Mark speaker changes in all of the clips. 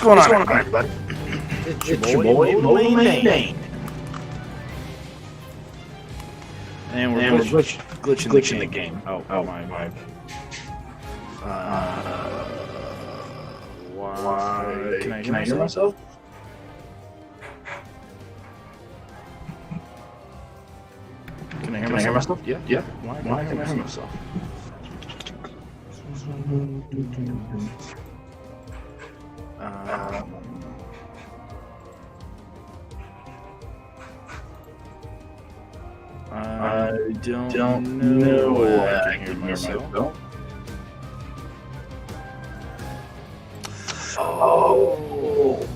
Speaker 1: What's going on, everybody? It's your boy, MotoManDan. And we're glitching the game. Oh my. Why? Can I hear myself? Can I hear myself? Yeah. Why can I hear myself? I don't know. I can hear myself. Oh,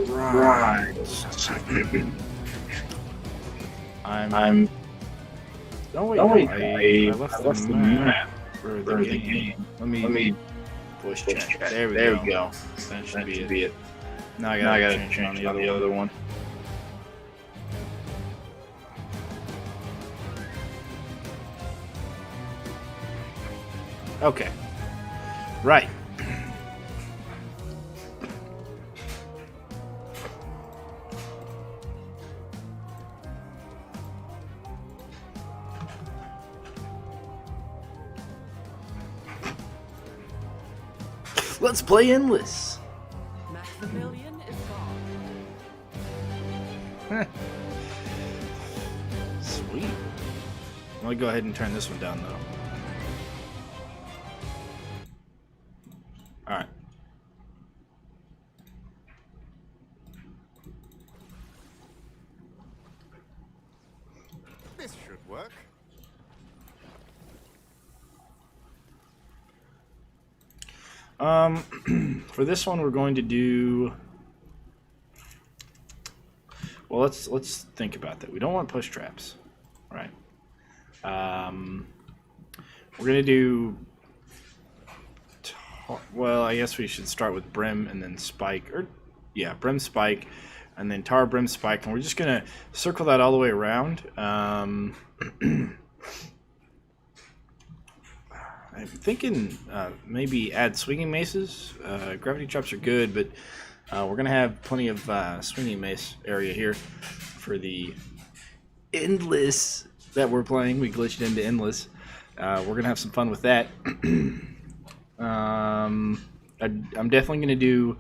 Speaker 1: right. I'm. Oh wait. I left the map for the game. Let me push check. There we go. That should be it. Now I gotta change on the other one. Okay. Right. Let's play Endless.
Speaker 2: Maximilian is gone.
Speaker 1: Sweet. Let me go ahead and turn this one down, though. All right.
Speaker 3: This should work.
Speaker 1: For this one, we're going to do. Well, let's think about that. We don't want push traps, right? We're gonna do. Well, I guess we should start with Brim and then Spike, or yeah, Brim Spike, and then Tar Brim Spike, and we're just gonna circle that all the way around. I'm thinking maybe add swinging maces. Gravity traps are good, but we're gonna have plenty of swinging mace area here for the Endless that we're playing. We glitched into Endless. We're gonna have some fun with that. I'm definitely going to do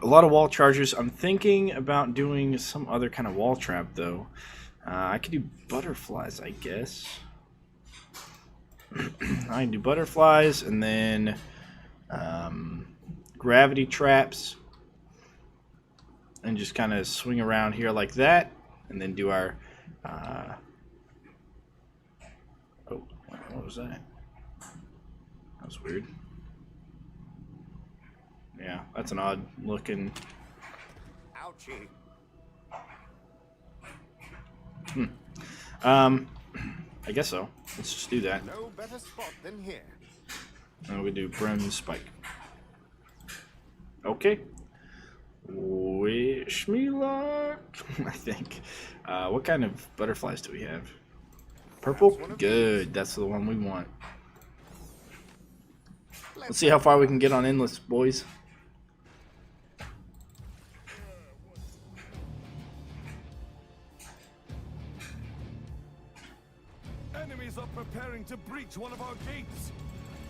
Speaker 1: a lot of wall chargers. I'm thinking about doing some other kind of wall trap, though. I could do butterflies, I guess. I can do butterflies and then gravity traps and just kind of swing around here like that and then do our... Oh, what was that? That was weird. Yeah, that's an odd looking.
Speaker 3: Ouchie.
Speaker 1: I guess so. Let's just do that.
Speaker 3: No better spot than here.
Speaker 1: And we do Brim Spike. Okay. Wish me luck. I think. What kind of butterflies do we have? Purple? Good. That's the one we want. Let's see how far we can get on Endless, boys.
Speaker 4: Enemies are preparing to breach one of our gates.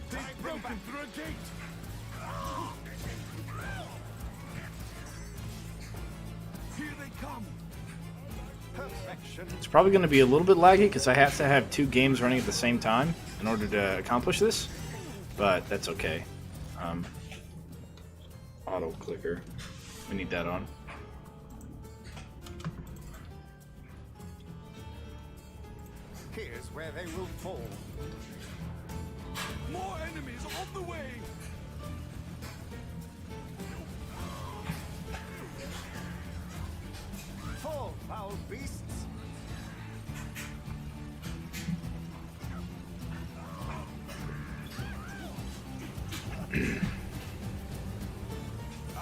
Speaker 4: They've broken through a gate. Here they come.
Speaker 3: Perfection.
Speaker 1: It's probably going to be a little bit laggy because I have to have two games running at the same time in order to accomplish this. But that's okay. Auto clicker. We need that on.
Speaker 3: Here's where they will fall.
Speaker 4: More enemies on the way.
Speaker 3: Fall, foul beasts.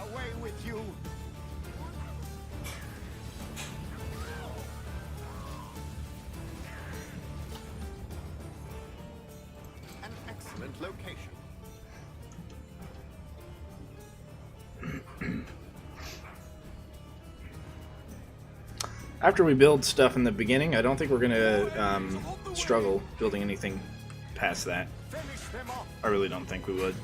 Speaker 3: Away with you. An excellent location.
Speaker 1: after we build stuff in the beginning, I don't think we're gonna struggle building anything past that.
Speaker 3: Finish them off.
Speaker 1: I really don't think we would.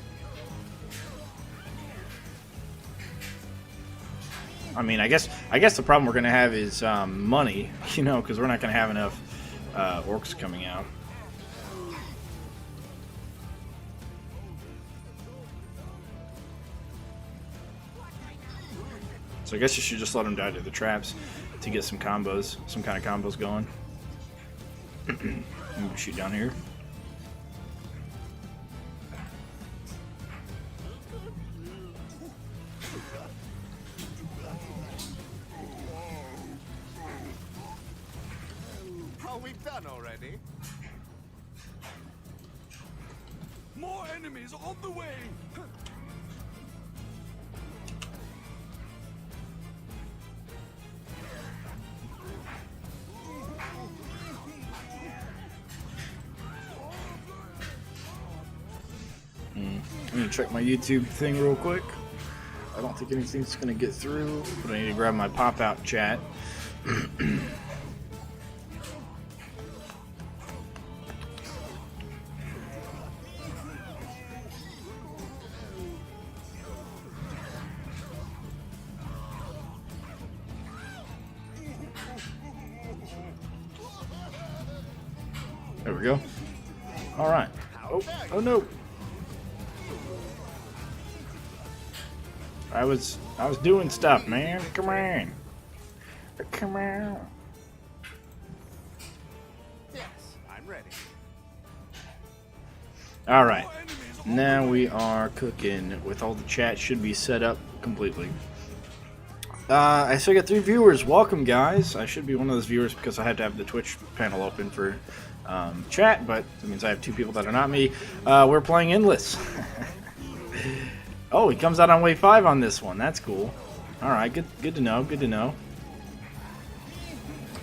Speaker 1: I mean, I guess the problem we're gonna have is money, you know, because we're not gonna have enough orcs coming out. So I guess you should just let them die to the traps to get some combos, some kind of combos going. Shoot down here.
Speaker 3: Are we done already?
Speaker 4: More enemies on the way!
Speaker 1: I'm gonna check my YouTube thing real quick. I don't think anything's gonna get through, but I need to grab my pop-out chat. There we go. All right. Oh no. I was doing stuff, man. Come on. Come on.
Speaker 3: Yes, I'm ready.
Speaker 1: All right. Now we are cooking. With all the chat should be set up completely. I still got 3 viewers. Welcome, guys. I should be one of those viewers because I have to have the Twitch panel open for chat, but that means I have 2 people that are not me. We're playing Endless. Oh, he comes out on wave 5 on this one. That's cool. All right, good to know. Good to know.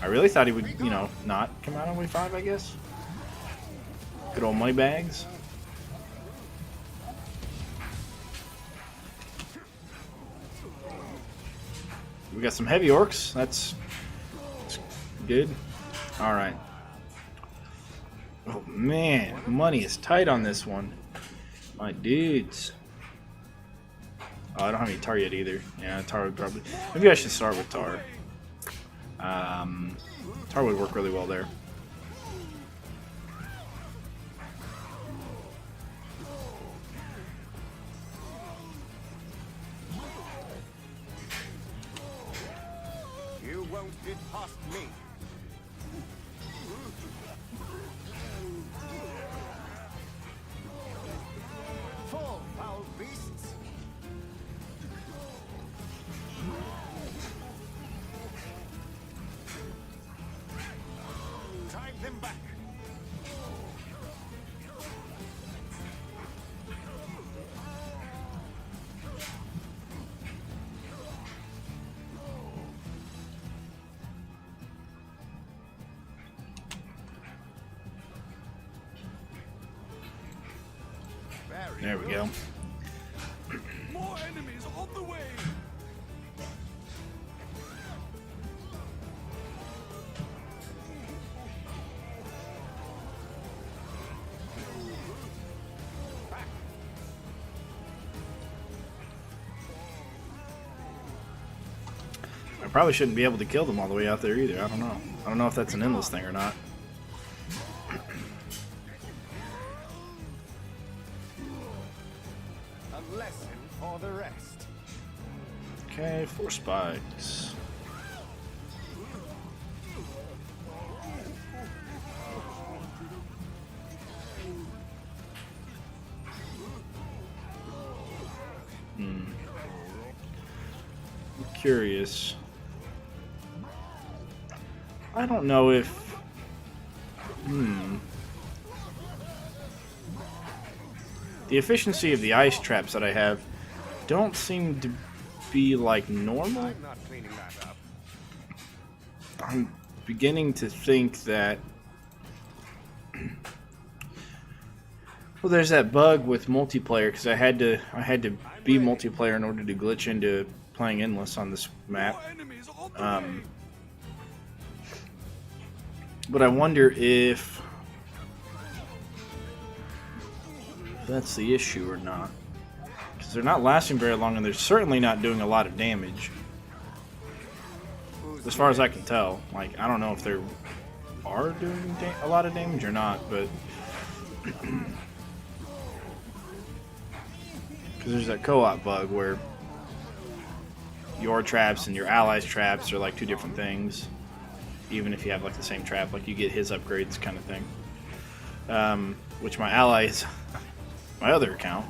Speaker 1: I really thought he would, you know, not come out on wave 5, I guess. Good old money bags. We got some heavy orcs. That's good. All right. Oh man, money is tight on this one, my dudes. Oh, I don't have any tar yet either. Yeah, tar would probably. Maybe I should start with tar. Tar would work really well there.
Speaker 3: You won't get past me. Fall, foul beasts. Drive them back.
Speaker 1: There we go.
Speaker 4: More enemies on the way!
Speaker 1: I probably shouldn't be able to kill them all the way out there either. I don't know. I don't know if that's an endless thing or not.
Speaker 3: A lesson for the rest.
Speaker 1: Okay, 4 spikes. I'm curious. I don't know if... The efficiency of the ice traps that I have don't seem to be like normal.
Speaker 3: I'm not cleaning that up.
Speaker 1: I'm beginning to think that... Well, there's that bug with multiplayer because I had to be multiplayer in order to glitch into playing endless on this map.
Speaker 4: More enemies on the way!
Speaker 1: But I wonder if that's the issue or not. Because they're not lasting very long, and they're certainly not doing a lot of damage. As far as I can tell. Like, I don't know if they are doing a lot of damage or not, but... Because there's that co-op bug where your traps and your allies' traps are like two different things. Even if you have like the same trap, like you get his upgrades kind of thing. Which my allies, my other account,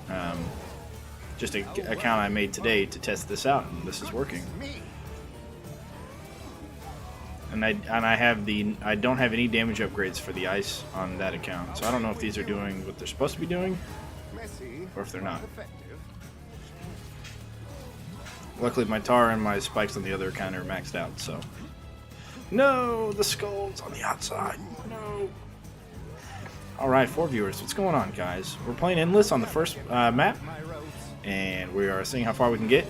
Speaker 1: just an account I made today to test this out, and this is working. And I don't have any damage upgrades for the ice on that account, so I don't know if these are doing what they're supposed to be doing, or if they're not. Luckily, my tar and my spikes on the other account are maxed out, so. No, the skulls on the outside. No. Alright, 4 viewers. What's going on, guys? We're playing Endless on the first map, and we are seeing how far we can get.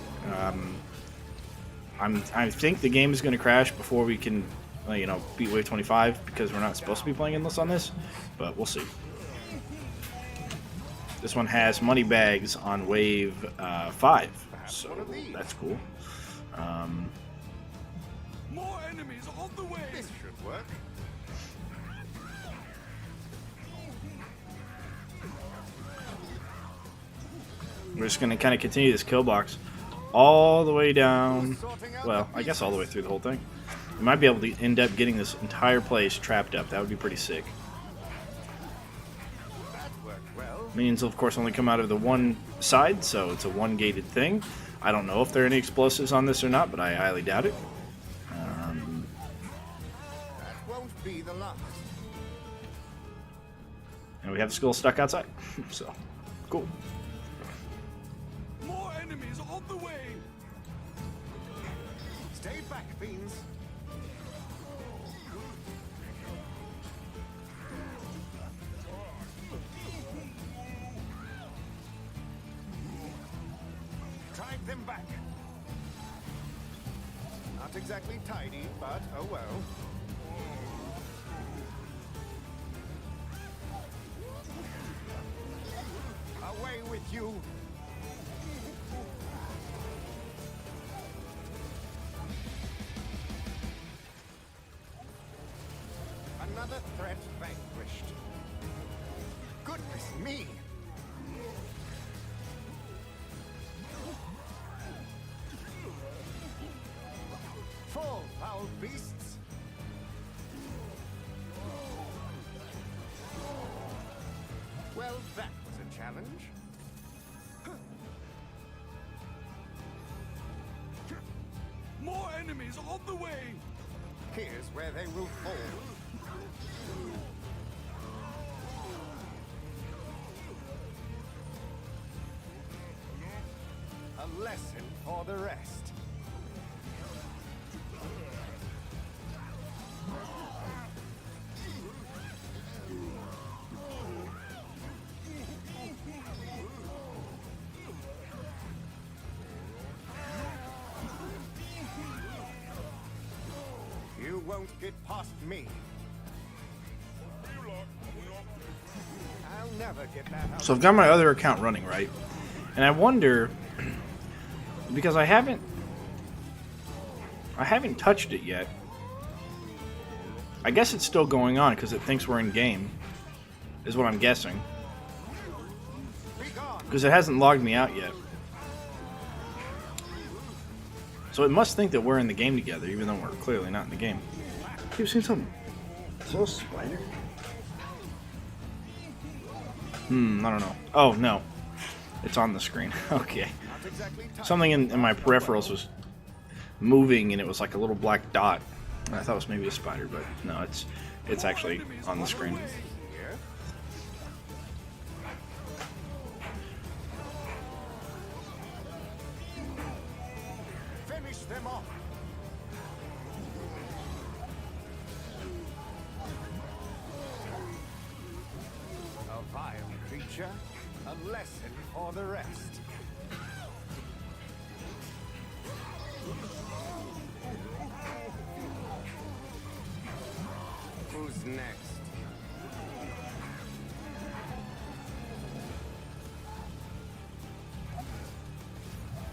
Speaker 1: I think the game is going to crash before we can, beat Wave 25, because we're not supposed to be playing Endless on this, but we'll see. This one has money bags on Wave 5, so that's cool.
Speaker 4: More enemies on the way.
Speaker 3: This should work.
Speaker 1: We're just going to kind of continue this kill box all the way down. Well, I guess all the way through the whole thing. We might be able to end up getting this entire place trapped up. That would be pretty sick.
Speaker 3: That worked well.
Speaker 1: Minions will, of course, only come out of the one side, so it's a one-gated thing. I don't know if there are any explosives on this or not, but I highly doubt it.
Speaker 3: That won't be the last.
Speaker 1: And we have the skull stuck outside. So, cool.
Speaker 4: More enemies on the way.
Speaker 3: Stay back, fiends. Drive them back. Not exactly tidy, but oh well. Away with you. Another threat vanquished. Goodness me! Fall, foul beasts! Well, that was a challenge.
Speaker 4: More enemies on the way.
Speaker 3: Here's where they will fall. A lesson for the rest. You won't get past me. I'll never get that out.
Speaker 1: So I've got my other account running, right? And I wonder, because I haven't touched it yet. I guess it's still going on because it thinks we're in game, is what I'm guessing.
Speaker 3: Be gone.
Speaker 1: Because it hasn't logged me out yet. So it must think that we're in the game together, even though we're clearly not in the game. You've seen something. Is that a spider? I don't know. Oh, no. It's on the screen. Okay.
Speaker 3: Not exactly tidy.
Speaker 1: Something in my peripherals was moving, and it was like a little black dot. I thought it was maybe a spider, but no, it's actually on the screen.
Speaker 3: Here. Finish them off. A vile creature, a lesson for the rest. Who's Who's next?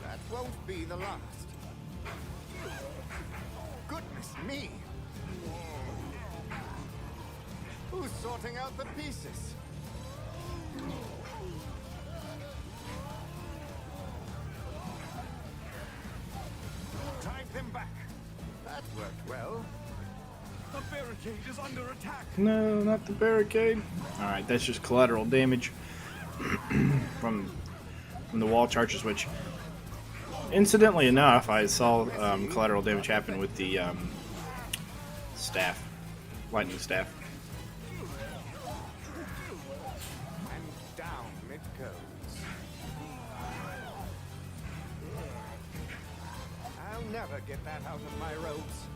Speaker 3: That won't be the last. Goodness me! Who's sorting out the pieces? Drive them back. That worked well.
Speaker 4: The barricade is under attack.
Speaker 1: No, not the barricade. Alright, that's just collateral damage from the wall charges, which, incidentally enough, I saw collateral damage happen with the staff, lightning staff.
Speaker 3: And down it goes. I'll never get that out of my robes.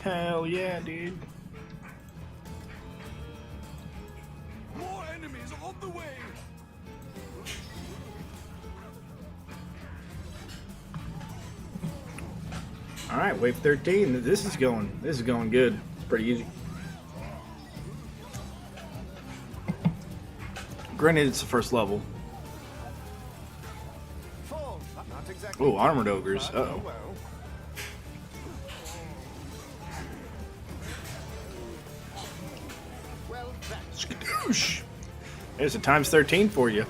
Speaker 1: Hell yeah, dude.
Speaker 4: More enemies on the way.
Speaker 1: Alright, wave 13. This is going good. It's pretty easy. Granted, it's the first level.
Speaker 3: Fall. Not exactly.
Speaker 1: Oh, armored ogres.
Speaker 3: but
Speaker 1: Uh-oh.
Speaker 3: well. Well, that's
Speaker 1: Skadoosh! There's a times 13 for you.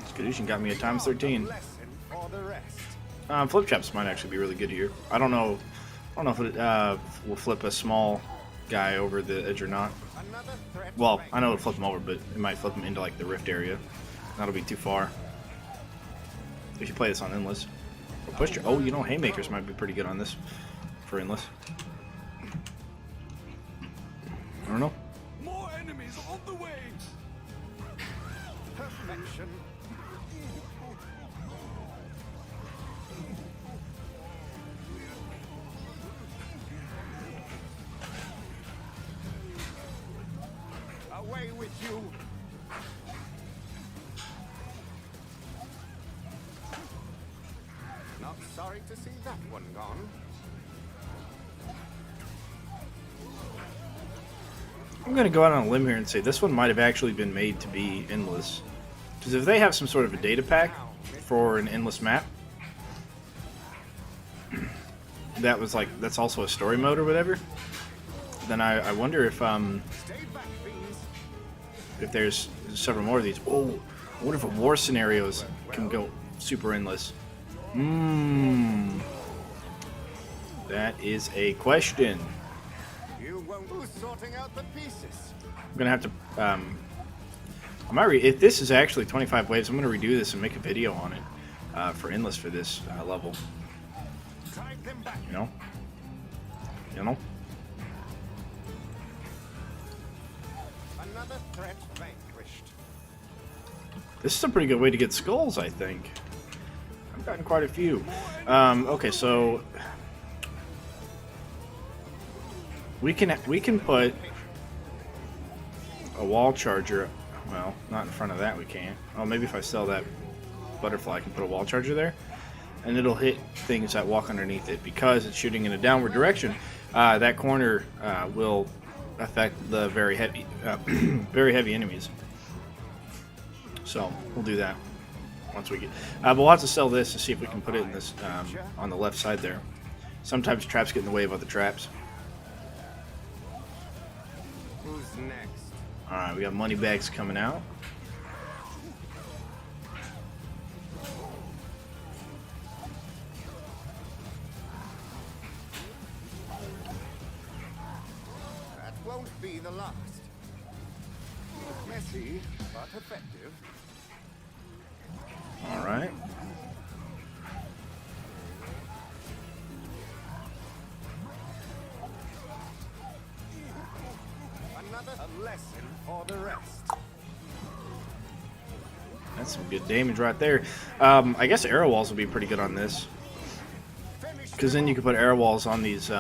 Speaker 1: Skadoosh got me a times 13.
Speaker 3: lesson for the rest.
Speaker 1: Flip traps might actually be really good here. I don't know if it will flip a small guy over the edge or not.
Speaker 3: Another threat.
Speaker 1: Well, I know it'll flip him over, but it might flip him into like the rift area. That'll be too far. If you play this on endless. Or push your, oh, you know, haymakers might be pretty good on this for endless. I don't know.
Speaker 4: More enemies on the way.
Speaker 3: Perfection. Away with you. Not sorry to see that one gone.
Speaker 1: I'm gonna go out on a limb here and say this one might have actually been made to be endless. Because if they have some sort of a data pack for an endless map, that's also a story mode or whatever, then I wonder if
Speaker 3: Stay back, fiends.
Speaker 1: if there's several more of these. Oh, I wonder if a war scenarios can go super endless. That is a question.
Speaker 3: You won't. Who's sorting out the pieces?
Speaker 1: I'm gonna have to. I might if this is actually 25 waves, I'm gonna redo this and make a video on it for endless for this level.
Speaker 3: Drive them back.
Speaker 1: You know. You know.
Speaker 3: Another threat vanquished.
Speaker 1: This is a pretty good way to get skulls, I think. I've gotten quite a few. Okay, so we can put a wall charger. Well, not in front of that we can't. Oh, maybe if I sell that butterfly, I can put a wall charger there, and it'll hit things that walk underneath it because it's shooting in a downward direction. That corner will affect the very heavy enemies. So we'll do that once we get. But we'll have to sell this to see if we can put it in this on the left side there. Sometimes traps get in the way of other traps.
Speaker 3: Who's next?
Speaker 1: All right, we got money bags coming out.
Speaker 3: That won't be the last. Messy, but effective.
Speaker 1: All right.
Speaker 3: Another lesson for the rest.
Speaker 1: That's some good damage right there. I guess arrow walls will be pretty good on this,
Speaker 3: Finish.
Speaker 1: because then you can put arrow walls on these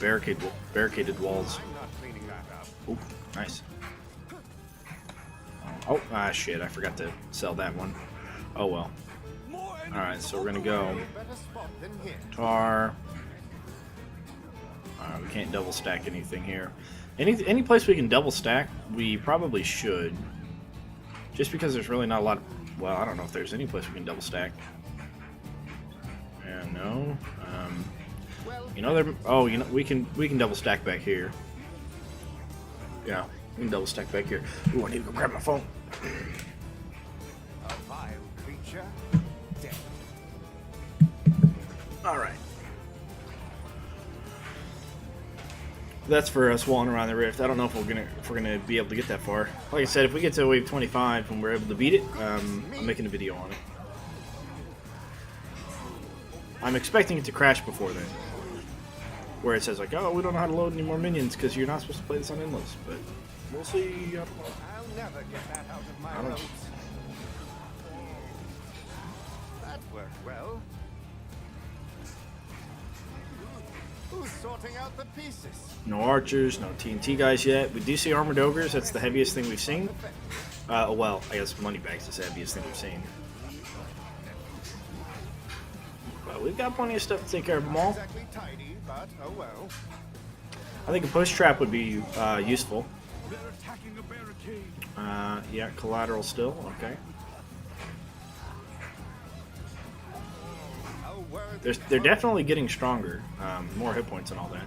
Speaker 1: barricaded walls.
Speaker 3: I'm not cleaning that up.
Speaker 1: Ooh, nice. Oh, shit, I forgot to sell that one. Oh well.
Speaker 4: More
Speaker 1: Alright, so we're gonna go
Speaker 3: Better spot than here.
Speaker 1: tar. We can't double stack anything here. Any place we can double stack, we probably should. Just because there's really not a lot of, well, I don't know if there's any place we can double stack. Yeah, no. You know there. Oh, you know we can double stack back here. Yeah, we can double stack back here. Ooh, I need to go grab my phone.
Speaker 3: A vile creature, dead.
Speaker 1: All right. That's for us walling around the rift. I don't know if we're gonna be able to get that far. Like I said, if we get to wave 25 and we're able to beat it, I'm making a video on it. I'm expecting it to crash before then, where it says like, "Oh, we don't know how to load any more minions because you're not supposed to play this on endless." But we'll see. I don't know.
Speaker 3: I'll never get that out of my
Speaker 1: I don't-
Speaker 3: ropes. That worked well. Who's sorting out the pieces?
Speaker 1: No archers, no TNT guys yet. We do see armored ogres. That's the heaviest thing we've seen. Well, I guess moneybags is the heaviest thing we've seen. But we've got plenty of stuff to take care of them all.
Speaker 3: Exactly tidy, but oh well.
Speaker 1: I think a push trap would be useful.
Speaker 4: They're attacking a barricade.
Speaker 1: Yeah, collateral still. Okay.
Speaker 3: A word
Speaker 1: They're definitely getting stronger. More hit points and all that.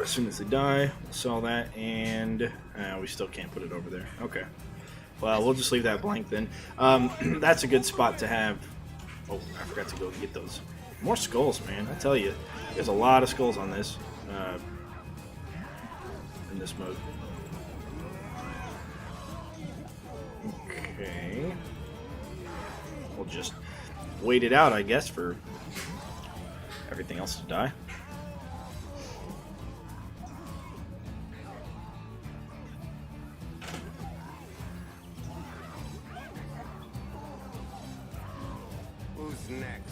Speaker 1: As soon as they die, we'll sell that, and we still can't put it over there. Okay. Well, we'll just leave that blank then. That's a good spot to have. Oh, I forgot to go get those. More skulls, man. I tell you, there's a lot of skulls on this. In this mode. Okay. We'll just wait it out, I guess, for everything else to die.
Speaker 3: Who's next?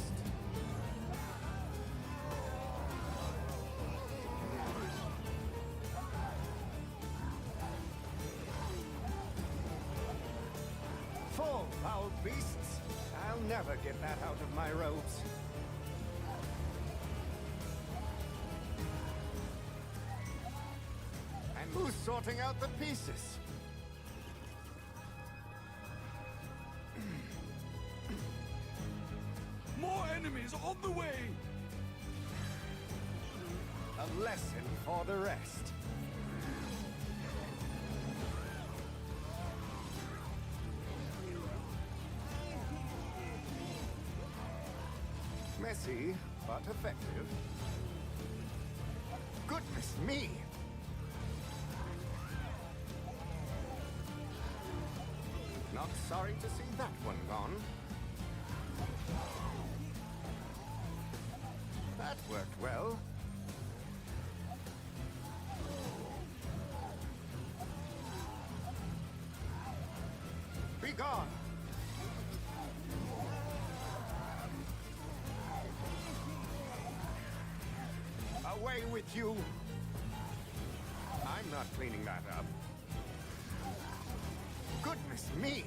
Speaker 3: Fall, foul beasts! I'll never get that out of my robes. And who's sorting out the pieces?
Speaker 4: More enemies on the way.
Speaker 3: A lesson for the rest. Messy, but effective. Goodness me! Not sorry to see that one gone. That worked well. Be gone! Away with you! I'm not cleaning that up. Goodness me!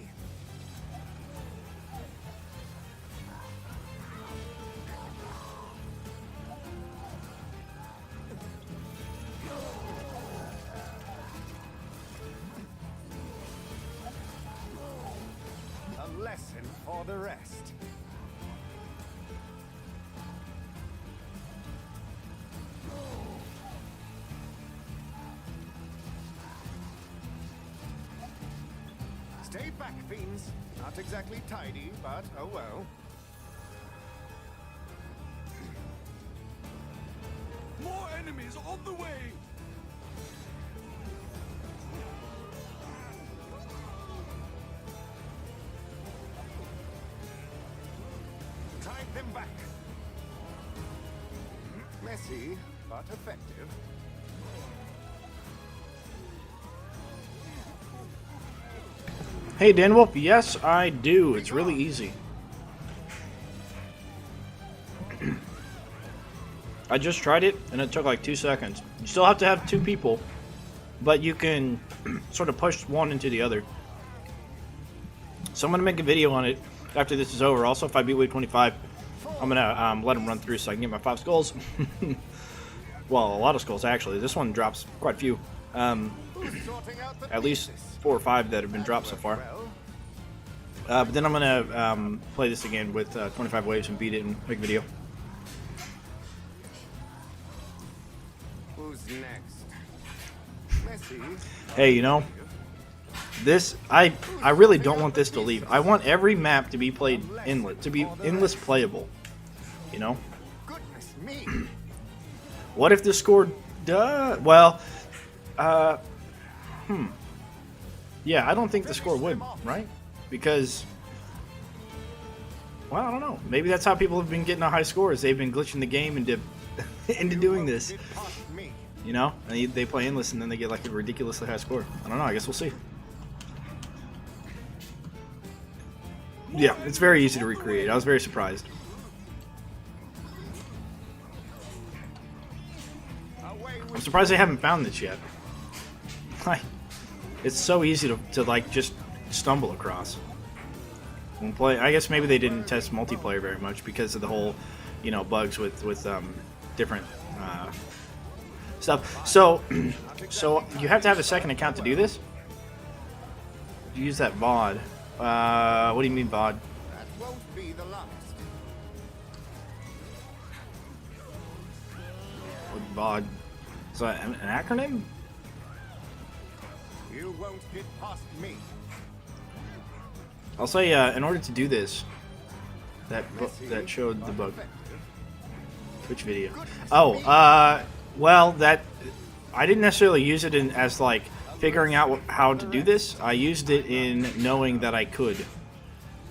Speaker 3: A lesson for the rest. Stay back, fiends. Not exactly tidy, but oh well.
Speaker 4: More enemies on the way.
Speaker 3: Drive them back. Messy, but effective.
Speaker 1: Hey, Danwolf, yes, I do. It's really easy. I just tried it, and it took like 2 seconds. You still have to have 2 people, but you can sort of push one into the other. So I'm going to make a video on it after this is over. Also, if I beat wave 25, I'm gonna let him run through so I can get my 5 skulls. Well, a lot of skulls actually. This one drops quite a few. At least 4 or 5 that have been dropped so far. But then I'm gonna play this again with 25 waves and beat it and make a video.
Speaker 3: Who's next? Messi?
Speaker 1: Hey, you know, this I really don't want this to leave. I want every map to be played endless, to be endless playable. You know.
Speaker 3: Goodness me!
Speaker 1: What if the score well, yeah, I don't think the score would, right? Because, well, I don't know. Maybe that's how people have been getting a high scores. They've been glitching the game into into doing this.
Speaker 3: It past me.
Speaker 1: You know, and they play endless and then they get like a ridiculously high score. I don't know. I guess we'll see. Yeah, it's very easy to recreate. I was very surprised. I'm surprised they haven't found this yet. It's so easy to like just stumble across. When play, I guess maybe they didn't test multiplayer very much because of the whole, you know, bugs with different stuff. So you have to have a second account to do this. You use that VOD. What do you mean VOD?
Speaker 3: That won't be the last.
Speaker 1: What VOD? Is that an acronym?
Speaker 3: You won't get past me.
Speaker 1: I'll say in order to do this, that showed the bug. Twitch video. Oh, well, that I didn't necessarily use it as like figuring out how to do this. I used it in knowing that I could,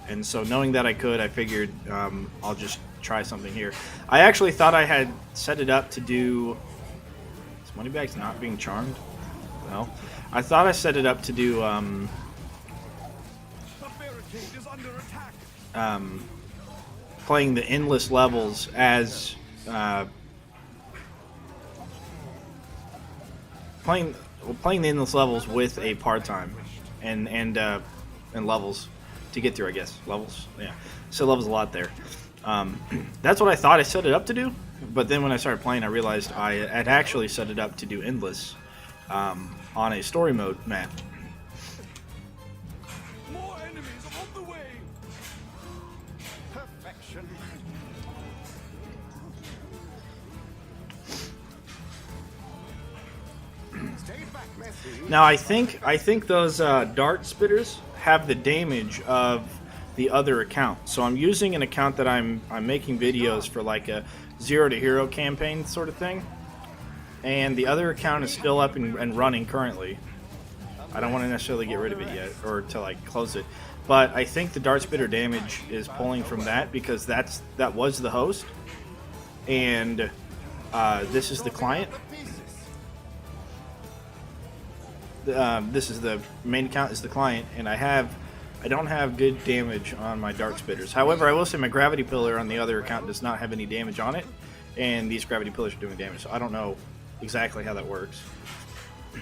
Speaker 1: and so knowing that I could, I figured I'll just try something here. I actually thought I had set it up to do. Is Moneybags not being charmed? Well, I thought I set it up to do
Speaker 4: The barricade is under attack.
Speaker 1: playing the endless levels as playing the endless levels with a part-time and levels to get through, I guess. Levels, yeah. So levels a lot there. That's what I thought I set it up to do, but then when I started playing, I realized I had actually set it up to do endless on a story mode map.
Speaker 4: More enemies on the way.
Speaker 3: Perfection. Stay back, Messi.
Speaker 1: Now I think those dart spitters have the damage of the other account. So I'm using an account that I'm making videos for, like a 0 to hero campaign sort of thing. And the other account is still up and running currently. I don't want to necessarily get rid of it yet, or to like close it. But I think the dart spitter damage is pulling from that because that was the host, and this is the client. This is the main account is the client, and I don't have good damage on my dart spitters. However, I will say my gravity pillar on the other account does not have any damage on it, and these gravity pillars are doing damage. So I don't know exactly how that works. I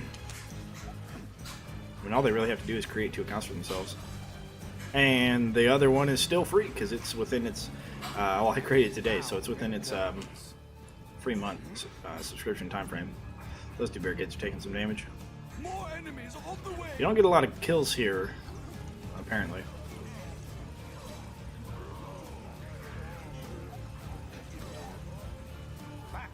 Speaker 1: mean, all they really have to do is create 2 accounts for themselves, and the other one is still free because it's within its. Well, I created it today, so it's within its free month subscription time frame. Those 2 barricades are taking some damage.
Speaker 4: More enemies on the way.
Speaker 1: You don't get a lot of kills here, apparently.
Speaker 3: Back.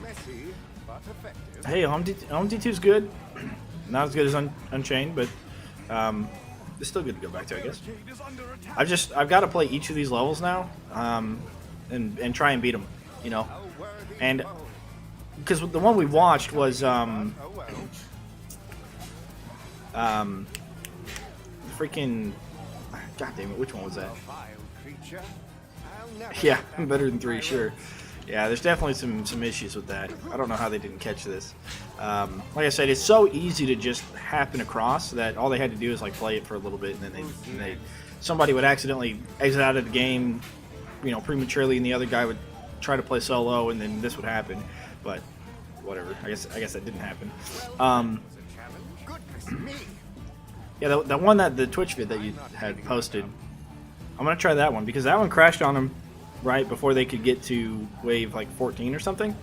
Speaker 3: Messy, but effective.
Speaker 1: Hey, OMD3 is good. Not as good as Unchained, but it's still good to go back to, I guess.
Speaker 4: Barricade is under attack.
Speaker 1: I've got to play each of these levels now, and try and beat them, you know.
Speaker 3: A worthy
Speaker 1: And
Speaker 3: foe.
Speaker 1: because the one we watched was
Speaker 3: Oh well.
Speaker 1: freaking. God damn it! Which one was that?
Speaker 3: Vile creature. I'll never
Speaker 1: Yeah,
Speaker 3: get that
Speaker 1: better
Speaker 3: out
Speaker 1: than
Speaker 3: of
Speaker 1: 3,
Speaker 3: my
Speaker 1: sure.
Speaker 3: robe.
Speaker 1: Yeah, there's definitely some issues with that. I don't know how they didn't catch this. Like I said, it's so easy to just happen across that all they had to do is like play it for a little bit, and then somebody would accidentally exit out of the game, you know, prematurely, and the other guy would try to play solo, and then this would happen. But whatever. I guess that didn't happen.
Speaker 3: Well, that was a challenge. Goodness me.
Speaker 1: Yeah, the one that the Twitch vid that you had posted. I'm gonna try that one because that one crashed on them right before they could get to wave like 14 or something.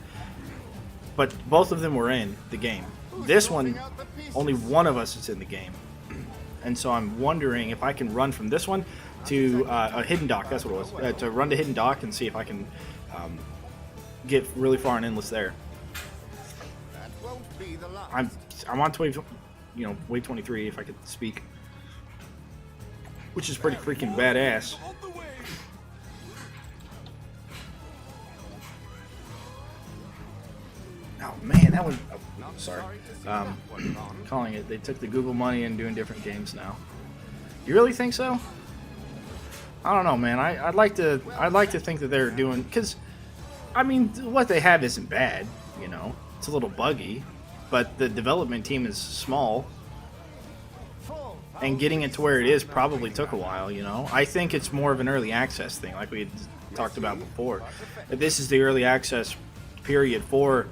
Speaker 1: But both of them were in the game. This one, only one of us is in the game, and so I'm wondering if I can run from this one to a hidden dock. That's what it was. To run to hidden dock and see if I can get really far and endless there.
Speaker 3: That won't be the last.
Speaker 1: I'm on to wave, wave 23 if I could speak, which is pretty freaking badass.
Speaker 4: On the way.
Speaker 1: Oh man, that was. Oh, sorry. Calling it. They took the Google money and doing different games now. You really think so? I don't know, man. I'd like to think that they're doing, because, I mean, what they have isn't bad. It's a little buggy, but the development team is small, and getting it to where it is probably took a while. I think it's more of an early access thing, like we had talked about before. This is the early access period for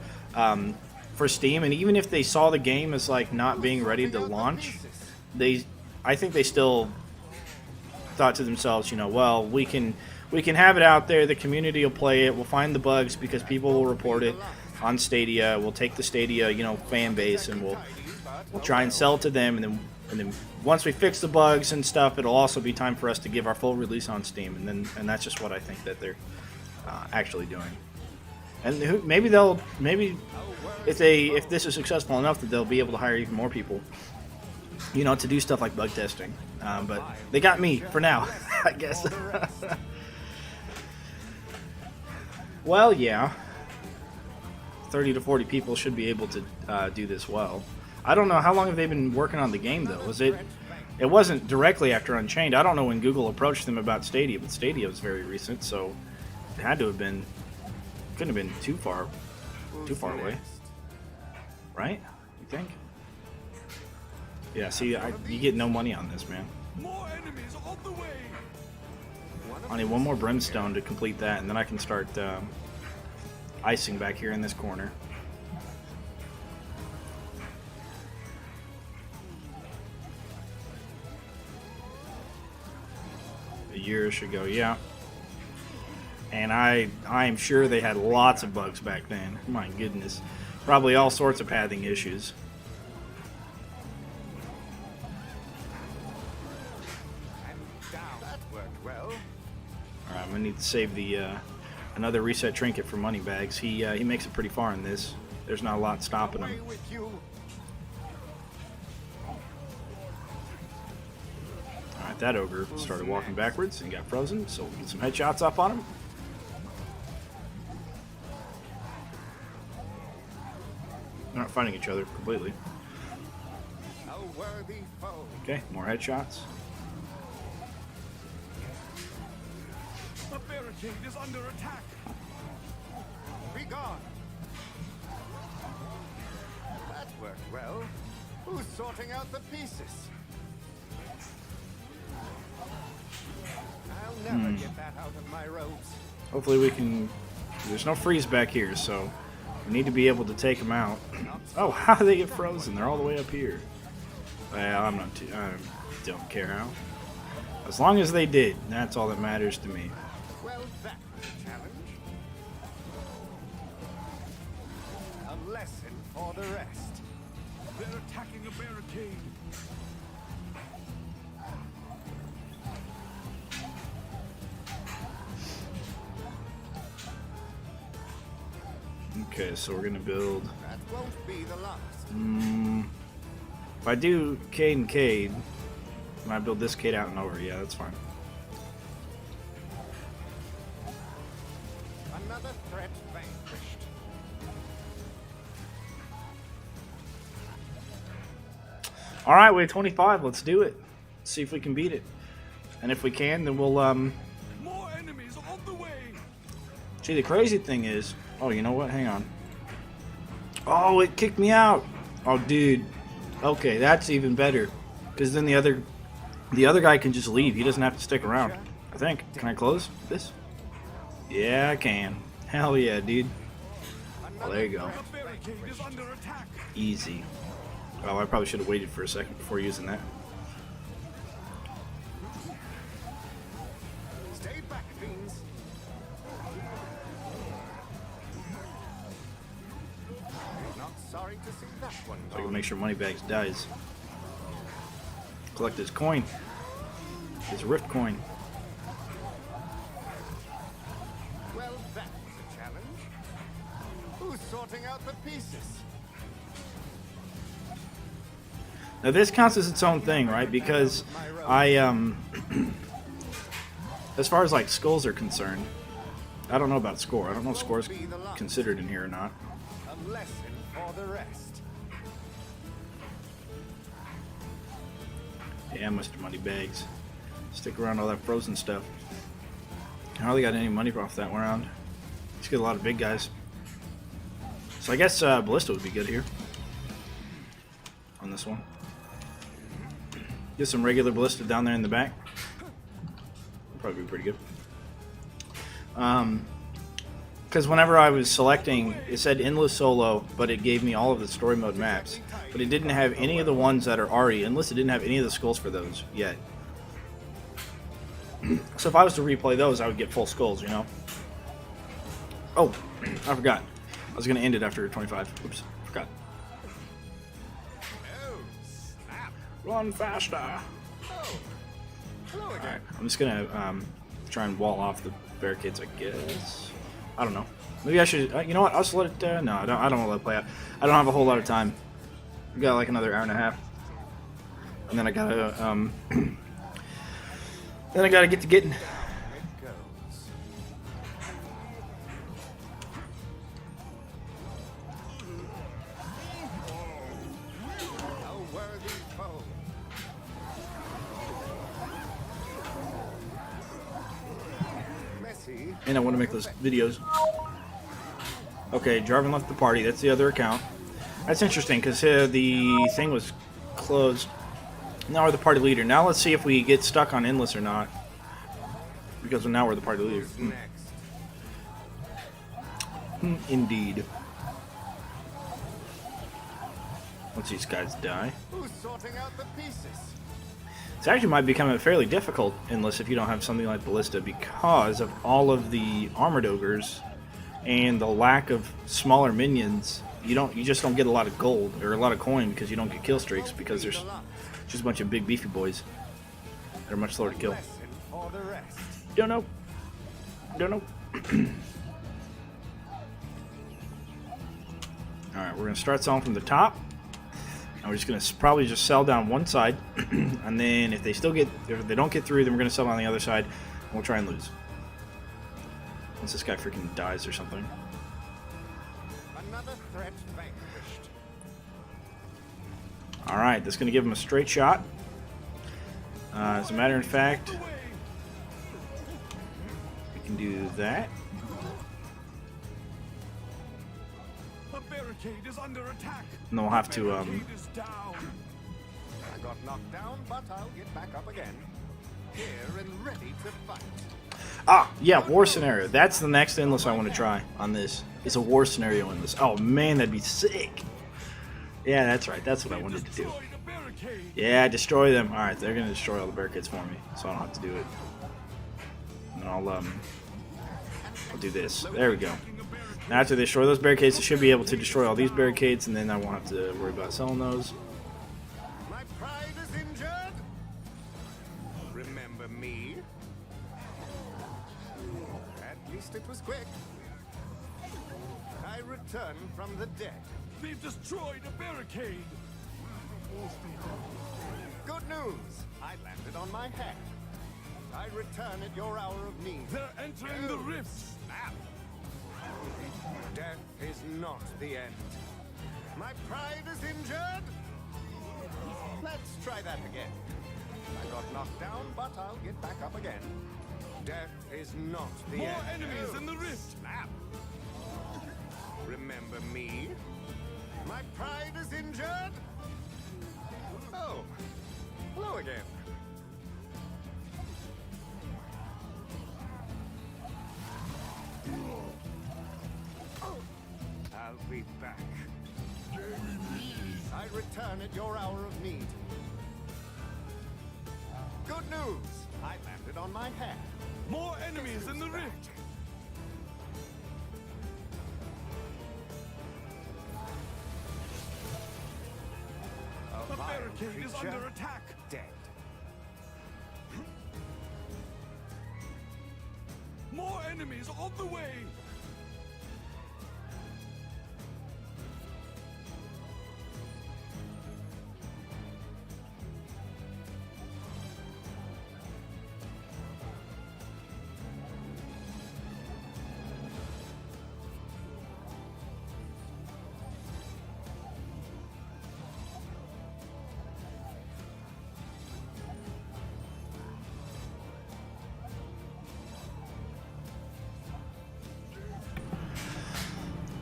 Speaker 1: Steam, and even if they saw the game as like not being ready to launch, I think they still thought to themselves, well, we can have it out there, the community will play it, we'll find the bugs because people will report it on Stadia, we'll take the Stadia, fan base, and we'll try and sell it to them, and then once we fix the bugs and stuff, it'll also be time for us to give our full release on Steam, and that's just what I think that they're actually doing. And maybe if this is successful enough, that they'll be able to hire even more people, to do stuff like bug testing. But they got me for now, I guess. Well, yeah, 30 to 40 people should be able to do this well. I don't know how long have they been working on the game though. It wasn't directly after Unchained. I don't know when Google approached them about Stadia, but Stadia was very recent, so it had to have been. Couldn't have been too far away, right? You think? Yeah. See, you get no money on this, man.
Speaker 4: More enemies on the way.
Speaker 1: I need one more brimstone to complete that, and then I can start icing back here in this corner. A year should go, yeah. And I'm sure they had lots of bugs back then. My goodness. Probably all sorts of pathing issues.
Speaker 3: That worked well.
Speaker 1: Alright, I'm going to need to save the another reset trinket for Moneybags. He makes it pretty far in this. There's not a lot stopping him.
Speaker 3: Away with you.
Speaker 1: Alright, that ogre started walking backwards and got frozen, so we'll get some headshots up on him. They're not fighting each other completely.
Speaker 3: A worthy foe.
Speaker 1: Okay, more headshots.
Speaker 4: The barricade is under attack.
Speaker 3: Be gone. That worked well. Who's sorting out the pieces? I'll never get that out of my robes.
Speaker 1: Hopefully we can... There's no freeze back here, so we need to be able to take them out. Oh, how do they get frozen? They're all the way up here. Well, I don't care how. As long as they did, that's all that matters to me.
Speaker 3: Well, that was a challenge. A lesson for the rest.
Speaker 4: They're attacking a barricade.
Speaker 1: Okay, so we're gonna build.
Speaker 3: That won't be the last.
Speaker 1: If I do Cade and Cade, and I build this Cade out and over, yeah, that's fine.
Speaker 3: Another threat vanquished.
Speaker 1: All right, wave 25. Let's do it. See if we can beat it. And if we can, then we'll
Speaker 4: More enemies on the way.
Speaker 1: See, the crazy thing is, oh, you know what? Hang on. Oh, it kicked me out. Oh, dude. Okay, that's even better. Because then the other guy can just leave. He doesn't have to stick around. I think. Can I close this? Yeah, I can. Hell yeah, dude. Oh, there you go.
Speaker 4: The barricade is under attack.
Speaker 1: Easy. Oh, I probably should have waited for a second before using that. to make sure Moneybags dies. Collect his coin. His rift coin.
Speaker 3: Well, that was a challenge. Who's sorting out the pieces?
Speaker 1: Now this counts as its own thing, right? Because I as far as like skulls are concerned, I don't know about score. I don't know if score is considered in here or not.
Speaker 3: A lesson for the rest.
Speaker 1: Yeah, Mr. Moneybags. Stick around all that frozen stuff. I hardly got any money off that round. Just get a lot of big guys. So I guess Ballista would be good here on this one. Get some regular Ballista down there in the back. Probably be pretty good. Because whenever I was selecting, it said endless solo, but it gave me all of the story mode maps. But it didn't have any of the ones that are already endless. It didn't have any of the skulls for those yet. So if I was to replay those, I would get full skulls, you know? Oh, I forgot. I was going to end it after 25. Oops, forgot.
Speaker 3: Oh, snap.
Speaker 1: Run faster!
Speaker 3: Oh, hello again.
Speaker 1: Alright, I'm just going to try and wall off the barricades, I guess. I don't know. Maybe I should... you know what? I'll just let it... no, I don't want to let it play out. I don't have a whole lot of time. I've got like another hour and a half. And then I got to... then I got to get to getting...
Speaker 3: It goes. A worthy foe. Messy.
Speaker 1: And I want to make those videos. Okay, Jarvan left the party. That's the other account. That's interesting because the thing was closed. Now we're the party leader. Now let's see if we get stuck on endless or not. Because now we're the party leader.
Speaker 3: Who's next?
Speaker 1: Indeed. Once these guys die.
Speaker 3: Who's sorting out the pieces?
Speaker 1: It actually might become a fairly difficult endless if you don't have something like Ballista because of all of the armored ogres and the lack of smaller minions. You just don't get a lot of gold or a lot of coin because you don't get kill streaks because there's just a bunch of big beefy boys that are much slower to kill.
Speaker 3: Lesson for the rest.
Speaker 1: Don't know. Don't know. Alright, we're going to start selling from the top. And we're just going to probably just sell down one side. And then if they don't get through, then we're going to sell on the other side. And we'll try and lose. Once this guy freaking dies or something.
Speaker 3: Another threat vanquished.
Speaker 1: Alright, that's going to give him a straight shot. As a matter of fact, we can do that.
Speaker 4: A barricade is under attack.
Speaker 1: And then we'll have to,
Speaker 4: Barricade is down.
Speaker 3: I got knocked down, but I'll get back up again. Here and ready to fight.
Speaker 1: yeah, war scenario. That's the next endless I want to try on this. It's a war scenario endless. Oh man, that'd be sick. Yeah, that's right. That's what I wanted to do.
Speaker 4: Destroy the barricade.
Speaker 1: Yeah, destroy them. Alright, they're going to destroy all the barricades for me, so I don't have to do it. And I'll do this. There we go. Now after they destroy those barricades, they should be able to destroy all these barricades, and then I won't have to worry about selling those.
Speaker 3: My pride is injured. Remember me? At least it was quick. I return from the dead.
Speaker 4: They've destroyed a barricade.
Speaker 3: Good news! I landed on my head. I return at your hour of need.
Speaker 4: They're entering the rifts.
Speaker 3: Snap! Death is not the end. My pride is injured. Let's try that again. I got knocked down, but I'll get back up again. Death is not the
Speaker 4: More
Speaker 3: end.
Speaker 4: enemies in the rift.
Speaker 3: Snap! Remember me? My pride is injured. Oh, hello again. I'll be back. I return at your hour of need. Good news! I landed on my head.
Speaker 4: More enemies in the rift. gate is
Speaker 3: Creature
Speaker 4: under attack.
Speaker 3: dead.
Speaker 4: More enemies on the way.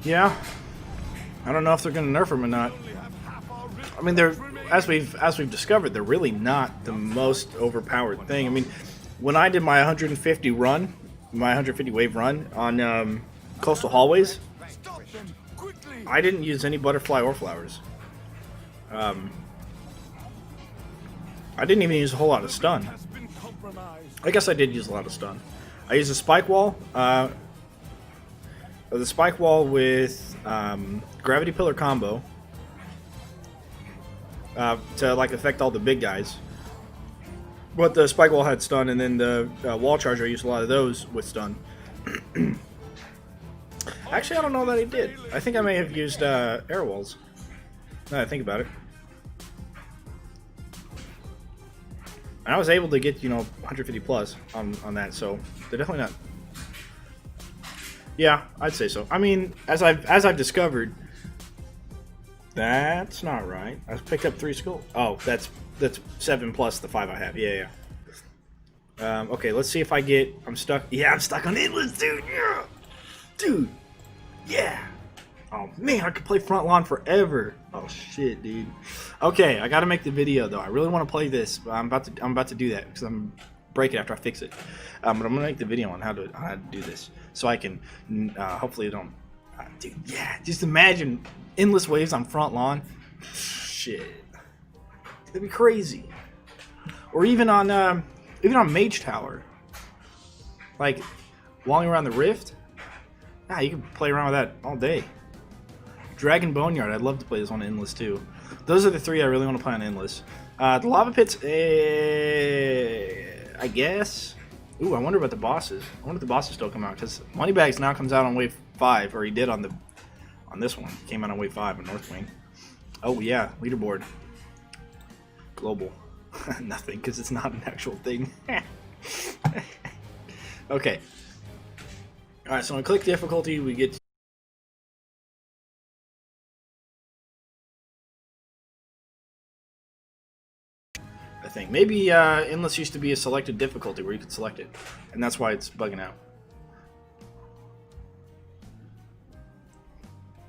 Speaker 1: Yeah, I don't know if they're going to nerf them or not.
Speaker 4: Only have half our
Speaker 1: I mean, they're as we've discovered, they're really not the most overpowered thing. I mean, when I did my 150 run, my 150 wave run on coastal hallways,
Speaker 4: Stop them quickly.
Speaker 1: I didn't use any butterfly or flowers. I didn't even use a whole lot of stun.
Speaker 4: Has been compromised.
Speaker 1: I guess I did use a lot of stun. I used a spike wall. The spike wall with gravity pillar combo to like affect all the big guys. But the spike wall had stun, and then the wall charger, I used a lot of those with stun. Actually, I don't know that I did. I think I may have used air walls. Now that I think about it. And I was able to get, 150 plus on that, so they're definitely not. Yeah, I'd say so. I mean, as I've discovered, that's not right. I picked up 3 skulls. Oh, that's 7 plus the 5 I have. Yeah. Okay, let's see if I get. I'm stuck. Yeah, I'm stuck on endless, dude. Yeah, dude. Yeah. Oh man, I could play front lawn forever. Oh shit, dude. Okay, I gotta make the video though. I really want to play this, but I'm about to do that because I'm break it after I fix it. But I'm gonna make the video on how to do this, so I can hopefully it don't. Dude, yeah, just imagine endless waves on front lawn. Shit, that'd be crazy. Or even on Mage Tower, like walking around the rift. Ah, you can play around with that all day. Dragon Boneyard, I'd love to play this on Endless too. Those are the 3 I really want to play on Endless. The Lava Pits, I guess. Ooh, I wonder about the bosses. I wonder if the bosses still come out, because Moneybags now comes out on Wave 5, or he did on this one. He came out on Wave 5 on North Wing. Oh yeah, leaderboard. Global. Nothing, because it's not an actual thing. Okay. Alright, so on click difficulty, we get I think. Maybe Endless used to be a selected difficulty where you could select it, and that's why it's bugging out.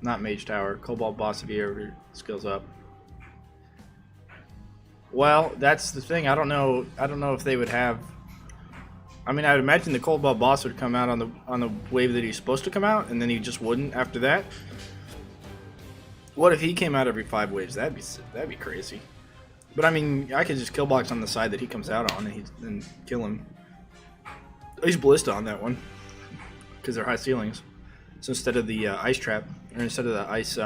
Speaker 1: Not Mage Tower. Cobalt Boss if you ever skills up. Well, that's the thing. I don't know if they would have. I mean, I'd imagine the Cobalt Boss would come out on the wave that he's supposed to come out, and then he just wouldn't after that. What if he came out every 5 waves? That'd be crazy. But I mean, I could just kill box on the side that he comes out on and kill him. I use Ballista on that one because they're high ceilings. So instead of the ice trap, or instead of the ice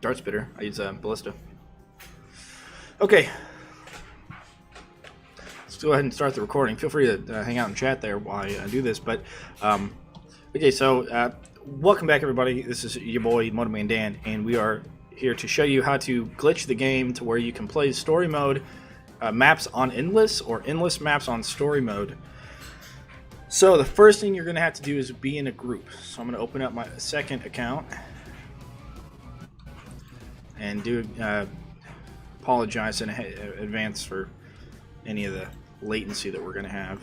Speaker 1: dart spitter, I use Ballista. Okay, let's go ahead and start the recording. Feel free to hang out and chat there while I do this. But okay, so welcome back, everybody. This is your boy MotoManDan, and we are here to show you how to glitch the game to where you can play story mode maps on Endless or Endless maps on story mode. So the first thing you're going to have to do is be in a group. So I'm going to open up my second account and do apologize in advance for any of the latency that we're going to have.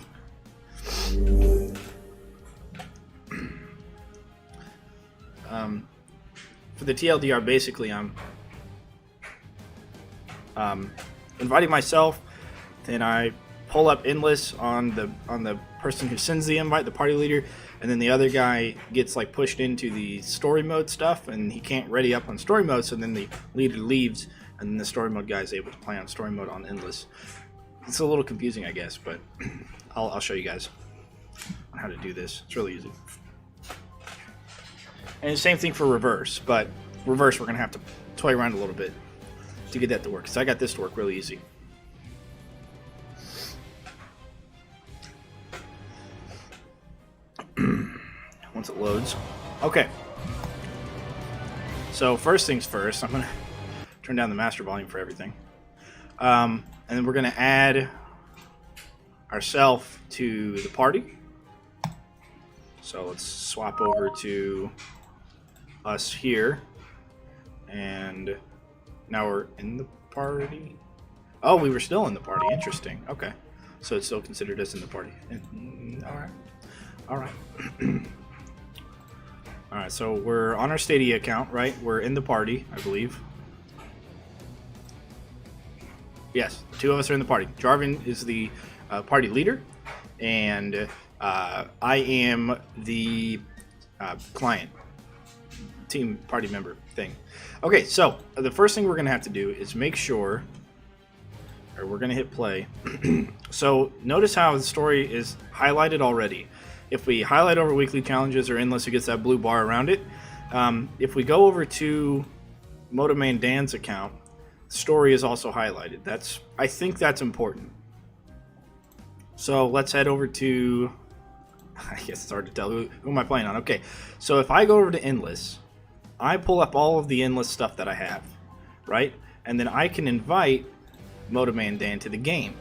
Speaker 1: For the TLDR, basically, I'm inviting myself, then I pull up Endless on the person who sends the invite, the party leader, and then the other guy gets like pushed into the story mode stuff, and he can't ready up on story mode, so then the leader leaves, and then the story mode guy is able to play on story mode on Endless. It's a little confusing, I guess, but I'll show you guys on how to do this. It's really easy. And the same thing for reverse, but reverse we're going to have to toy around a little bit. to get that to work, because I got this to work really easy. Once it loads. Okay. So first things first, I'm going to turn down the master volume for everything. And then we're going to add ourselves to the party. So let's swap over to us here. And now we're in the party. Oh, we were still in the party. Interesting. Okay. So it's still considered us in the party. All right. All right. All right, so we're on our Stadia account, right? We're in the party, I believe. Yes, 2 of us are in the party. Jarvan is the party leader, and I am the client, team party member thing. Okay, so the first thing we're going to have to do is make sure, or we're going to hit play. So notice how the story is highlighted already. If we highlight over weekly challenges or endless, it gets that blue bar around it. If we go over to MotoManDan's account, story is also highlighted. I think that's important. So let's head over to, I guess it's hard to tell who am I playing on. Okay, so if I go over to endless, I pull up all of the endless stuff that I have, right? And then I can invite MotoManDan to the game.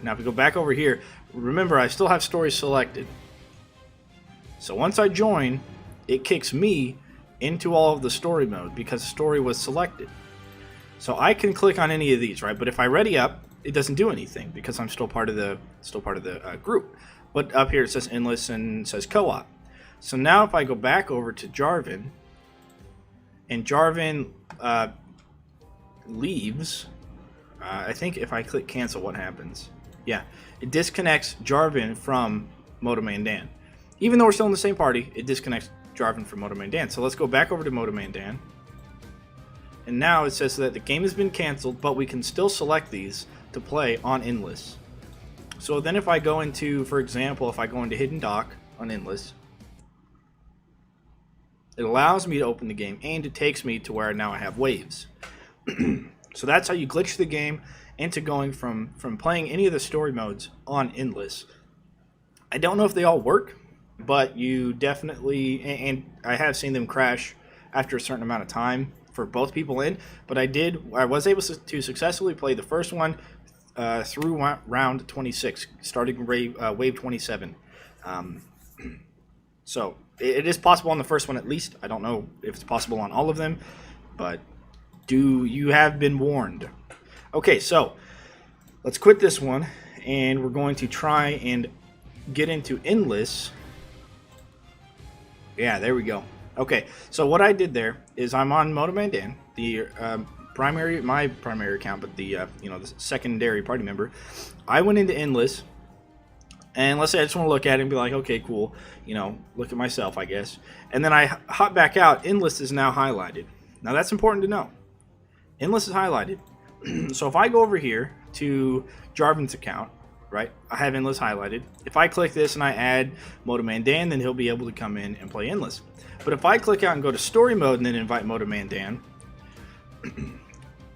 Speaker 1: Now if we go back over here, remember I still have story selected. So once I join, it kicks me into all of the story mode because the story was selected. So I can click on any of these, right? But if I ready up, it doesn't do anything because I'm still part of the group. But up here it says endless and it says co-op. So now if I go back over to Jarvan, and Jarvan leaves, I think if I click cancel, what happens? Yeah, it disconnects Jarvan from MotoManDan. Even though we're still in the same party, it disconnects Jarvan from MotoManDan. So let's go back over to MotoManDan. And now it says that the game has been canceled, but we can still select these to play on Endless. So then if I go into, for example, if I go into Hidden Dock on Endless, it allows me to open the game, and it takes me to where now I have waves. So that's how you glitch the game into going from playing any of the story modes on Endless. I don't know if they all work, but you definitely, and I have seen them crash after a certain amount of time for both people in, but I was able to successfully play the first one through round 26, starting wave 27. So it is possible on the first one at least. I don't know if it's possible on all of them, but you have been warned. Okay, so let's quit this one, and we're going to try and get into Endless. Yeah, there we go. Okay, so what I did there is I'm on MotoManDan, the my primary account, but the the secondary party member. I went into Endless, and let's say I just want to look at it and be like, okay, cool, look at myself, I guess. And then I hop back out. Endless is now highlighted. Now that's important to know. Endless is highlighted. So if I go over here to Jarvan's account, right, I have Endless highlighted. If I click this and I add MotoManDan, then he'll be able to come in and play Endless. But if I click out and go to story mode and then invite MotoManDan,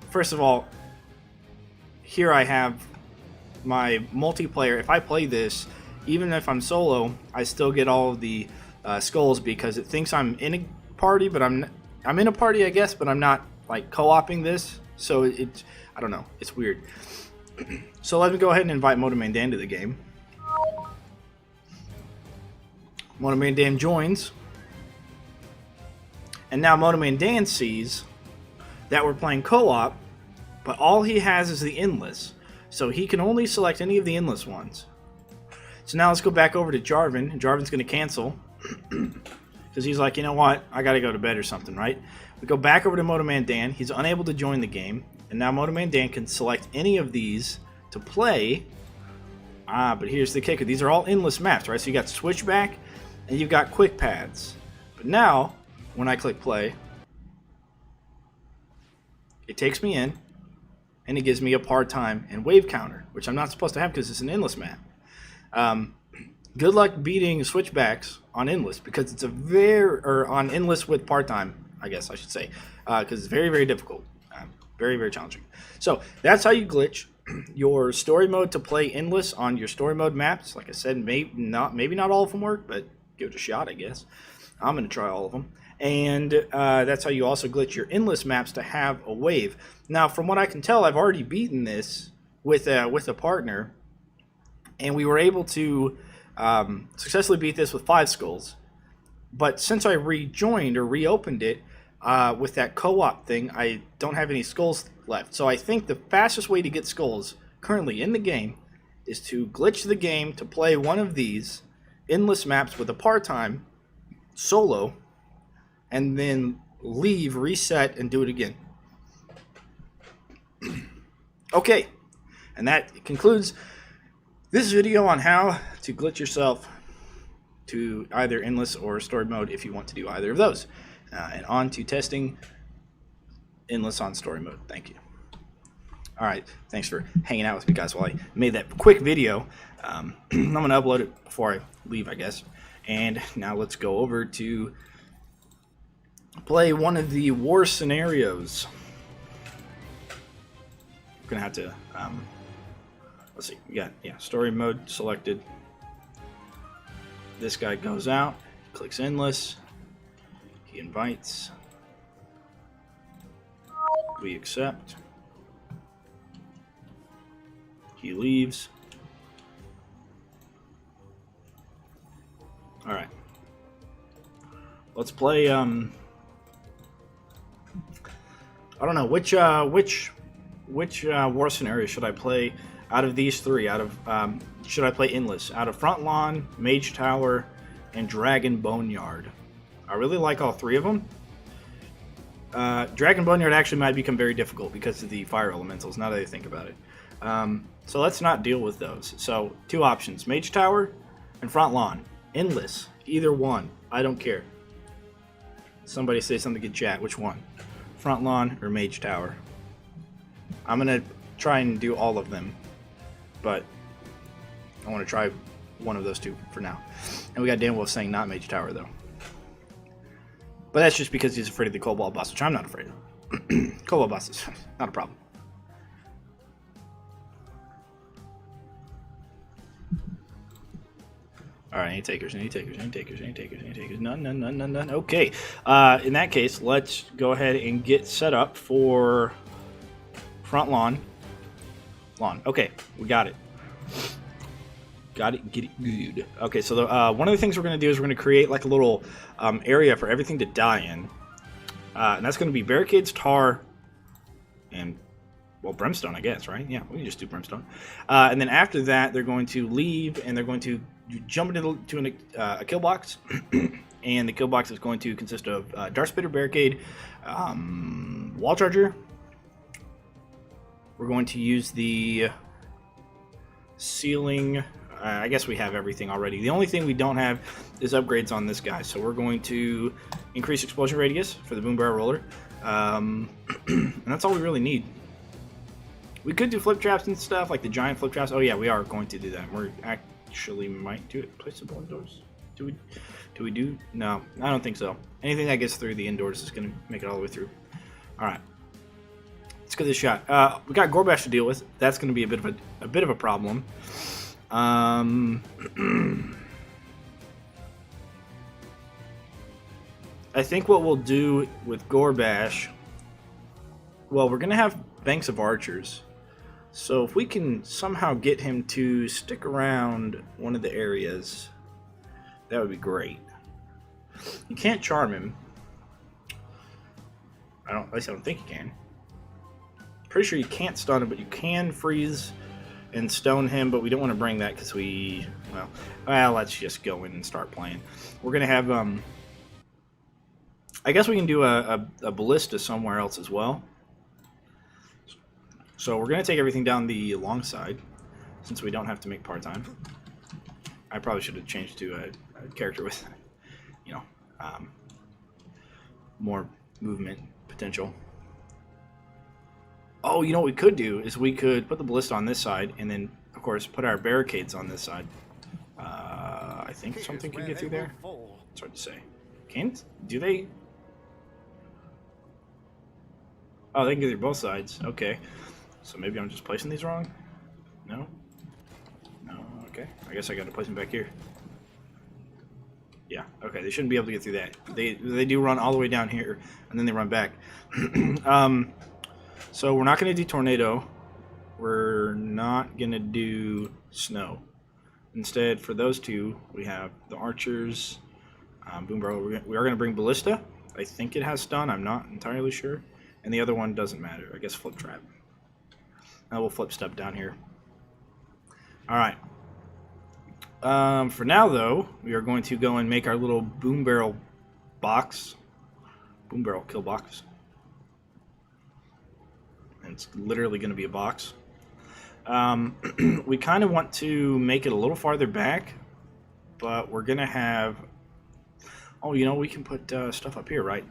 Speaker 1: first of all, here I have my multiplayer. If I play this, even if I'm solo, I still get all of the skulls because it thinks I'm in a party, but I'm in a party, I guess, but I'm not like co-oping this. So I don't know, it's weird. So let me go ahead and invite MotoManDan to the game. MotoManDan joins. And now MotoManDan sees that we're playing co-op, but all he has is the Endless. So he can only select any of the Endless ones. So now let's go back over to Jarvan, and Jarvan's going to cancel. Because he's like, you know what, I got to go to bed or something, right? We go back over to MotoManDan. He's unable to join the game. And now MotoManDan can select any of these to play. But here's the kicker. These are all Endless maps, right? So you got Switchback and you've got Quick Paths. But now, when I click play, it takes me in, and it gives me a part time and wave counter, which I'm not supposed to have because it's an Endless map. Good luck beating Switchbacks on Endless because it's on Endless with part time. I guess I should say, because it's very, very difficult. Very, very challenging. So that's how you glitch your story mode to play endless on your story mode maps. Like I said, maybe not all of them work, but give it a shot, I guess. I'm going to try all of them. And that's how you also glitch your endless maps to have a wave. Now, from what I can tell, I've already beaten this with a partner, and we were able to successfully beat this with 5 skulls. But since I rejoined or reopened it with that co-op thing, I don't have any skulls left. So I think the fastest way to get skulls currently in the game is to glitch the game to play one of these endless maps with a part-time solo, and then leave, reset, and do it again. Okay, and that concludes this video on how to glitch yourself to either endless or story mode if you want to do either of those. And on to testing endless on story mode. Thank you. All right, thanks for hanging out with me, guys, while I made that quick video. I'm going to upload it before I leave, I guess. And now let's go over to play one of the war scenarios. We're going to have to, let's see, we got, story mode selected. This guy goes out, clicks endless, he invites, we accept, he leaves. Alright, let's play, I don't know, which war scenario should I play out of these 3? Should I play endless? Out of Front Lawn, Mage Tower, and Dragon Boneyard. I really like all 3 of them. Dragon Boneyard actually might become very difficult because of the fire elementals, now that I think about it. So let's not deal with those. So 2 options, Mage Tower and Front Lawn. Endless, either one, I don't care. Somebody say something in chat, which one? Front Lawn or Mage Tower? I'm going to try and do all of them, but I want to try one of those 2 for now. And we got Dan Wolf saying not Mage Tower, though. But that's just because he's afraid of the Cobalt boss, which I'm not afraid of. Cobalt boss is not a problem. Alright, any takers, any takers, any takers, any takers, any takers. None, none, none, none, none. Okay. In that case, let's go ahead and get set up for Front Lawn. Okay, we got it. Got it, get it good. Okay, so one of the things we're going to do is we're going to create like a little area for everything to die in. And that's going to be barricades, tar, and, well, brimstone, I guess, right? Yeah, we can just do brimstone. And then after that, they're going to leave, and they're going to jump into a kill box. And the kill box is going to consist of Dark Spitter Barricade, Wall Charger. We're going to use the ceiling. I guess we have everything already. The only thing we don't have is upgrades on this guy. So we're going to increase explosion radius for the boom barrel roller. And that's all we really need. We could do flip traps and stuff, like the giant flip traps. Oh yeah, we are going to do that. We're actually might do it. Placeable indoors. Do we do? No, I don't think so. Anything that gets through the indoors is going to make it all the way through. All right. Let's give this a shot. We got Gorbash to deal with. That's going to be a bit of a problem. I think what we'll do with Gorbash, well, we're going to have banks of archers. So if we can somehow get him to stick around one of the areas, that would be great. You can't charm him. At least I don't think you can. Pretty sure you can't stun him, but you can freeze and stone him, but we don't want to bring that because well, let's just go in and start playing. We're going to have, I guess we can do a ballista somewhere else as well. So we're going to take everything down the long side, since we don't have to make part-time. I probably should have changed to a character with, more movement potential. Oh, you know what we could do is we could put the ballista on this side, and then, of course, put our barricades on this side. I think something can get through there. It's hard to say. Do they? Oh, they can get through both sides. Okay. So maybe I'm just placing these wrong? No? No, okay. I guess I gotta place them back here. Yeah, okay. They shouldn't be able to get through that. They do run all the way down here, and then they run back. So we're not gonna do tornado. We're not gonna do snow. Instead, for those two, we have the archers, boom barrel. We are gonna bring ballista. I think it has stun. I'm not entirely sure. And the other one doesn't matter. I guess flip trap. Now we'll flip step down here. All right. For now, though, we are going to go and make our little boom barrel box. Boom barrel kill box. And it's literally going to be a box. We kind of want to make it a little farther back, but we're going to have... Oh, you know, we can put stuff up here, right?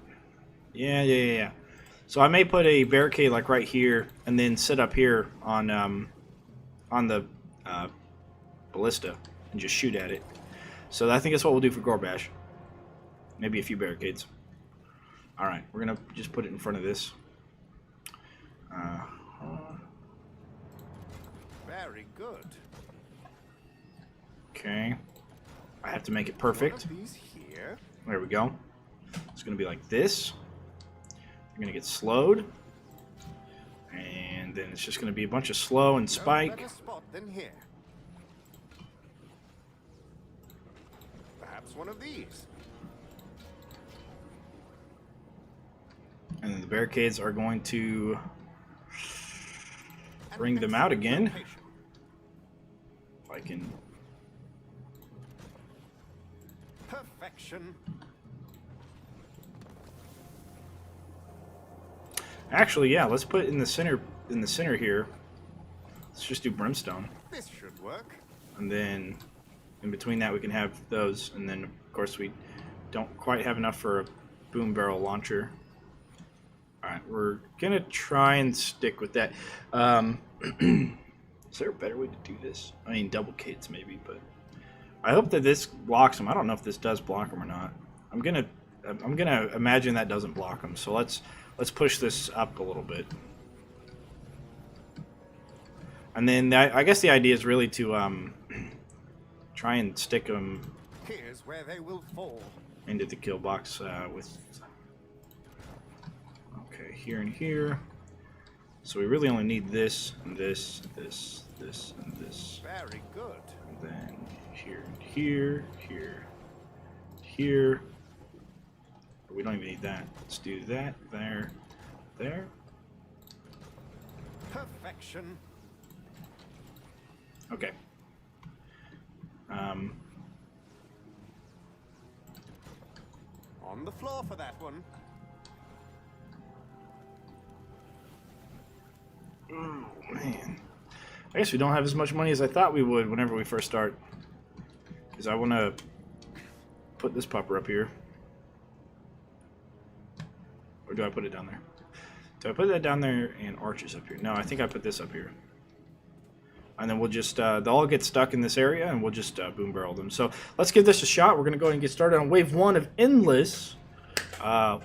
Speaker 1: Yeah. So I may put a barricade like right here, and then sit up here on the ballista and just shoot at it. So I think that's what we'll do for Gorbash. Maybe a few barricades. All right, we're gonna just put it in front of this.
Speaker 3: Very good.
Speaker 1: Okay. I have to make it perfect.
Speaker 3: One of these here.
Speaker 1: There we go. It's gonna be like this. You're gonna get slowed, and then it's just gonna be a bunch of slow and spike.
Speaker 3: No better spot than here. Perhaps one of these.
Speaker 1: And then the barricades are going to
Speaker 3: An
Speaker 1: bring them out
Speaker 3: excellent
Speaker 1: again.
Speaker 3: location.
Speaker 1: If I can.
Speaker 3: Perfection.
Speaker 1: Actually, yeah. Let's put it in the center. In the center here. Let's just do brimstone,
Speaker 3: This should work.
Speaker 1: and then in between that we can have those, and then of course we don't quite have enough for a boom barrel launcher. All right, we're gonna try and stick with that. Is there a better way to do this? I mean, double Kates maybe, but I hope that this blocks them. I don't know if this does block them or not. I'm gonna imagine that doesn't block them. So let's push this up a little bit. And then I guess the idea is really to try and stick them
Speaker 3: Here's where they will fall.
Speaker 1: into the kill box with... Okay, here and here. So we really only need this, and this, this, this, and this.
Speaker 3: Very good.
Speaker 1: And then here and here, here, here. But we don't even need that. Let's do that, there, there.
Speaker 3: Perfection.
Speaker 1: Okay.
Speaker 3: On the floor for that one.
Speaker 1: Oh, man. I guess we don't have as much money as I thought we would whenever we first start. Because I want to put this pupper up here. Or do I put it down there? Do I put that down there and arches up here? No, I think I put this up here. And then we'll just, they'll all get stuck in this area, and we'll just boom barrel them. So let's give this a shot. We're going to go ahead and get started on wave 1 of Endless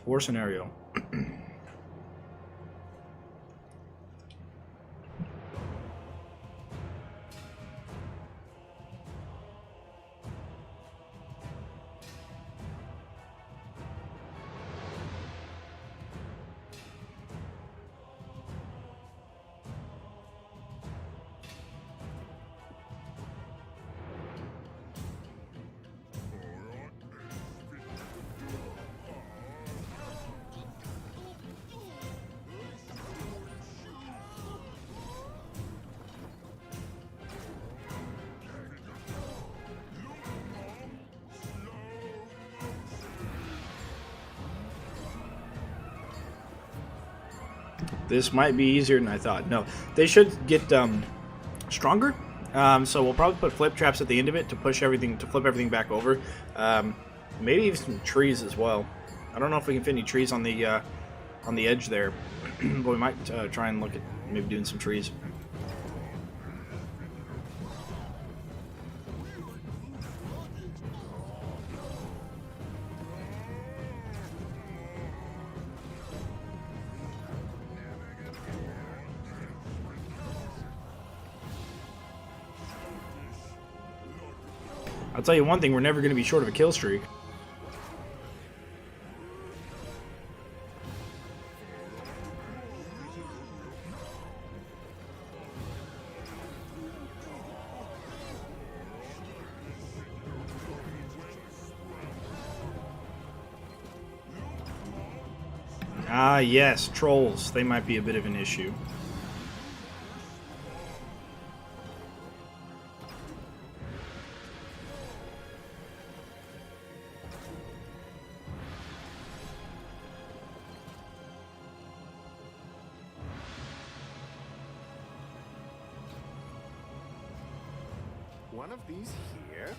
Speaker 1: War Scenario. This might be easier than I thought. No, they should get stronger. So we'll probably put flip traps at the end of it to push everything, to flip everything back over. Maybe even some trees as well. I don't know if we can fit any trees on the edge there, but we might try and look at maybe doing some trees. I'll tell you one thing, we're never going to be short of a kill streak. Ah, yes, trolls. They might be a bit of an issue.
Speaker 3: One of these here.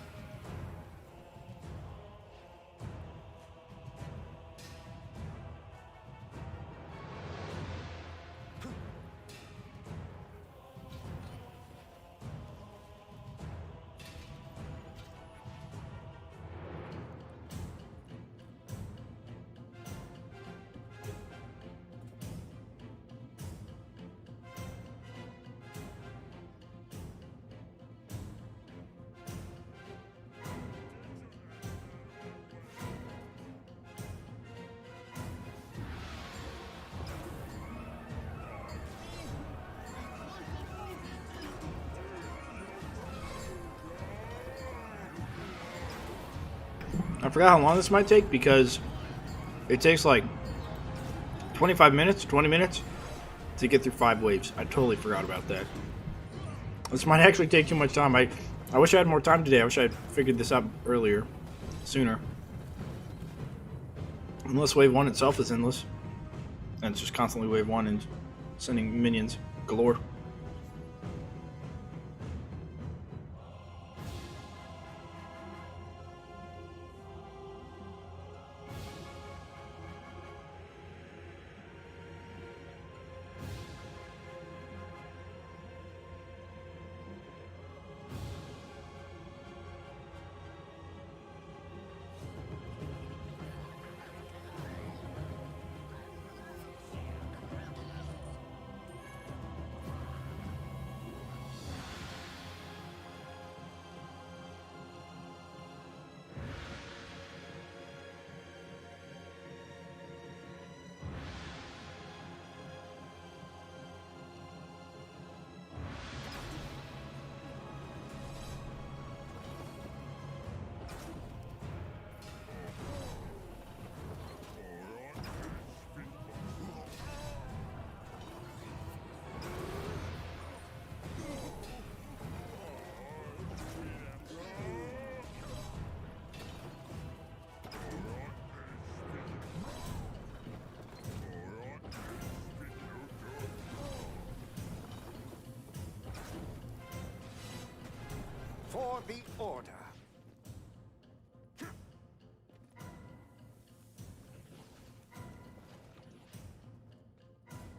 Speaker 1: I forgot how long this might take because it takes like 25 minutes, 20 minutes to get through 5 waves. I totally forgot about that. This might actually take too much time. I wish I had more time today. I wish I had figured this out earlier, sooner. Unless wave 1 itself is endless. And it's just constantly wave 1 and sending minions galore.
Speaker 3: For the Order.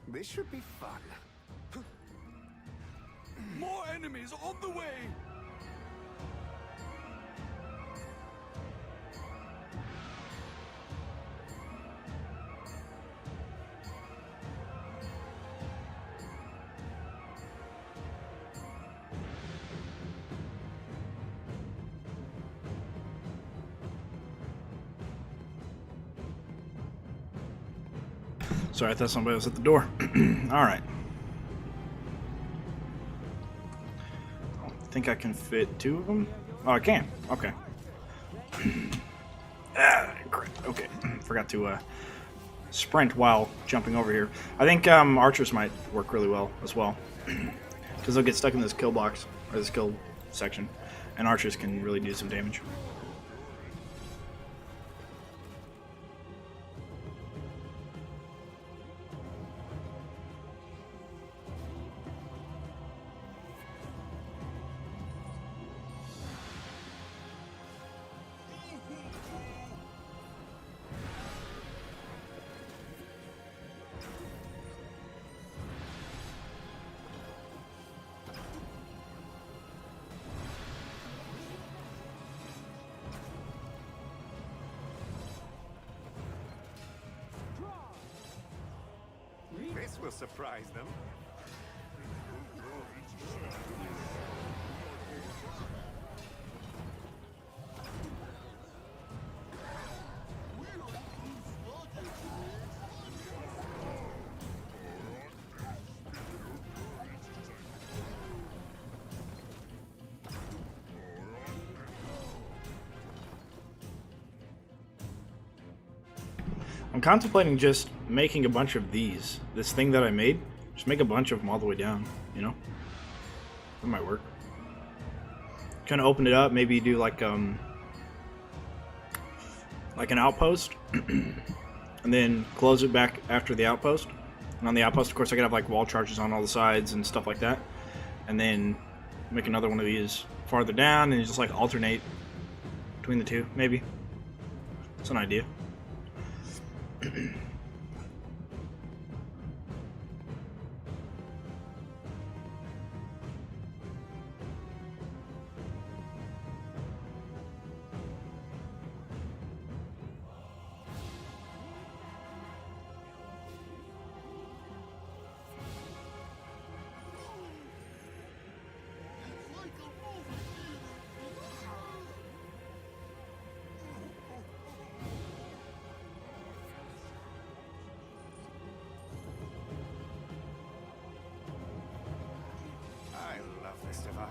Speaker 3: This should be fun.
Speaker 4: More enemies on the way!
Speaker 1: Sorry, I thought somebody was at the door. Alright. I think I can fit 2 of them. Oh, I can. Okay. Crap. Okay. Forgot to sprint while jumping over here. I think archers might work really well as well. Because they'll get stuck in this kill box, or this kill section. And archers can really do some damage.
Speaker 3: This will surprise them.
Speaker 1: I'm contemplating just making a bunch of these. This thing that I made, just make a bunch of them all the way down, you know? That might work. Kind of open it up, maybe do like an outpost, and then close it back after the outpost. And on the outpost, of course, I could have like wall charges on all the sides and stuff like that. And then make another one of these farther down and just like alternate between the two, maybe. It's an idea.
Speaker 3: I love this device.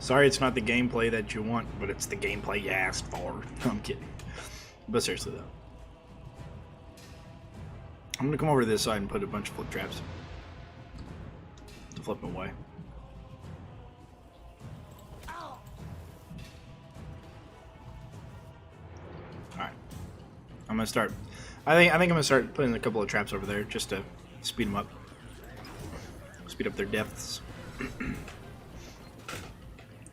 Speaker 1: Sorry it's not the gameplay that you want, but it's the gameplay you asked for. No, I'm kidding. But seriously though. I'm gonna come over to this side and put a bunch of flip traps to flip them away. Alright. I'm gonna start. I think I'm gonna start putting a couple of traps over there just to speed them up. Speed up their depths.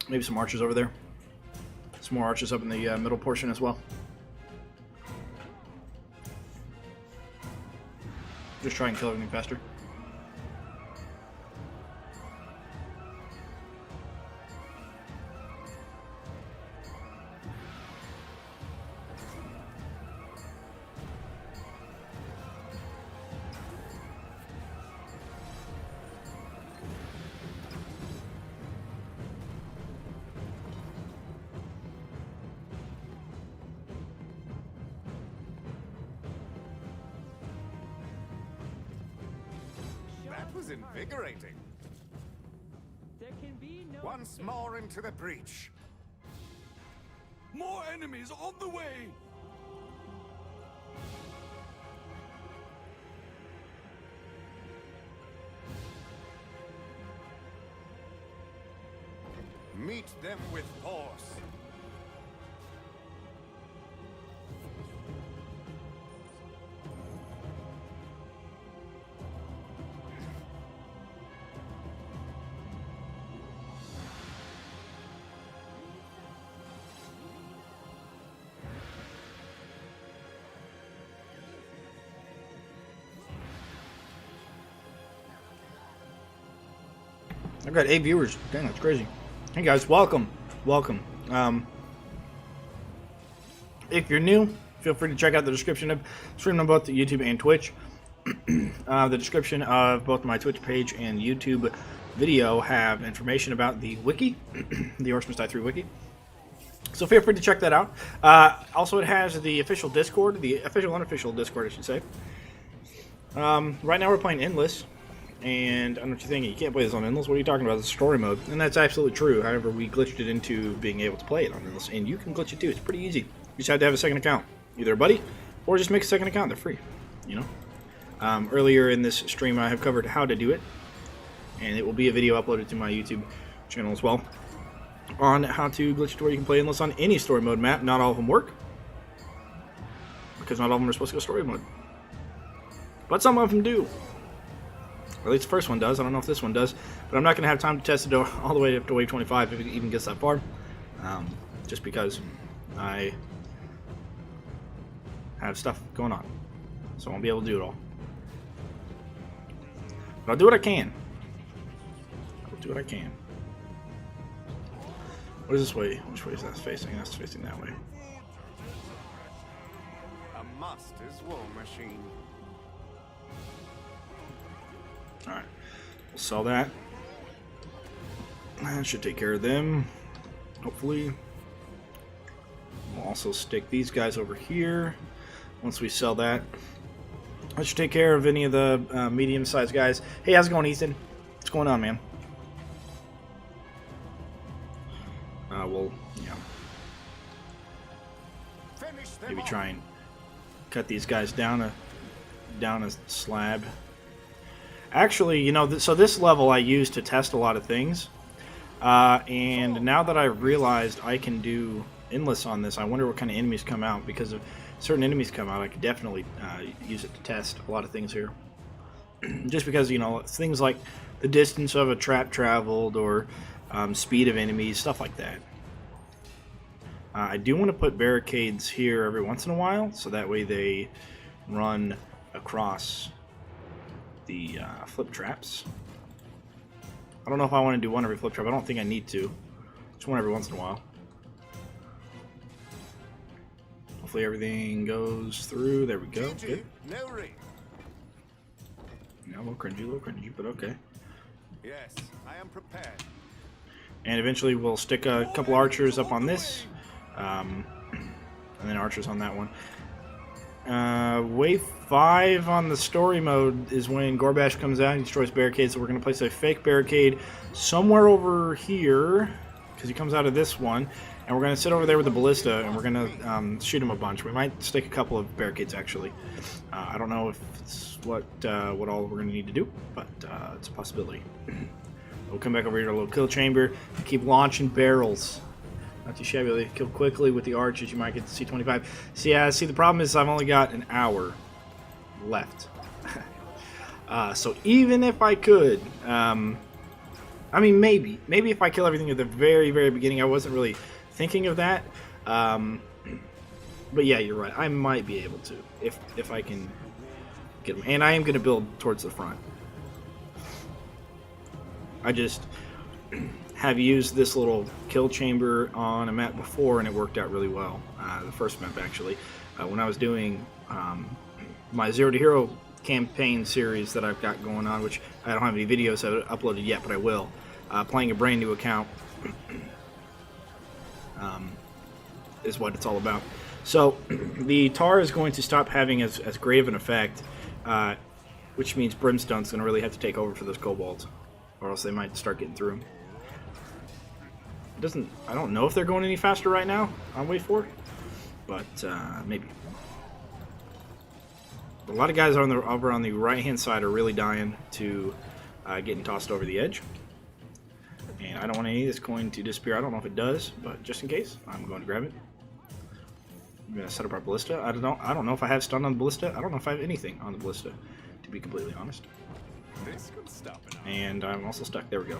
Speaker 1: Maybe some archers over there. Some more archers up in the middle portion as well. Just try and kill everything faster.
Speaker 3: That was invigorating.
Speaker 2: There can be no
Speaker 3: Once more into the breach.
Speaker 4: More enemies on the way!
Speaker 3: Meet them with force.
Speaker 1: I've got 8 viewers. Dang, that's crazy. Hey guys, welcome. Welcome. If you're new, feel free to check out the description of stream on both YouTube and Twitch. The description of both my Twitch page and YouTube video have information about the wiki, the Orcs Must Die 3 wiki. So feel free to check that out. Also, it has the official Discord, the official unofficial Discord, I should say. Right now we're playing Endless. And I don't know what you're thinking, you can't play this on Endless, what are you talking about? It's story mode. And that's absolutely true. However, we glitched it into being able to play it on Endless. And you can glitch it too, it's pretty easy. You just have to have a second account. Either a buddy, or just make a second account, they're free. You know? Earlier in this stream I have covered how to do it. And it will be a video uploaded to my YouTube channel as well. On how to glitch it to where you can play Endless on any story mode map. Not all of them work. Because not all of them are supposed to go story mode. But some of them do. Or at least the first one does. I don't know if this one does. But I'm not going to have time to test it all the way up to wave 25 if it even gets that far. Just because I have stuff going on. So I won't be able to do it all. But I'll do what I can. I'll do what I can. What is this way? Which way is that facing? That's facing that way.
Speaker 3: A master's war machine.
Speaker 1: Alright. We'll sell that. That should take care of them, hopefully. We'll also stick these guys over here once we sell that. That should take care of any of the medium-sized guys. Hey, how's it going, Ethan? What's going on, man? We'll, you know, maybe try and cut these guys down a slab. Actually, you know, so this level I used to test a lot of things, and now that I've realized I can do endless on this, I wonder what kind of enemies come out. Because if certain enemies come out, I could definitely use it to test a lot of things here. Just because, you know, things like the distance of a trap traveled, or speed of enemies, stuff like that. I do want to put barricades here every once in a while, so that way they run across the flip traps. I don't know if I want to do one every flip trap. I don't think I need to. Just one every once in a while. Hopefully everything goes through. There we go. Good.
Speaker 3: No ring.
Speaker 1: Yeah, a little cringy, but okay.
Speaker 3: Yes, I am prepared.
Speaker 1: And eventually we'll stick a couple archers up on this, and then archers on that one. Wave 5 on the story mode is when Gorbash comes out and destroys barricades, so we're going to place a fake barricade somewhere over here, because he comes out of this one, and we're going to sit over there with the ballista, and we're going to shoot him a bunch. We might stick a couple of barricades, actually. I don't know if it's what all we're going to need to do, but it's a possibility. We'll come back over here to a little kill chamber, keep launching barrels. Not too shabby. They kill quickly with the archers. You might get to C25. See, the problem is I've only got an hour left. So even if I could, I mean, maybe if I kill everything at the very, very beginning. I wasn't really thinking of that. But yeah, you're right. I might be able to if I can get them. And I am going to build towards the front. I just have used this little kill chamber on a map before, and it worked out really well. The first map, actually. When I was doing my Zero to Hero campaign series that I've got going on, which I don't have any videos uploaded yet, but I will. Playing a brand new account is what it's all about. So the tar is going to stop having as great of an effect, which means Brimstone's going to really have to take over for those kobolds, or else they might start getting through them. I don't know if they're going any faster right now on wave 4, but maybe. A lot of guys over on the right-hand side are really dying to getting tossed over the edge. And I don't want any of this coin to disappear. I don't know if it does, but just in case, I'm going to grab it. I'm going to set up our ballista. I don't know if I have stun on the ballista. I don't know if I have anything on the ballista, to be completely honest.
Speaker 4: This could stop it.
Speaker 1: And I'm also stuck. There we go.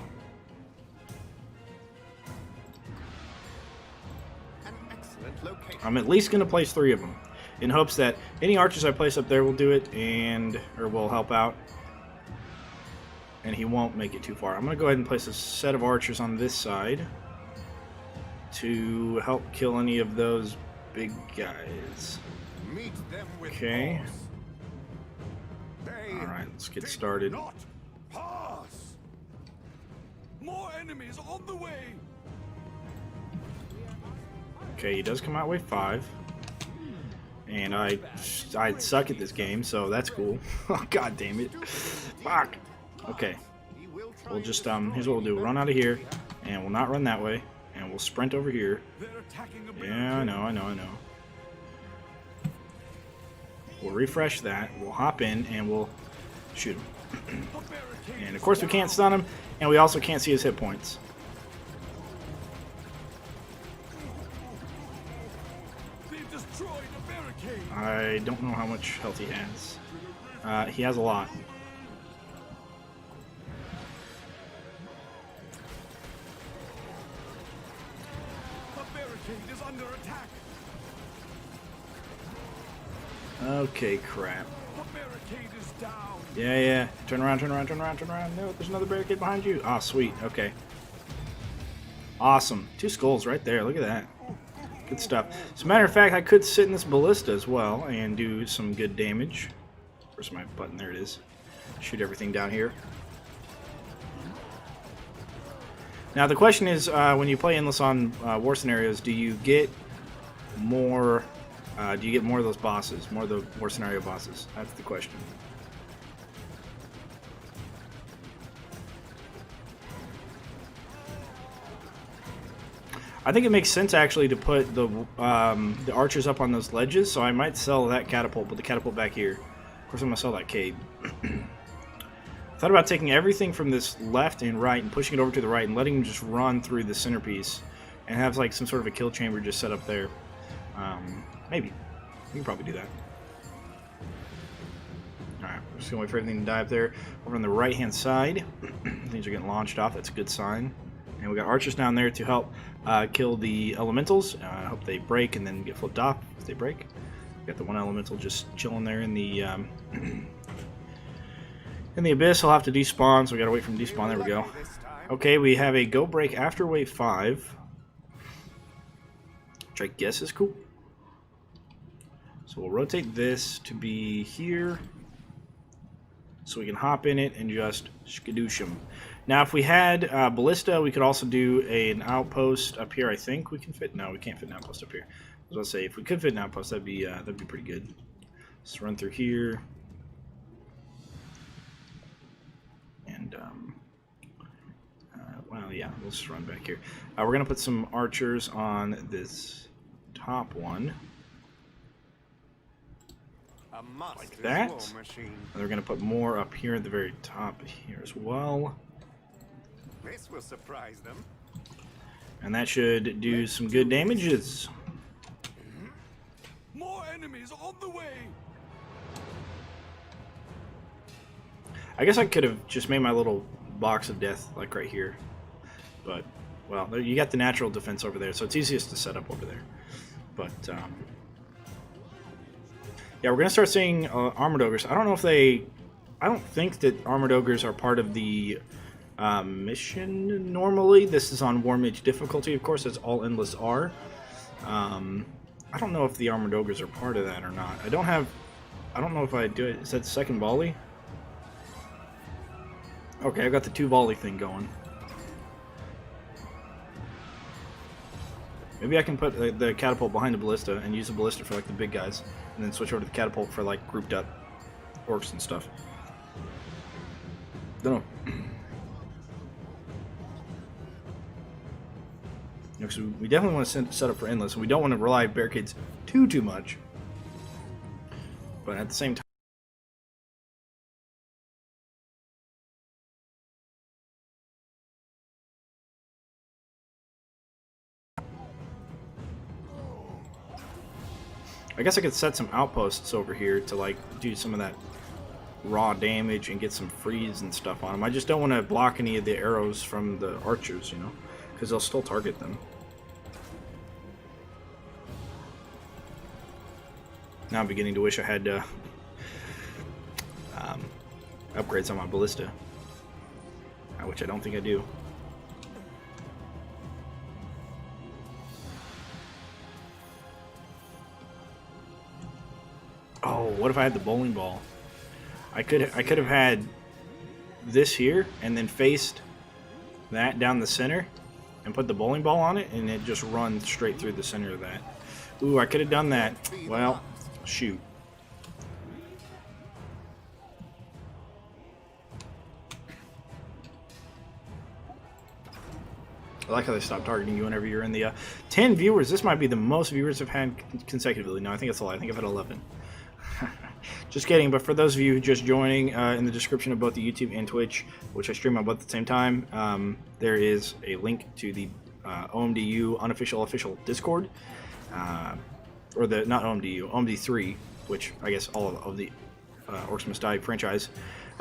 Speaker 3: An excellent location.
Speaker 1: I'm at least going to place 3 of them, in hopes that any archers I place up there will do it, or will help out, and he won't make it too far. I'm going to go ahead and place a set of archers on this side to help kill any of those big guys.
Speaker 3: Meet them with
Speaker 1: Okay.
Speaker 3: force. They
Speaker 1: Alright, let's get
Speaker 4: Think
Speaker 1: started.
Speaker 4: Not pass. More enemies on the way.
Speaker 1: Okay, he does come out wave 5. And I suck at this game, so that's cool. Oh, god damn it. Fuck. Okay.
Speaker 3: he will try
Speaker 1: We'll just, here's what we'll do. Run out of here, and we'll not run that way, and we'll sprint over here.
Speaker 4: They're attacking a
Speaker 1: Yeah, I know. We'll refresh that, we'll hop in, and we'll shoot him. And of course we can't stun him, and we also can't see his hit points.
Speaker 4: They've destroyed a barricade.
Speaker 1: I don't know how much health he has. He has a lot.
Speaker 4: The barricade is under attack.
Speaker 1: Okay, crap.
Speaker 4: The barricade is down.
Speaker 1: Yeah. Turn around. No, there's another barricade behind you. Ah, sweet. Okay. Awesome. 2 skulls right there. Look at that. Good stuff. As a matter of fact, I could sit in this ballista as well and do some good damage. Where's my button? There it is. Shoot everything down here. Now the question is, when you play endless on war scenarios, do you get more? Do you get more of those bosses, more of the war scenario bosses? That's the question. I think it makes sense actually to put the archers up on those ledges, so I might sell that catapult, put the catapult back here. Of course, I'm gonna sell that cave. Thought about taking everything from this left and right and pushing it over to the right and letting them just run through the centerpiece and have like some sort of a kill chamber just set up there. Maybe. We can probably do that. Alright, we're just gonna wait for everything to die up there. Over on the right hand side, things are getting launched off. That's a good sign. And we got archers down there to help kill the elementals. I hope they break and then get flipped off if they break. We got the one elemental just chilling there in the abyss. He'll have to despawn, so we gotta wait for him to despawn. There we go. Okay, we have a go break after wave 5, which I guess is cool. So we'll rotate this to be here, so we can hop in it and just skadoosh them. Now, if we had ballista, we could also do an outpost up here. I think we can fit. No, we can't fit an outpost up here. I was gonna say if we could fit an outpost, that'd be pretty good. Let's run through here, and well, yeah, we'll just run back here. We're gonna put some archers on this top one. Like that. And we're going to put more up here at the very top here as well.
Speaker 3: This will surprise them.
Speaker 1: And that should do some good damages.
Speaker 4: More enemies on the way.
Speaker 1: I guess I could have just made my little box of death like right here. But, well, you got the natural defense over there, so it's easiest to set up over there. But, yeah, we're going to start seeing armored ogres. I don't know if they... I don't think that armored ogres are part of the mission normally. This is on War Mage difficulty, of course, as all endless are. I don't know if the armored ogres are part of that or not. I don't know if I do it. Is that the second volley? Okay, I've got the 2 volley thing going. Maybe I can put the catapult behind the ballista and use the ballista for like the big guys, and then switch over to the catapult for like grouped up orcs and stuff. Don't know. Because we definitely want to set up for endless, and we don't want to rely on barricades too much. But at the same time, I guess I could set some outposts over here to like do some of that raw damage and get some freeze and stuff on them. I just don't want to block any of the arrows from the archers, you know, because they'll still target them. Now I'm beginning to wish I had upgrades on my ballista, which I don't think I do. Oh, what if I had the bowling ball? I could have had this here and then faced that down the center and put the bowling ball on it, and it just runs straight through the center of that. Ooh, I could have done that. Well, shoot. I like how they stop targeting you whenever you're in the 10 viewers. This might be the most viewers I've had consecutively. No, I think it's a lie. I think I've had 11. Just kidding, but for those of you just joining, in the description of both the YouTube and Twitch, which I stream on both at the same time, there is a link to the OMDU official Discord, or the, not OMDU, OMD3, which I guess all of the Orcs Must Die franchise.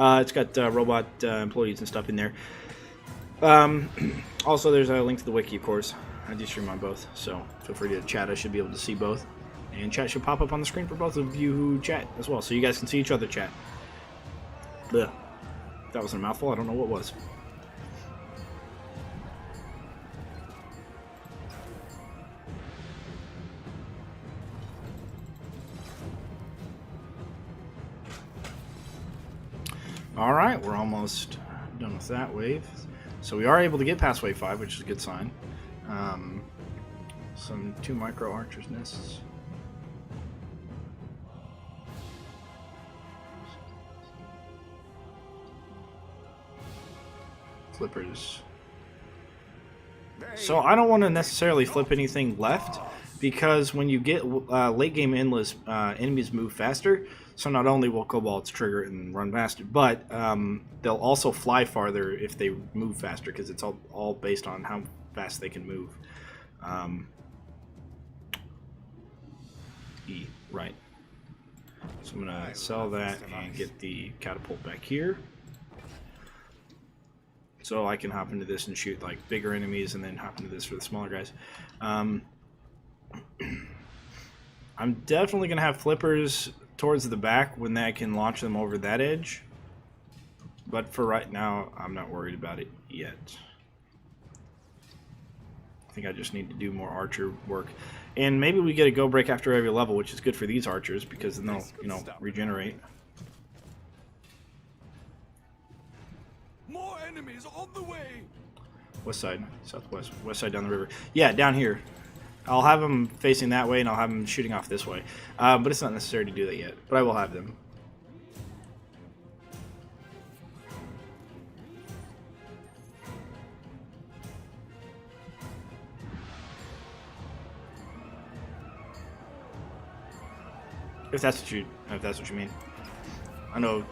Speaker 1: It's got robot employees and stuff in there. Also, there's a link to the wiki, of course. I do stream on both, so feel free to chat. I should be able to see both. And chat should pop up on the screen for both of you who chat as well, so you guys can see each other chat. Blech. That wasn't a mouthful. I don't know what was. Alright, we're almost done with that wave. So we are able to get past wave 5, which is a good sign. Some 2 micro archers nests. Flippers. So I don't want to necessarily flip anything left, because when you get late game endless, enemies move faster. So not only will kobolds trigger and run faster, but they'll also fly farther if they move faster, because it's all based on how fast they can move. E, right. So I'm going to sell that and get the catapult back here. So I can hop into this and shoot like bigger enemies, and then hop into this for the smaller guys. I'm definitely going to have flippers towards the back when I can launch them over that edge. But for right now, I'm not worried about it yet. I think I just need to do more archer work. And maybe we get a go break after every level, which is good for these archers, because then they'll, you know, regenerate.
Speaker 4: More enemies on the way.
Speaker 1: West side, southwest, west side down the river. Yeah, down here. I'll have them facing that way, and I'll have them shooting off this way. But it's not necessary to do that yet. But I will have them. If that's what you mean. I know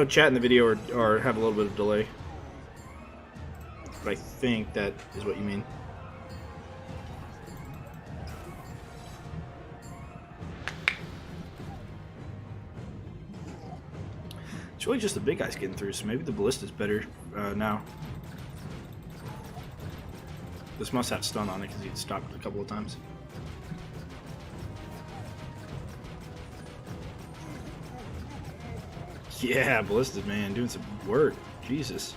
Speaker 1: chat in the video or have a little bit of delay. But I think that is what you mean. It's really just the big guys getting through, so maybe the ballista's better now. This must have stun on it because he stopped a couple of times. Yeah, ballistas, man, doing some work. Jesus.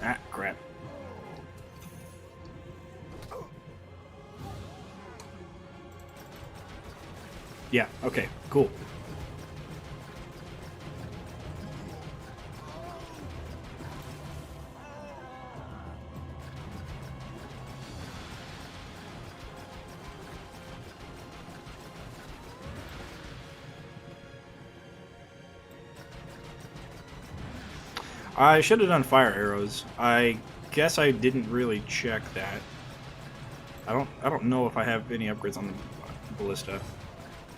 Speaker 1: Ah, crap. Yeah, okay, cool. I should have done fire arrows. I guess I didn't really check that. I don't know if I have any upgrades on the ballista.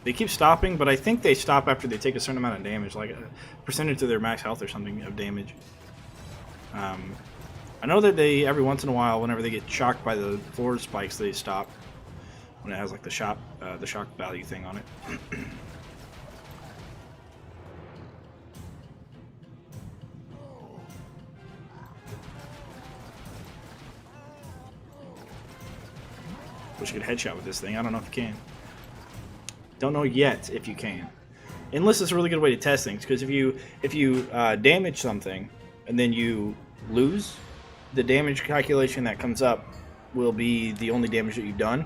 Speaker 1: They keep stopping, but I think they stop after they take a certain amount of damage, like a percentage of their max health or something of damage. I know that they, every once in a while, whenever they get shocked by the floor spikes, they stop. When it has like the shock value thing on it. Wish you could headshot with this thing. I don't know if you can. Don't know yet if you can. Endless is a really good way to test things, because if you damage something and then you lose, the damage calculation that comes up will be the only damage that you've done,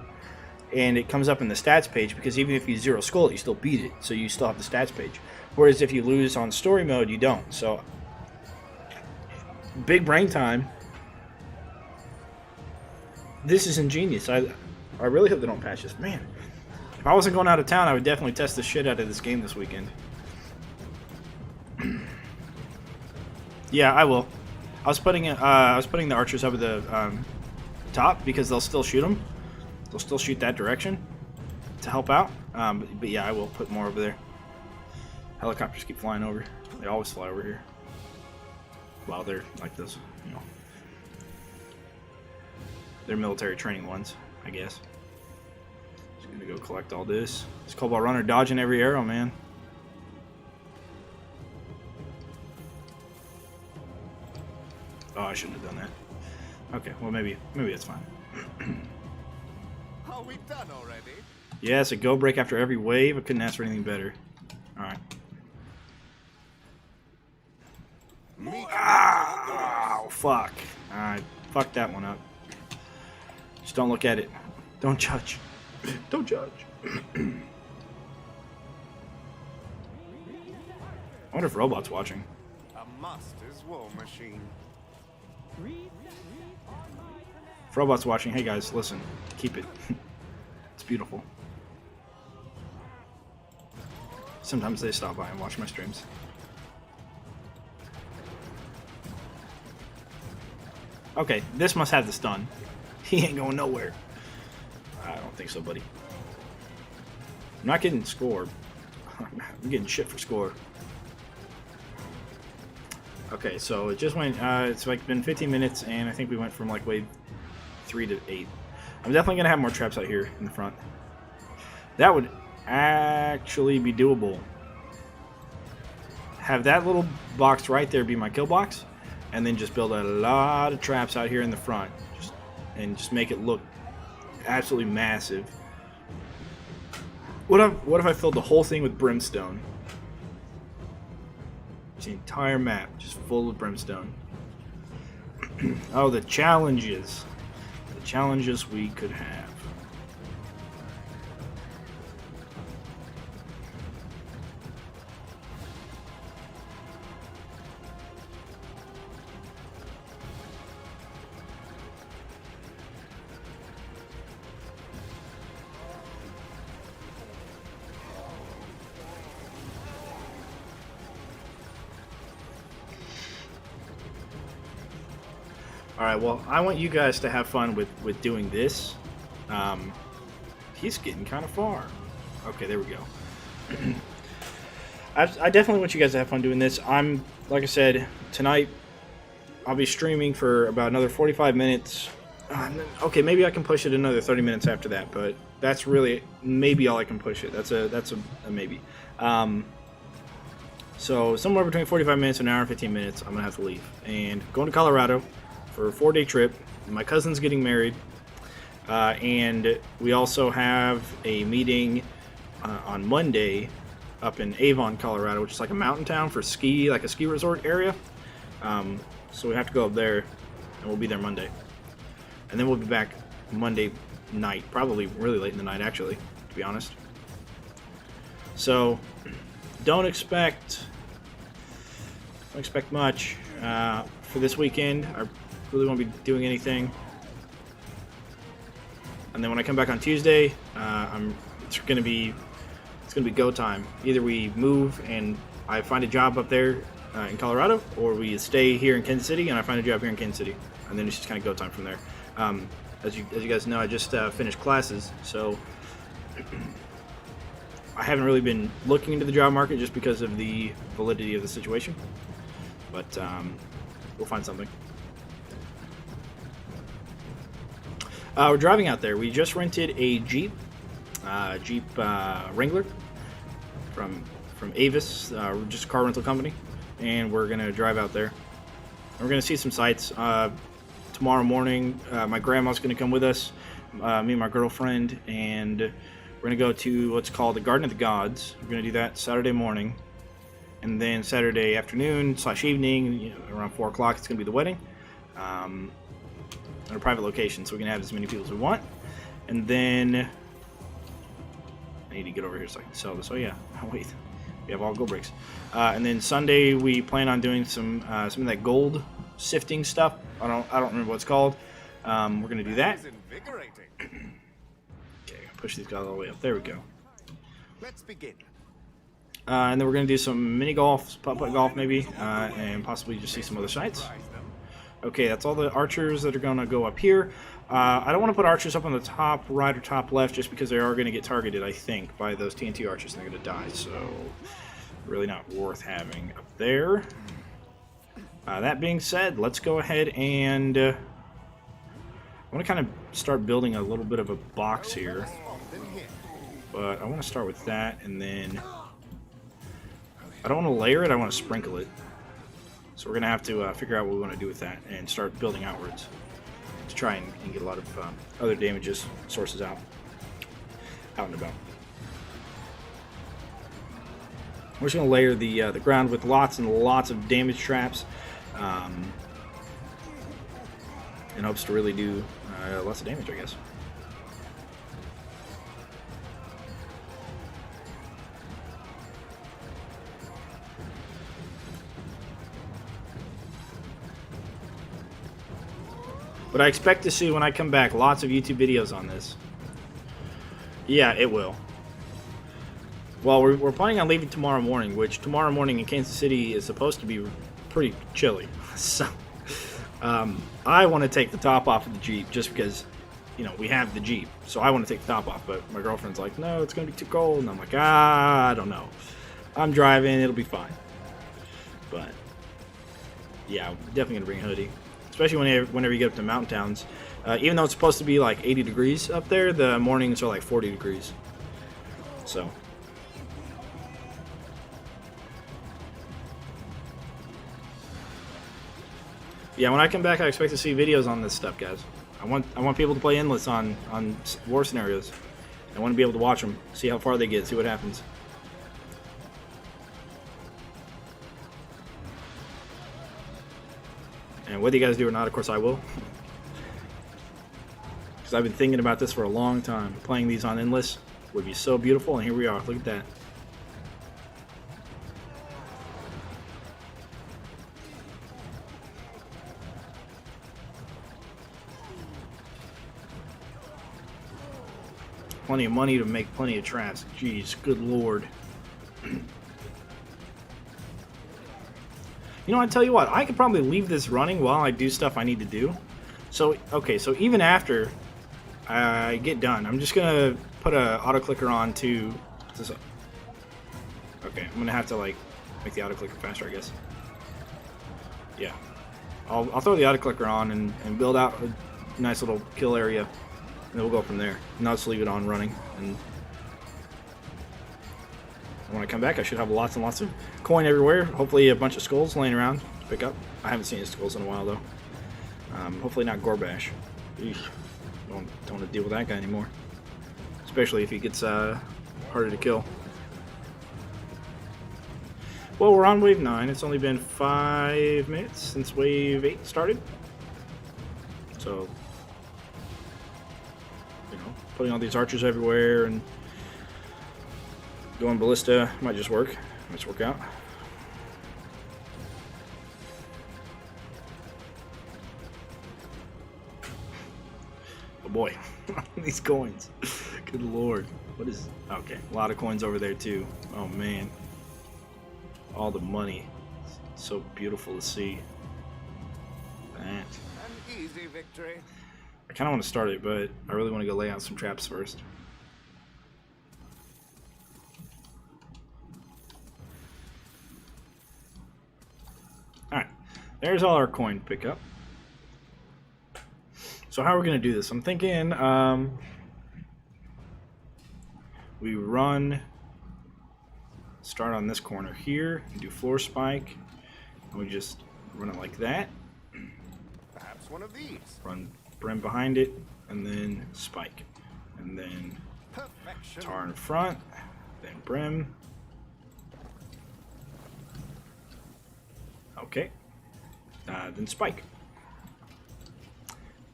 Speaker 1: and it comes up in the stats page, because even if you zero skull it, you still beat it, so you still have the stats page. Whereas if you lose on story mode, you don't. So big brain time. This is ingenious. I really hope they don't patch this. Man, if I wasn't going out of town, I would definitely test the shit out of this game this weekend. Yeah, I will. I was putting the archers up at the top because they'll still shoot them. They'll still shoot that direction to help out. But yeah, I will put more over there. Helicopters keep flying over. They always fly over here. Well, they're like this, you know. They're military training ones, I guess. Just gonna go collect all this. This Cobalt Runner dodging every arrow, man. Oh, I shouldn't have done that. Okay, well maybe it's fine.
Speaker 3: Are we done already?
Speaker 1: Yes, a go break after every wave. I couldn't ask for anything better. All right. Oh, fuck. I fucked that one up. Just don't look at it. Don't judge. Don't judge. I wonder if Robot's watching.
Speaker 3: A master's war machine.
Speaker 1: If Robot's watching, hey guys, listen, keep it. It's beautiful. Sometimes they stop by and watch my streams. Okay, this must have the stun. He ain't going nowhere. I don't think so, buddy. I'm not getting score. I'm getting shit for score. Okay, so it just went, it's like been 15 minutes, and I think we went from like wave 3 to 8. I'm definitely going to have more traps out here in the front. That would actually be doable. Have that little box right there be my kill box, and then just build a lot of traps out here in the front, and just make it look absolutely massive. What if I filled the whole thing with brimstone? The entire map just full of brimstone. Oh, the challenges. The challenges we could have. Alright, well, I want you guys to have fun with doing this. He's getting kind of far. Okay, there we go. I definitely want you guys to have fun doing this. Like I said, tonight I'll be streaming for about another 45 minutes. Okay, maybe I can push it another 30 minutes after that, but that's really maybe all I can push it. That's a maybe. So somewhere between 45 minutes and an hour and 15 minutes, I'm going to have to leave. And going to Colorado for a 4-day trip. My cousin's getting married. And we also have a meeting on Monday up in Avon, Colorado, which is like a mountain town for ski, like a ski resort area. So we have to go up there, and we'll be there Monday. And then we'll be back Monday night, probably really late in the night, actually, to be honest. So don't expect much for this weekend. I really won't be doing anything. And then when I come back on Tuesday, it's gonna be go time. Either we move and I find a job up there in Colorado, or we stay here in Kansas City and I find a job here in Kansas City, and then it's just kind of go time from there. As you guys know, I just finished classes, so I haven't really been looking into the job market just because of the validity of the situation. But we'll find something. We're driving out there. We just rented a Jeep Wrangler from Avis, just a car rental company, and we're gonna drive out there. And we're gonna see some sights. Tomorrow morning, my grandma's gonna come with us, me and my girlfriend, and we're gonna go to what's called the Garden of the Gods. We're gonna do that Saturday morning, and then Saturday afternoon / evening, around 4 o'clock, it's gonna be the wedding. At a private location, so we can have as many people as we want. And then I need to get over here so I can sell this. Oh yeah, wait, we have all gold bricks. And then Sunday we plan on doing some of that gold sifting stuff. I don't remember what it's called. We're gonna do that. Okay, push these guys all the way up. There we go.
Speaker 3: Let's begin.
Speaker 1: And then we're gonna do some mini golf, putt-putt golf maybe, and possibly just see some other sites. Okay, that's all the archers that are going to go up here. I don't want to put archers up on the top right or top left just because they are going to get targeted, I think, by those TNT archers and they're going to die. So, really not worth having up there. That being said, let's go ahead and I want to kind of start building a little bit of a box here. But I want to start with that, and then I don't want to layer it, I want to sprinkle it. So we're going to have to figure out what we want to do with that and start building outwards to try and get a lot of other damages sources out and about. We're just going to layer the ground with lots and lots of damage traps in hopes to really do lots of damage, I guess. But I expect to see when I come back lots of YouTube videos on this. Yeah, it will. Well, we're planning on leaving tomorrow morning, which tomorrow morning in Kansas City is supposed to be pretty chilly. So, I want to take the top off of the Jeep just because, you know, we have the Jeep. So I want to take the top off, but my girlfriend's like, no, it's going to be too cold. And I'm like, I don't know. I'm driving, it'll be fine. But, yeah, I'm definitely going to bring a hoodie. Especially whenever you get up to mountain towns. Even though it's supposed to be like 80 degrees up there, the mornings are like 40 degrees. So. Yeah, when I come back, I expect to see videos on this stuff, guys. I want people to play endless on war scenarios. I want to be able to watch them, see how far they get, see what happens. And whether you guys do or not, of course I will. Because I've been thinking about this for a long time. Playing these on endless would be so beautiful, and here we are. Look at that. Plenty of money to make plenty of traps. Jeez, good lord. You know, I tell you what, I could probably leave this running while I do stuff I need to do. So, okay, so even after I get done, I'm just gonna put a auto clicker on to this. Okay, I'm gonna have to like make the auto clicker faster, I guess. Yeah, I'll throw the auto clicker on and build out a nice little kill area, and then we'll go from there. And I'll just leave it on running, and when I come back, I should have lots and lots of coin everywhere. Hopefully a bunch of skulls laying around to pick up. I haven't seen any skulls in a while, though. Hopefully not Gorbash. Eesh. Don't want to deal with that guy anymore. Especially if he gets harder to kill. Well, we're on wave 9. It's only been 5 minutes since wave 8 started. So, you know, putting all these archers everywhere and going ballista might just work. Might just work out. Oh boy, these coins. Good lord. What is... Okay, a lot of coins over there too. Oh man. All the money. It's so beautiful to see. That.
Speaker 3: An easy victory.
Speaker 1: I kind of want to start it, but I really want to go lay out some traps first. Alright, there's all our coin pickup. So how are we going to do this? I'm thinking we start on this corner here, and do floor spike, and we just run it like that.
Speaker 3: Perhaps one of these.
Speaker 1: Run brim behind it, and then spike. And then
Speaker 3: Perfection.
Speaker 1: tar in front, then brim. Okay. Then spike.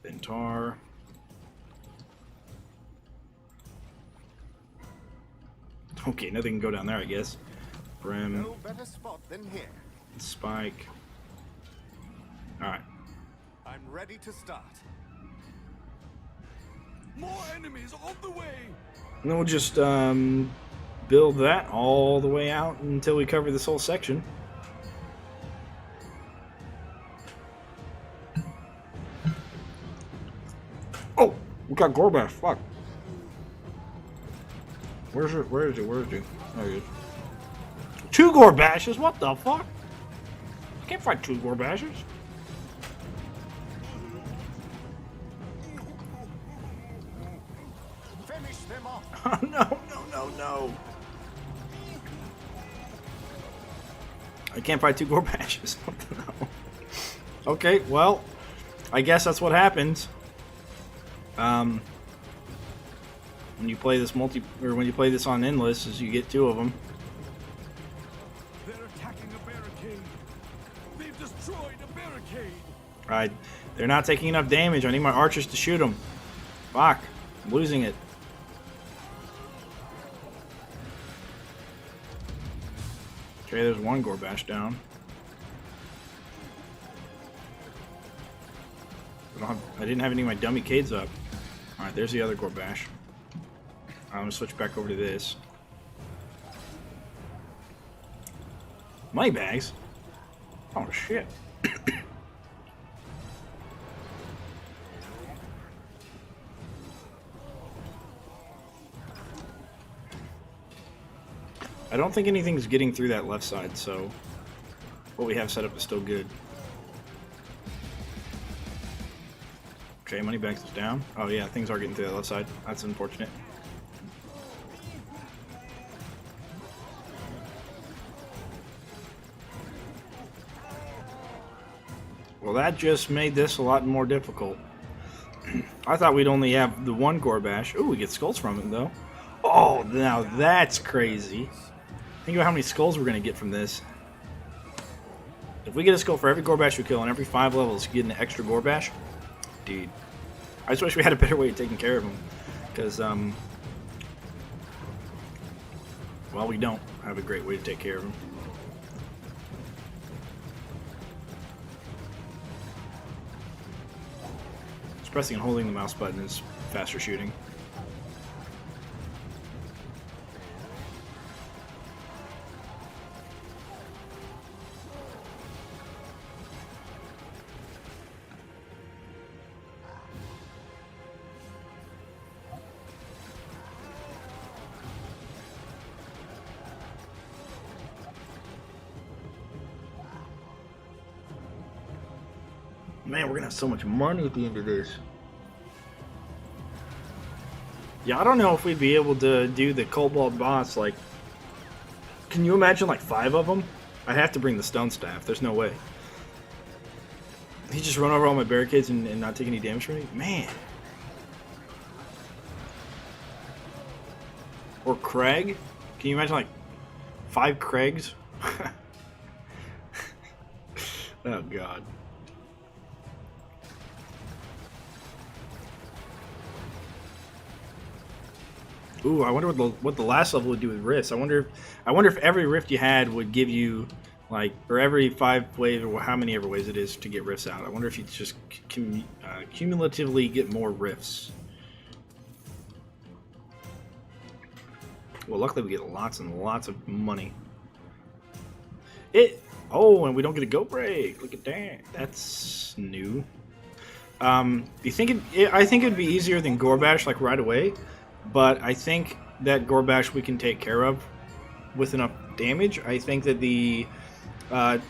Speaker 1: Then tar. Okay, nothing can go down there, I guess. Brim.
Speaker 3: No better spot than here.
Speaker 1: Spike. Alright.
Speaker 3: I'm ready to start.
Speaker 4: More enemies on the way!
Speaker 1: And then we'll just build that all the way out until we cover this whole section. Oh! We got Gorbash. Fuck. Where's it? Where is it? Where is it? There he is. 2 Gorbashes? What the fuck? I can't fight 2 Gorbashes.
Speaker 3: Finish them off.
Speaker 1: Oh, no. I can't fight 2 Gorbashes. What the hell? Okay, well, I guess that's what happens. When you play this when you play this on endless, is you get 2 of them.
Speaker 4: They're attacking a barricade. They've destroyed a barricade.
Speaker 1: Right, they're not taking enough damage. I need my archers to shoot them. Fuck, I'm losing it. Okay, there's 1 Gorbash down. I didn't have any of my dummy Cades up. Alright, there's the other Gorbash. I'm gonna switch back over to this. Money bags? Oh shit. I don't think anything's getting through that left side, so what we have set up is still good. Okay, money bags is down. Oh yeah, things are getting through that left side. That's unfortunate. Well, that just made this a lot more difficult. I thought we'd only have the one Gorbash. Ooh, we get skulls from it, though. Oh, now that's crazy. Think about how many skulls we're going to get from this. If we get a skull for every Gorbash we kill, and every 5 levels get an extra Gorbash, dude. I just wish we had a better way of taking care of them. Because, well, we don't have a great way to take care of them. Pressing and holding the mouse button is faster shooting. Man, we're gonna have so much money at the end of this. Yeah, I don't know if we'd be able to do the Cobalt boss, like... Can you imagine, like, 5 of them? I'd have to bring the stone staff. There's no way. He just run over all my barricades and not take any damage from me? Man. Or Craig? Can you imagine, like, 5 Craigs? Oh, God. Ooh, I wonder what the last level would do with rifts. I wonder if every rift you had would give you, like, or every 5 waves, or how many ever ways it is to get rifts out. I wonder if you just cumulatively get more rifts. Well, luckily we get lots and lots of money. Oh, and we don't get a go break. Look at that. That's new. You think I think it'd be easier than Gorbash, like, right away. But I think that Gorbash we can take care of with enough damage. I think that the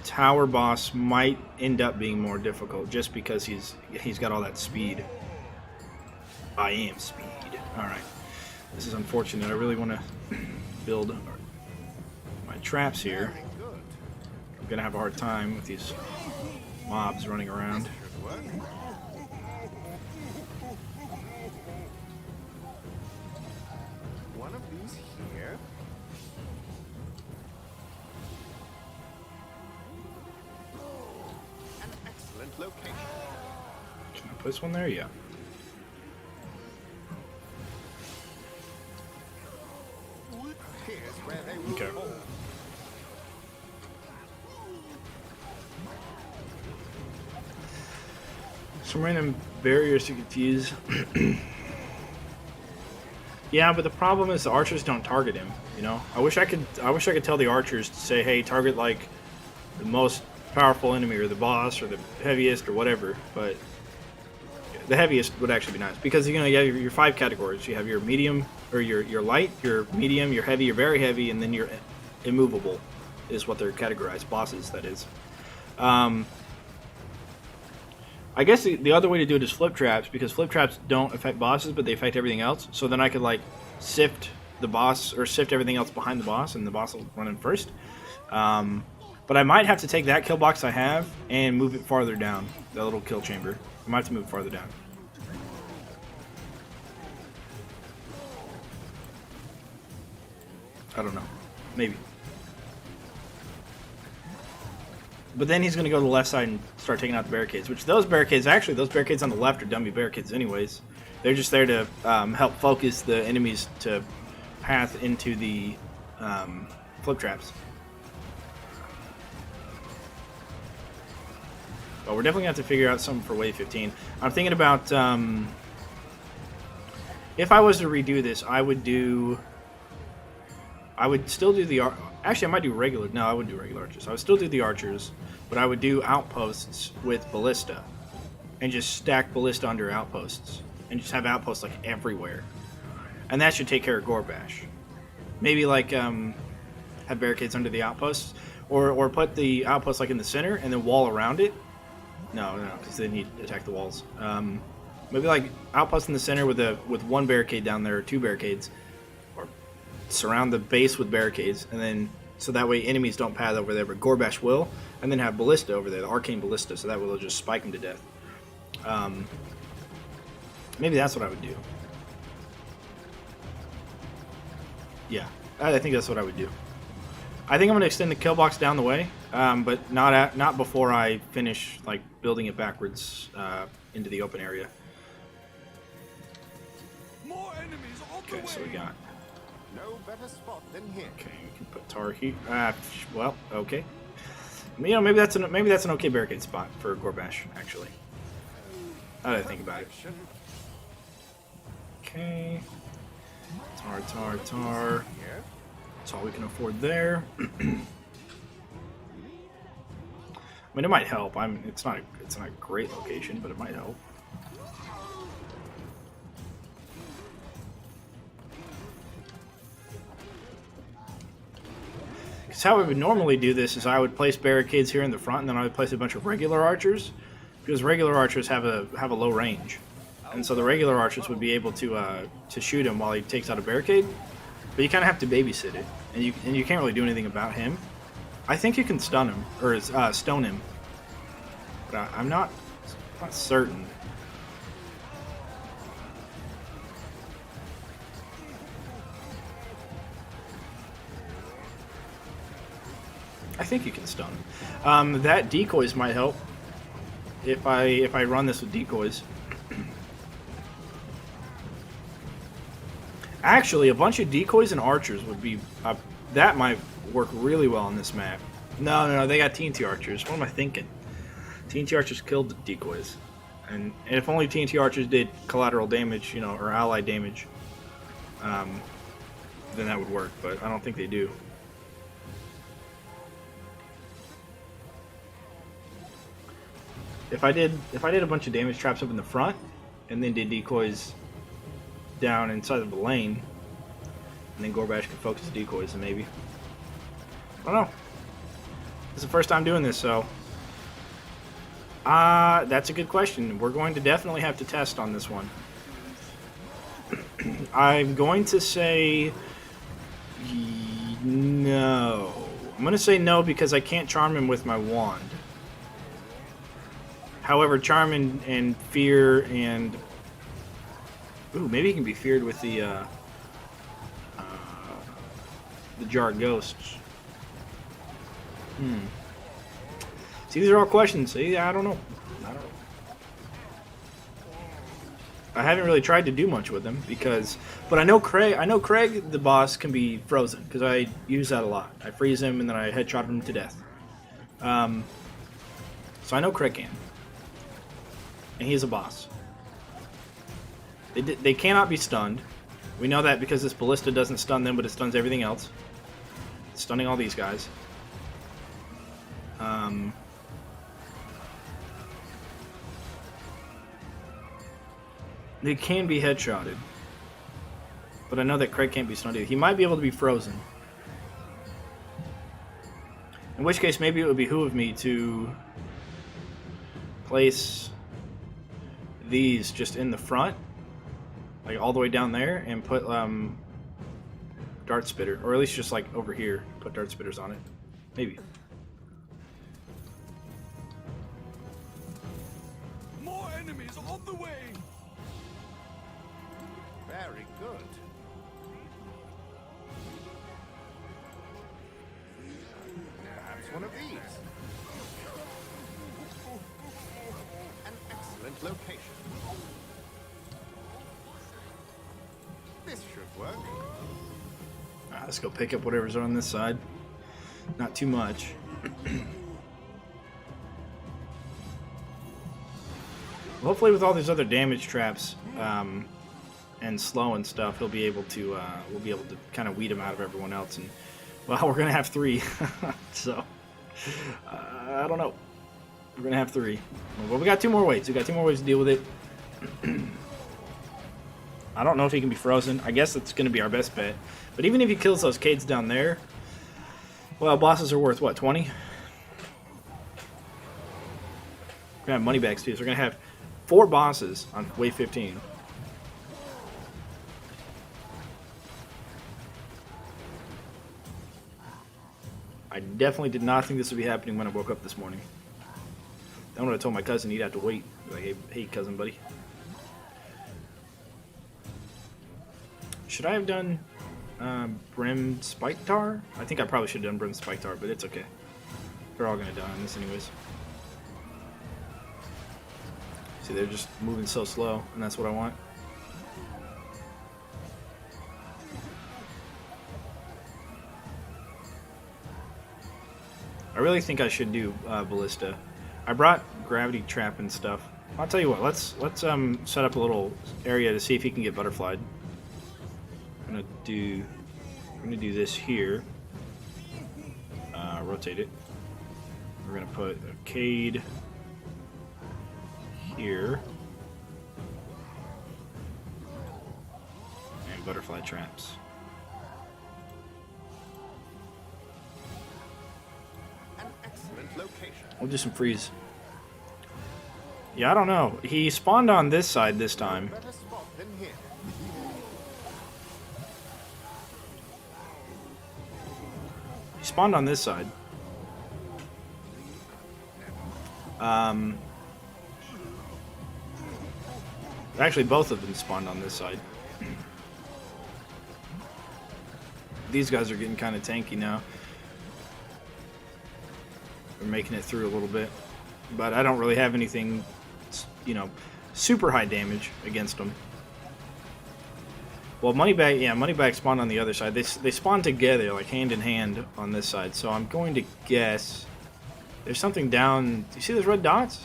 Speaker 1: tower boss might end up being more difficult just because he's got all that speed. I am speed. Alright. This is unfortunate. I really want to build my traps here. I'm going to have a hard time with these mobs running around.
Speaker 3: One of these here. An excellent location.
Speaker 1: Can I place one there? Yeah.
Speaker 3: Here's where they will
Speaker 1: Okay.
Speaker 3: fall.
Speaker 1: Some random barriers to confuse. Yeah, but the problem is the archers don't target him. You know, I wish I could tell the archers to say, "Hey, target like the most powerful enemy, or the boss, or the heaviest, or whatever." But the heaviest would actually be nice because you know you have your 5 categories. You have your medium, or your light, your medium, your heavy, your very heavy, and then your immovable is what they're categorized bosses. That is. I guess the other way to do it is flip traps, because flip traps don't affect bosses, but they affect everything else. So then I could, like, sift the boss, or sift everything else behind the boss, and the boss will run in first. But I might have to take that kill box I have and move it farther down, that little kill chamber. I might have to move it farther down. I don't know. Maybe. But then he's going to go to the left side and start taking out the barricades, which those barricades on the left are dummy barricades anyways. They're just there to help focus the enemies to path into the flip traps. But we're definitely going to have to figure out something for wave 15. I'm thinking about, if I was to redo this, I would still do the, actually I might do regular, no I wouldn't do regular archers. I would still do the archers, but I would do outposts with ballista. And just stack ballista under outposts. And just have outposts like everywhere. And that should take care of Gorbash. Maybe like, have barricades under the outposts. Or put the outpost like in the center and then wall around it. No, because they need to attack the walls. Maybe like outpost in the center with one barricade down there, or 2 barricades, or surround the base with barricades, and then so that way enemies don't path over there, but Gorbash will, and then have ballista over there, the arcane ballista, so that way they'll just spike them to death. Maybe that's what I would do. Yeah, I think that's what I would do. I think I'm going to extend the kill box down the way, but not before I finish like building it backwards into the open area.
Speaker 4: More enemies on the
Speaker 1: Okay, so we
Speaker 4: way.
Speaker 1: got.
Speaker 3: No better spot than here.
Speaker 1: Okay, we can put tar here. Well, okay. You know, maybe that's an okay barricade spot for Gorbash, actually. Now that I think about it.
Speaker 3: Perfection.
Speaker 1: Okay. Tar.
Speaker 3: Here.
Speaker 1: That's all we can afford there. I mean, it might help. It's not a great location, but it might help. Because how I would normally do this is I would place barricades here in the front, and then I would place a bunch of regular archers, because regular archers have a low range, and so the regular archers would be able to shoot him while he takes out a barricade. But you kind of have to babysit it, and you can't really do anything about him. I think you can stun him or stone him, but I'm not certain. I think you can stun him. That decoys might help if I run this with decoys. Actually, a bunch of decoys and archers would be that might work really well on this map. No, they got TNT archers. What am I thinking? TNT archers killed the decoys, and if only TNT archers did collateral damage, you know, or allied damage, then that would work. But I don't think they do. If I did a bunch of damage traps up in the front, and then did decoys down inside of the lane, and then Gorbash could focus the decoys, and maybe. I don't know. It's the first time doing this, so. That's a good question. We're going to definitely have to test on this one. I'm going to say no. I'm going to say no because I can't charm him with my wand. However, charm and fear and... Ooh, maybe he can be feared with the Jar Ghosts. See, these are all questions. See, I don't know. I haven't really tried to do much with them because... But I know Craig, the boss, can be frozen because I use that a lot. I freeze him and then I headshot him to death. So I know Craig can. And he's a boss. They cannot be stunned. We know that because this ballista doesn't stun them, but it stuns everything else. It's stunning all these guys. They can be headshotted. But I know that Craig can't be stunned either. He might be able to be frozen. In which case, maybe it would behoove me to place these just in the front, like all the way down there, and put dart spitter, or at least just like over here, put dart spitters on it. Maybe.
Speaker 4: More enemies on the way.
Speaker 3: Very good. Perhaps one of these. An excellent location. This should work.
Speaker 1: Alright, let's go pick up whatever's on this side. Not too much. Hopefully, with all these other damage traps and slow and stuff, he'll be able to. We'll be able to kind of weed him out of everyone else. And well, we're gonna have 3, so I don't know. We're gonna have 3. Well, we got 2 more ways. We got 2 more ways to deal with it. I don't know if he can be frozen. I guess it's gonna be our best bet. But even if he kills those Cades down there, well, bosses are worth what, 20? We're gonna have money bags too. So we're gonna have 4 bosses on wave 15. I definitely did not think this would be happening when I woke up this morning. Then when I told my cousin he'd have to wait. Like, hey cousin, buddy. Should I have done Brim Spike Tar? I think I probably should have done Brim Spike Tar, but it's okay. They're all gonna die on this anyways. See, they're just moving so slow, and that's what I want. I really think I should do Ballista. I brought Gravity Trap and stuff. I'll tell you what. Let's set up a little area to see if he can get butterflied. I'm gonna do this here. Rotate it. We're gonna put a Cade here and butterfly traps.
Speaker 3: An excellent location.
Speaker 1: We'll do some freeze. Yeah, I don't know. He spawned on this side this time.
Speaker 3: Better spot than here.
Speaker 1: He spawned on this side. Actually, both of them spawned on this side. These guys are getting kind of tanky now. We're making it through a little bit. But I don't really have anything, you know, super high damage against them. Well, Moneybag spawned on the other side. They spawn together, like hand in hand on this side. So I'm going to guess there's something down. Do you see those red dots?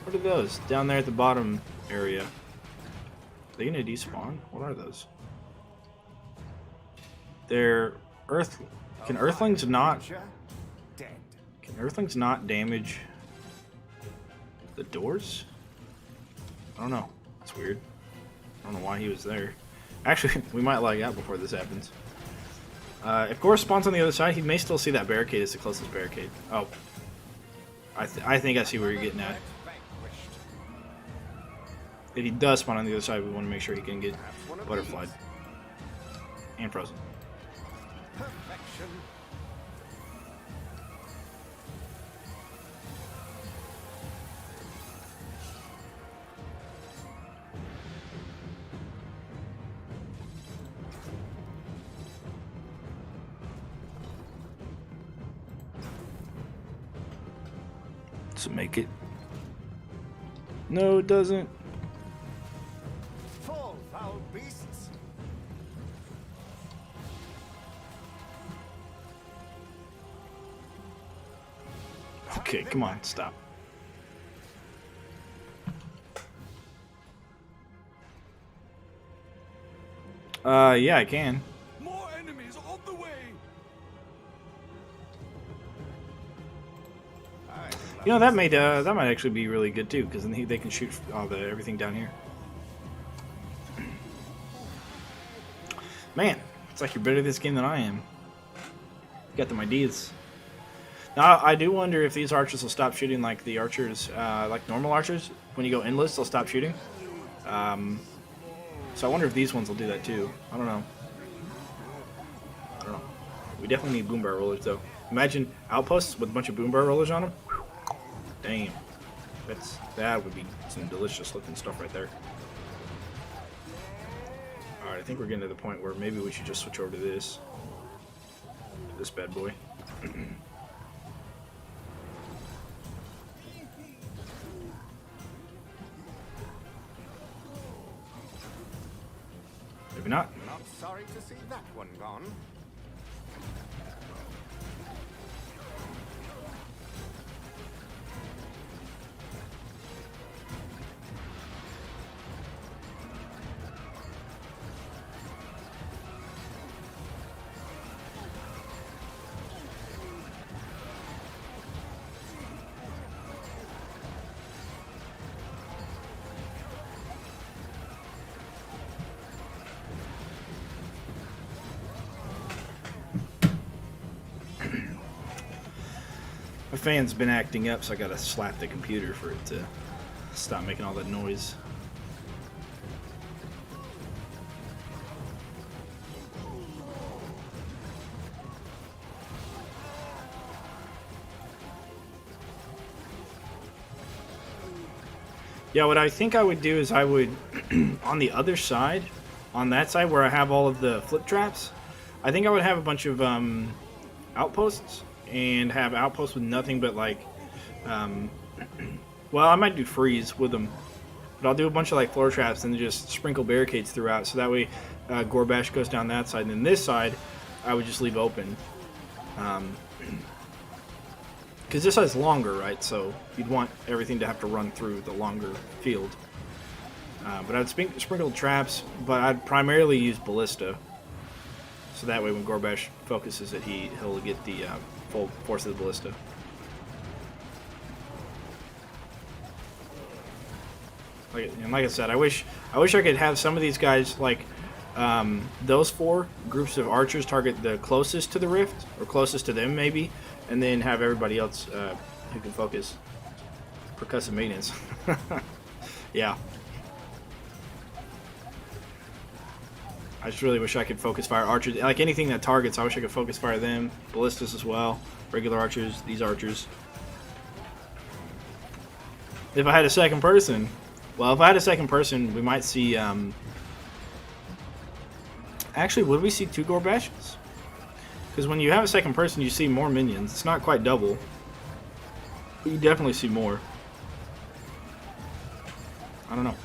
Speaker 1: What are those? Down there at the bottom area. Are they gonna despawn? What are those? They're Earth. Can Earthlings not?
Speaker 3: Dead.
Speaker 1: Can Earthlings not damage the doors? I don't know. It's weird. I don't know why he was there. Actually, we might lag out before this happens. If Gore spawns on the other side, he may still see that barricade as the closest barricade. Oh. I think I see where you're getting at. If he does spawn on the other side, we want to make sure he can get butterflied. And frozen.
Speaker 3: Perfection.
Speaker 1: Does it make it? No, it doesn't.
Speaker 3: Fall, foul beasts.
Speaker 1: Okay, come on, stop. Yeah, I can.
Speaker 4: More enemies on the way.
Speaker 1: You know, that might actually be really good too, because then they can shoot all everything down here. Man, it's like you're better at this game than I am. You got them ideas. Now, I do wonder if these archers will stop shooting like the archers, like normal archers. When you go endless, they'll stop shooting. So I wonder if these ones will do that too. I don't know. We definitely need boom barrel rollers though. Imagine outposts with a bunch of boom barrel rollers on them. Damn, that would be some delicious looking stuff right there. All right, I think we're getting to the point where maybe we should just switch over to this bad boy. Maybe not.
Speaker 3: Not sorry to see that one gone.
Speaker 1: The fan's been acting up, so I gotta slap the computer for it to stop making all that noise. Yeah, what I think I would do is I would, on the other side, on that side where I have all of the flip traps, I think I would have a bunch of outposts, and have outposts with nothing but like, well, I might do freeze with them, but I'll do a bunch of like floor traps and just sprinkle barricades throughout, so that way Gorbash goes down that side, and then this side I would just leave open. Because this side's longer, right? So you'd want everything to have to run through the longer field. But I'd sprinkle traps, but I'd primarily use ballista. So that way when Gorbash focuses it, he'll get the full force of the ballista. Like I said, I wish I could have some of these guys, like those 4 groups of archers, target the closest to the rift, or closest to them maybe, and then have everybody else who can focus. Percussive maintenance. Yeah. I just really wish I could focus fire archers. Like anything that targets, I wish I could focus fire them. Ballistas as well. Regular archers, these archers. If I had a second person, well, if I had a second person, we might see, actually, would we see 2 Gorbashes? Because when you have a second person, you see more minions. It's not quite double, but you definitely see more. I don't know.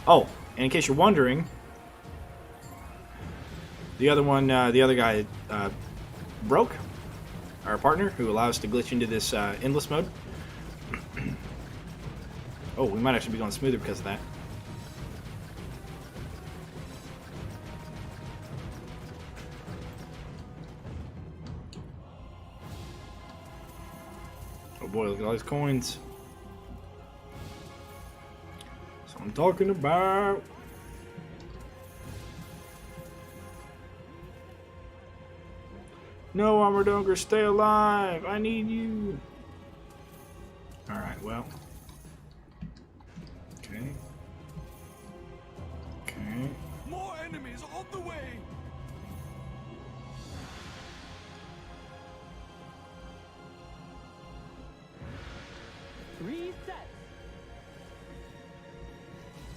Speaker 1: Oh, and in case you're wondering, the other one, the other guy broke, our partner, who allows us to glitch into this endless mode. Oh, we might actually be going smoother because of that. Oh boy, look at all these coins. That's what I'm talking about. No, Armored Ogre, stay alive. I need you. Alright, well. Okay. Okay.
Speaker 4: More enemies on the way.
Speaker 2: Reset.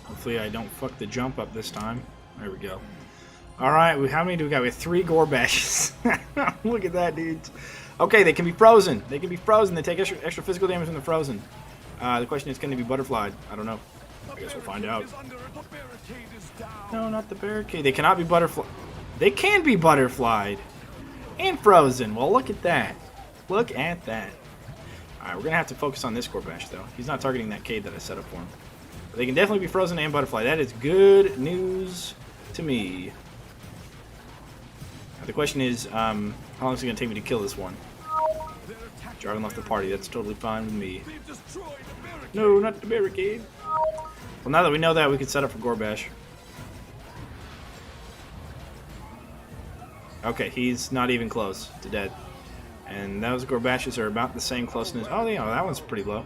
Speaker 1: Hopefully I don't fuck the jump up this time. There we go. Alright, how many do we got? We have 3 Gorbashes. Look at that, dudes. Okay, they can be frozen. They can be frozen. They take extra physical damage when they're frozen. The question is, can they be butterflied? I don't know. I guess we'll find out. No, not the barricade. They cannot be butterfly. They can be butterflied and frozen. Well, look at that. Look at that. Alright, we're going to have to focus on this Gorbash, though. He's not targeting that cave that I set up for him. But they can definitely be frozen and butterfly. That is good news to me. Now, the question is, how long is it going to take me to kill this one? Driving off the party. That's totally fine with me. No, not the barricade. Well, now that we know that, we can set up for Gorbash. Okay, he's not even close to dead. And those Gorbashes are about the same closeness. Oh, yeah, that one's pretty low.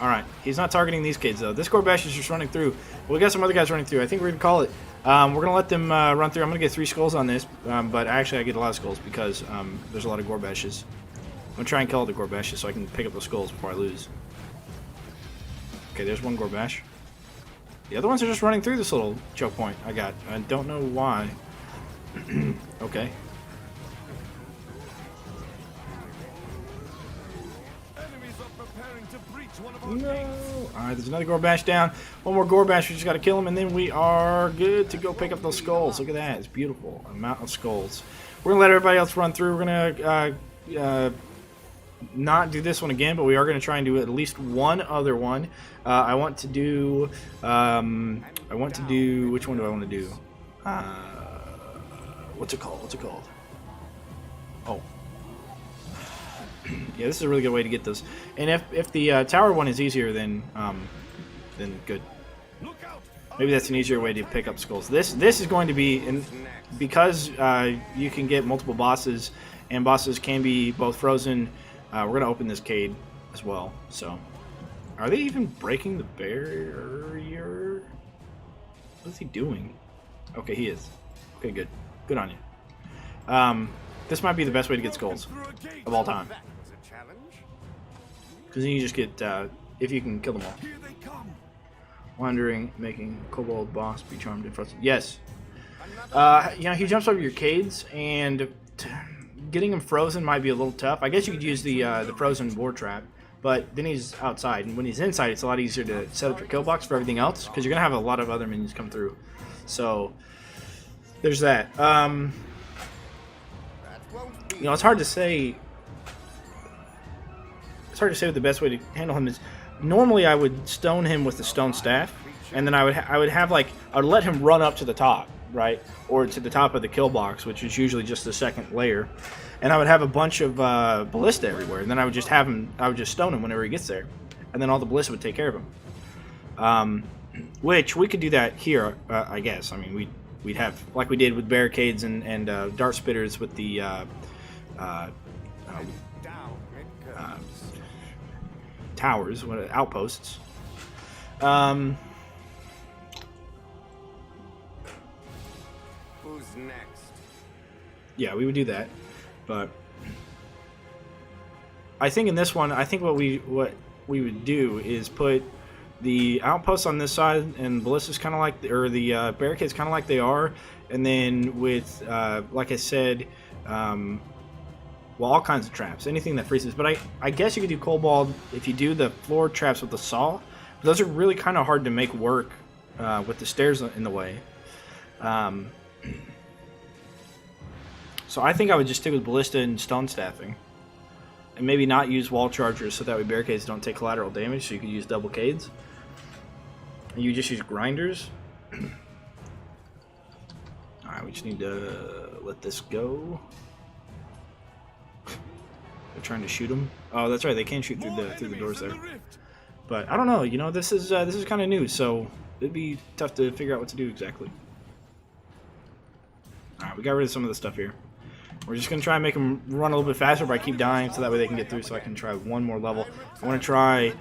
Speaker 1: Alright, he's not targeting these kids, though. This Gorbash is just running through. Well, we got some other guys running through. I think we're going to call it. We're going to let them run through. I'm going to get 3 skulls on this. But actually, I get a lot of skulls because there's a lot of Gorbashes. I'm going to try and kill all the Gorbashes so I can pick up those skulls before I lose. Okay, there's one Gorbash. The other ones are just running through this little choke point I got. I don't know why. Okay. No. Alright, there's another Gorbash down. One more Gorbash. We just got to kill him, and then we are good to go pick up those skulls. Look at that. It's beautiful. A mountain of skulls. We're going to let everybody else run through. We're going to not do this one again, but we are going to try and do at least one other one. I want to do... Which one do I want to do? What's it called? What's it called? Oh. Yeah, this is a really good way to get those. And if the tower one is easier, then good. Maybe that's an easier way to pick up skulls. This is going to be, because you can get multiple bosses and bosses can be both frozen. We're going to open this cave as well. So, are they even breaking the barrier? What is he doing? Okay, he is. Okay, good. Good on you. This might be the best way to get skulls of all time.
Speaker 3: That was a challenge.
Speaker 1: Because then you just get, if you can kill them all.
Speaker 4: Here they come.
Speaker 1: Wandering, making kobold boss be charmed and frozen. Yes. You know, he jumps over your cades, and getting him frozen might be a little tough. I guess you could use the frozen war trap, but then he's outside, and when he's inside, it's a lot easier to set up your kill box for everything else, because you're gonna have a lot of other minions come through. So there's that. You know, it's hard to say. It's hard to say what the best way to handle him is. Normally, I would stone him with the stone staff, and then I would have like I would let him run up to the top, right, or to the top of the kill box, which is usually just the second layer, and I would have a bunch of ballista everywhere, and then I would just have him. I would just stone him whenever he gets there, and then all the ballista would take care of him. Which we could do that here, I guess. I mean, we'd have like we did with barricades and dart spitters with the towers, outposts.
Speaker 3: Who's next?
Speaker 1: Yeah, we would do that, but I think in this one, I think what we would do is put the outposts on this side and ballistas kind of like, or the barricades kind of like they are, and then with like I said, well, all kinds of traps, anything that freezes. But I guess you could do kobold if you do the floor traps with the saw. But those are really kind of hard to make work with the stairs in the way. So I think I would just stick with ballista and stone staffing, and maybe not use wall chargers so that way barricades don't take collateral damage. So you could use double cades. And you just use grinders. All right, we just need to let this go. They're trying to shoot them. Oh, that's right. They can shoot through the doors there. But I don't know. You know, this is kind of new, so it'd be tough to figure out what to do exactly. All right, we got rid of some of the stuff here. We're just gonna try and make them run a little bit faster, but I keep dying, so that way they can get through. So I can try one more level. I want to try.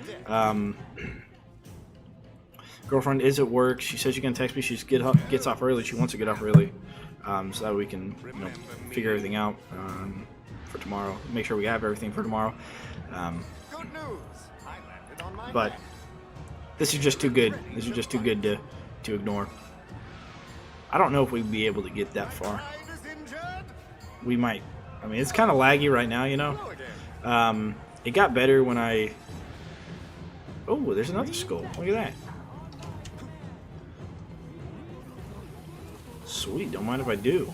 Speaker 1: Girlfriend is at work. She says she can text me. She gets off early. She wants to get off early, so that we can figure everything out. For tomorrow, make sure we have everything for tomorrow.
Speaker 3: Good news. I landed on my
Speaker 1: But
Speaker 3: back.
Speaker 1: this is just too good. This is just too good to ignore. I don't know if we'd be able to get that far.
Speaker 3: Pride is injured.
Speaker 1: We might. I mean, it's kind of laggy right now, you know.
Speaker 3: Go again.
Speaker 1: It got better when I. Oh, there's another skull. Look at that. Sweet. Don't mind if I do.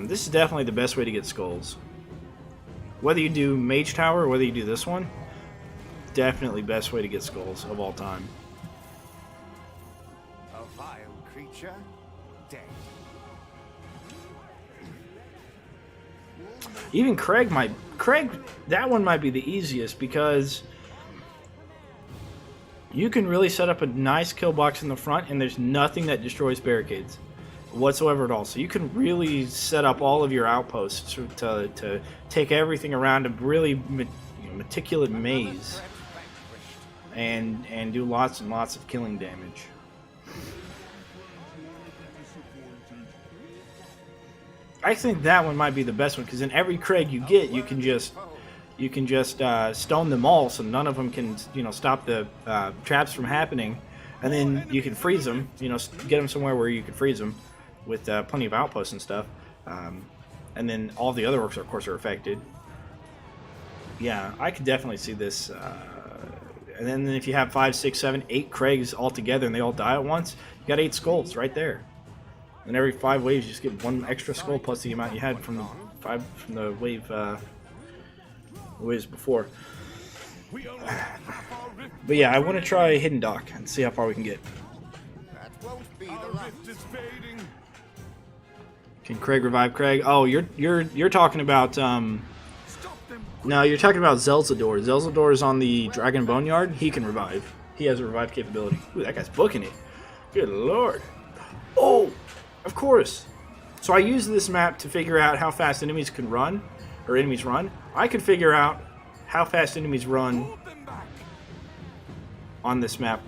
Speaker 1: This is definitely the best way to get skulls. Whether you do Mage Tower or whether you do this one, definitely best way to get skulls of all time.
Speaker 3: A vile creature, dead.
Speaker 1: Even Craig, that one might be the easiest because you can really set up a nice kill box in the front and there's nothing that destroys barricades whatsoever at all. So you can really set up all of your outposts to take everything around a really meticulous maze and do lots and lots of killing damage. I think that one might be the best one because in every Craig you get, you can just stone them all, so none of them can stop the traps from happening, and then you can freeze them. Get them somewhere where you can freeze them with plenty of outposts and stuff, and then all the other orcs, of course, are affected. Yeah, I could definitely see this. And then if you have 5, 6, 7, 8 Craigs all together and they all die at once, you got 8 skulls right there. And every 5 waves, you just get 1 extra skull plus the amount you had from the wave waves before. But yeah, I want to try Hidden Dock and see how far we can get.
Speaker 3: That won't be the
Speaker 4: Our
Speaker 3: last.
Speaker 4: rift is fading.
Speaker 1: Can Craig revive Craig? Oh, you're talking about
Speaker 4: Stop them.
Speaker 1: no, you're talking about Zelzador. Zelzador is on the Dragon Boneyard. He can revive. He has a revive capability. Ooh, that guy's booking it. Good lord. Oh, of course. So I use this map to figure out how fast enemies can run, or enemies run. I could figure out how fast enemies run on this map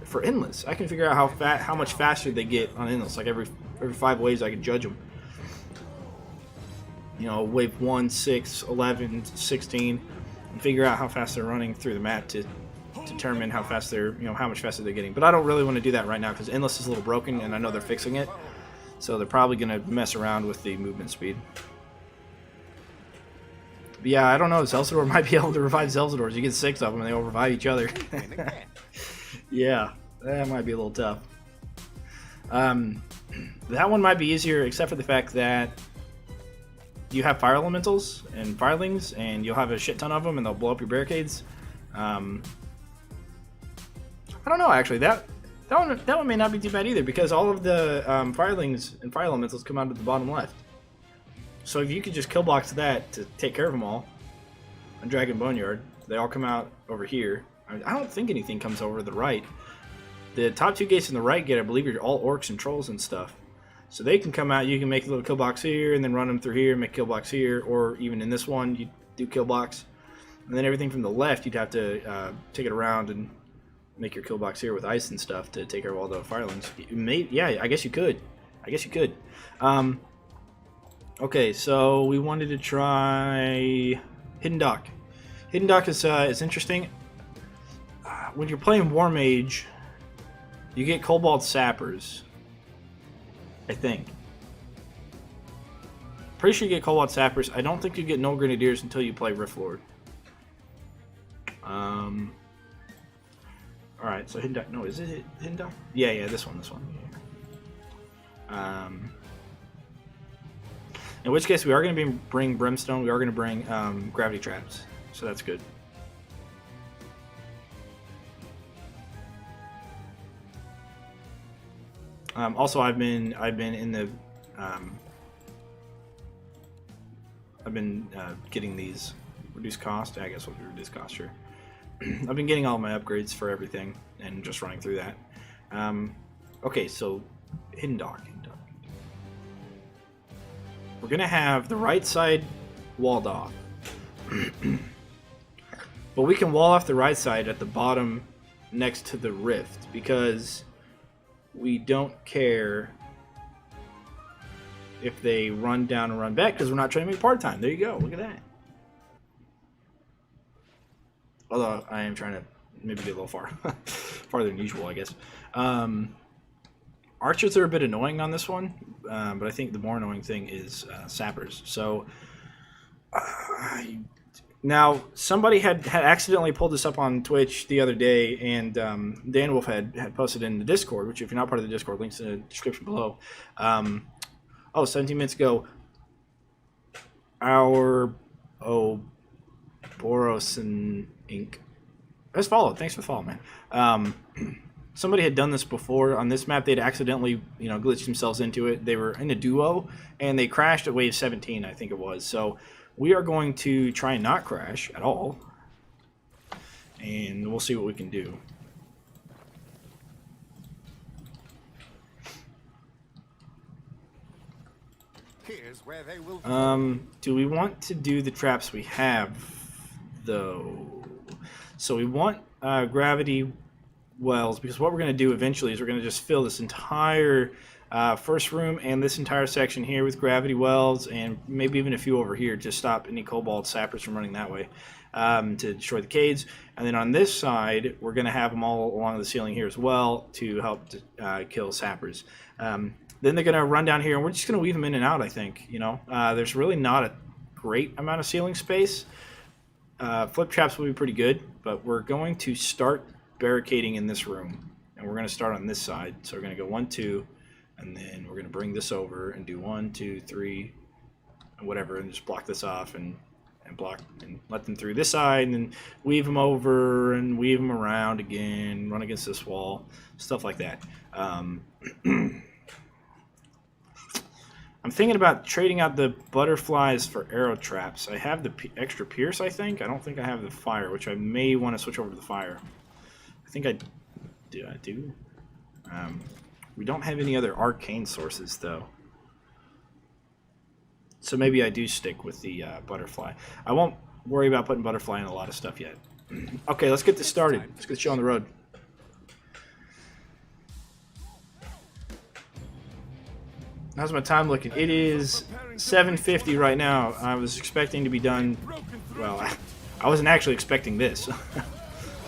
Speaker 1: for endless. I can figure out how much faster they get on endless. Like every 5 waves, I can judge them. You know, wave 1, 6, 11, 16, and figure out how fast they're running through the map to determine how fast they're, how much faster they're getting. But I don't really want to do that right now because endless is a little broken, and I know they're fixing it. So they're probably going to mess around with the movement speed. But yeah, I don't know. Zelzador might be able to revive Zelzadors. You get 6 of them, and they all revive each other. Yeah, that might be a little tough. That one might be easier, except for the fact that you have fire elementals and firelings, and you'll have a shit ton of them, and they'll blow up your barricades. I don't know, actually. That one may not be too bad either, because all of the firelings and fire elementals come out of the bottom left. So if you could just kill box that to take care of them all on Dragon Boneyard, they all come out over here. I don't think anything comes over the right. The top 2 gates in the right gate, I believe, are all orcs and trolls and stuff. So they can come out, you can make a little kill box here, and then run them through here, make kill box here, or even in this one, you do kill box. And then everything from the left, you'd have to take it around and make your kill box here with ice and stuff to take care of all the firelings. Yeah, I guess you could. Okay, so we wanted to try Hidden Dock. Hidden Dock is interesting. When you're playing War Mage, you get Cobalt Sappers, I think. Pretty sure you get Cobalt Sappers. I don't think you get No Grenadiers until you play Rift Lord. Alright, so Hidden Dock. No, is it Hidden Dock? Yeah, this one. Yeah. In which case, we are going to bring Brimstone. We are going to bring Gravity Traps. So that's good. Also, I've been in the I've been getting these reduced cost. I guess we'll do reduced cost, sure. I've been getting all my upgrades for everything and just running through that. Okay, so Hidden Dock. We're gonna have the right side walled off, but we can wall off the right side at the bottom next to the rift because we don't care if they run down and run back because we're not trying to make part time. There you go. Look at that. Although I am trying to maybe get a little farther than usual, I guess. Archers are a bit annoying on this one, but I think the more annoying thing is sappers. So now somebody had accidentally pulled this up on Twitch the other day, and Dan Wolf had posted in the Discord, which if you're not part of the Discord, links in the description below. 17 minutes ago, Boros and Inc. Let's follow. Thanks for the follow, man. Somebody had done this before on this map. They'd accidentally, glitched themselves into it. They were in a duo, and they crashed at wave 17, I think it was. So we are going to try and not crash at all, and we'll see what we can do.
Speaker 3: Here's where they will
Speaker 1: Do we want to do the traps we have, though? So we want gravity wells, because what we're going to do eventually is we're going to just fill this entire first room and this entire section here with gravity wells, and maybe even a few over here to stop any cobalt sappers from running that way, to destroy the caves. And then on this side, we're going to have them all along the ceiling here as well to help to, kill sappers. Then they're going to run down here, and we're just going to weave them in and out, I think. There's really not a great amount of ceiling space. Flip traps will be pretty good, but we're going to start barricading in this room, and we're going to start on this side. So we're going to go 1, 2, and then we're going to bring this over and do 1, 2, 3, and whatever, and just block this off and block and let them through this side, and then weave them over and weave them around again, run against this wall, stuff like that. I'm thinking about trading out the butterflies for arrow traps. I have the extra pierce, I think. I don't think I have the fire, which I may want to switch over to the fire. I think I do. We don't have any other arcane sources, though. So maybe I do stick with the butterfly. I won't worry about putting butterfly in a lot of stuff yet. Okay, let's get this started. Let's get the show on the road. How's my time looking? It is 7:50 right now. I was expecting to be done. Well, I wasn't actually expecting this.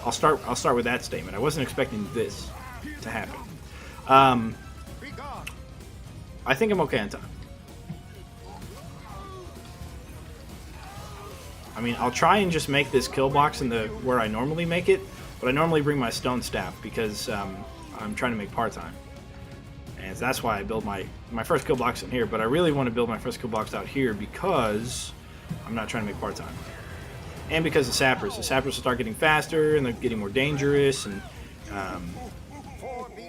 Speaker 1: I'll start with that statement. I wasn't expecting this to happen. I think I'm okay on time. I mean, I'll try and just make this kill box in the where I normally make it, but I normally bring my stone staff because I'm trying to make part-time. And that's why I build my first kill box in here, but I really want to build my first kill box out here because I'm not trying to make part-time. And because the sappers will start getting faster and they're getting more dangerous and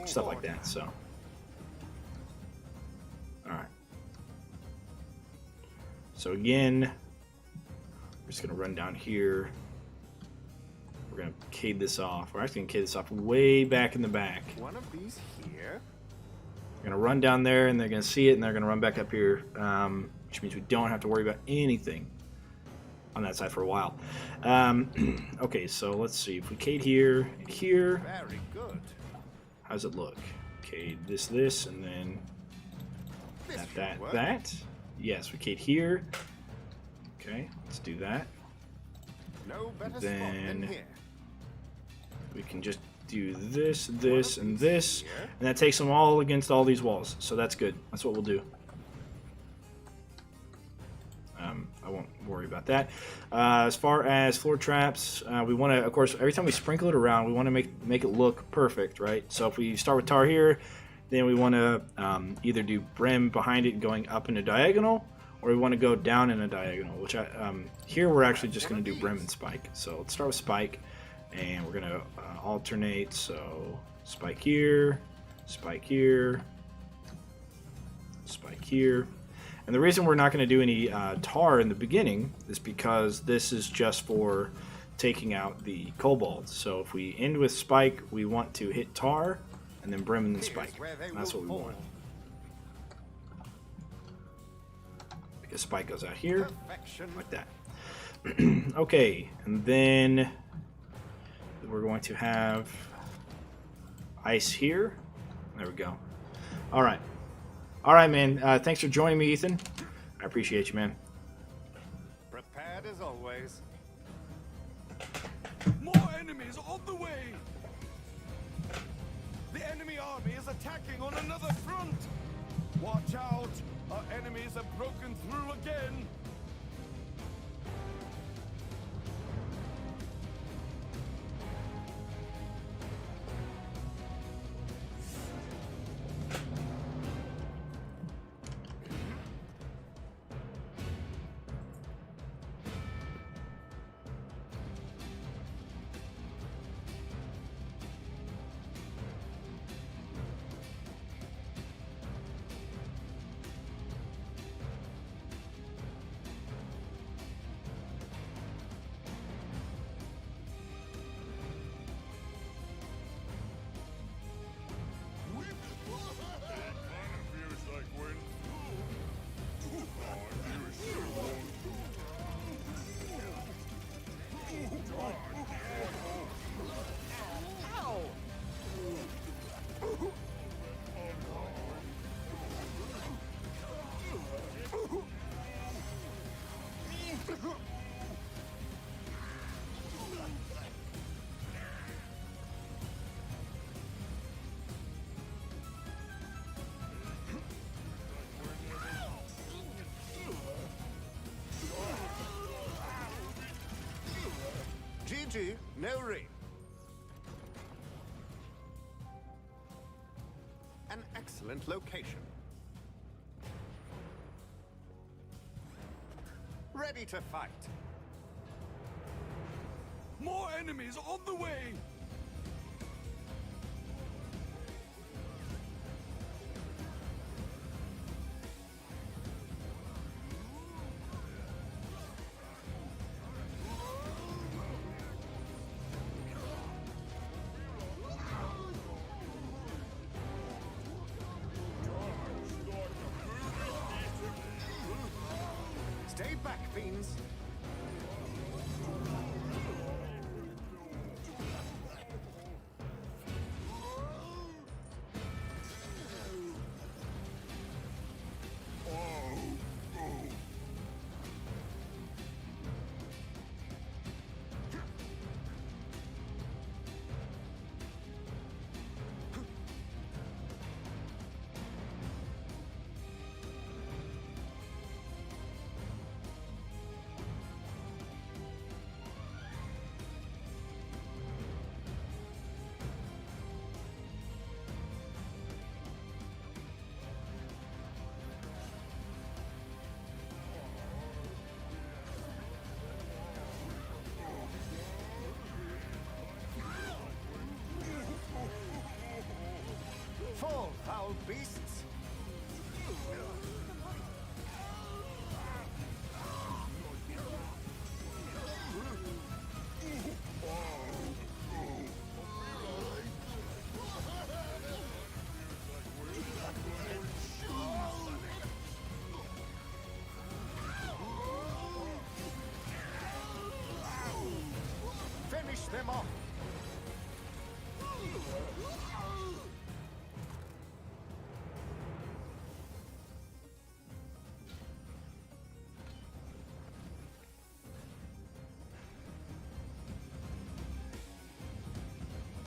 Speaker 1: stuff like that, so. Alright. So again, we're just going to run down here. We're going to cade this off. We're actually going to cade this off way back in the back.
Speaker 3: One of these here.
Speaker 1: We're going to run down there, and they're going to see it, and they're going to run back up here, which means we don't have to worry about anything on that side for a while. Okay, so let's see. If we cade here, here.
Speaker 3: Very good.
Speaker 1: How does it look? Cade this, and then that. Yes, we cade here. Okay, let's do that.
Speaker 3: No better
Speaker 1: Then
Speaker 3: spot than here.
Speaker 1: we can just do this, and this, and that takes them all against all these walls. So that's good. That's what we'll do. I won't worry about that. As far as floor traps, we want to, of course, every time we sprinkle it around, we want to make it look perfect, right? So if we start with tar here, then we want to either do brim behind it going up in a diagonal, or we want to go down in a diagonal, which here we're actually just going to do brim and spike. So let's start with spike, and we're going to alternate. So spike here, spike here, spike here. And the reason we're not going to do any tar in the beginning is because this is just for taking out the kobolds. So if we end with spike, we want to hit tar, and then brim and then spike. And that's what we want. Because spike goes out here, like that. Okay, and then we're going to have ice here. There we go. All right. All right, man. Thanks for joining me, Ethan. I appreciate you, man.
Speaker 3: Prepared as always.
Speaker 4: More enemies on the way! The enemy army is attacking on another front! Watch out! Our enemies have broken through again!
Speaker 3: GG, no rain. An excellent location. Ready to fight.
Speaker 4: More enemies on the way!
Speaker 3: back, fiends. Fall, foul beasts! Finish them off!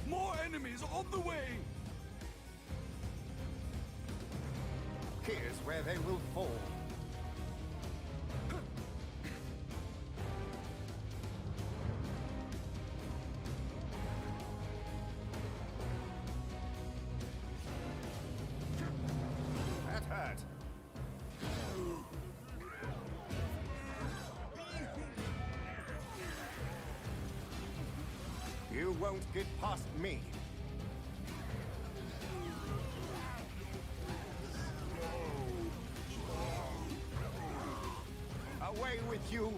Speaker 4: More enemies on the way!
Speaker 3: Here's where they will fall. That hurt. You won't get past me. Away with you!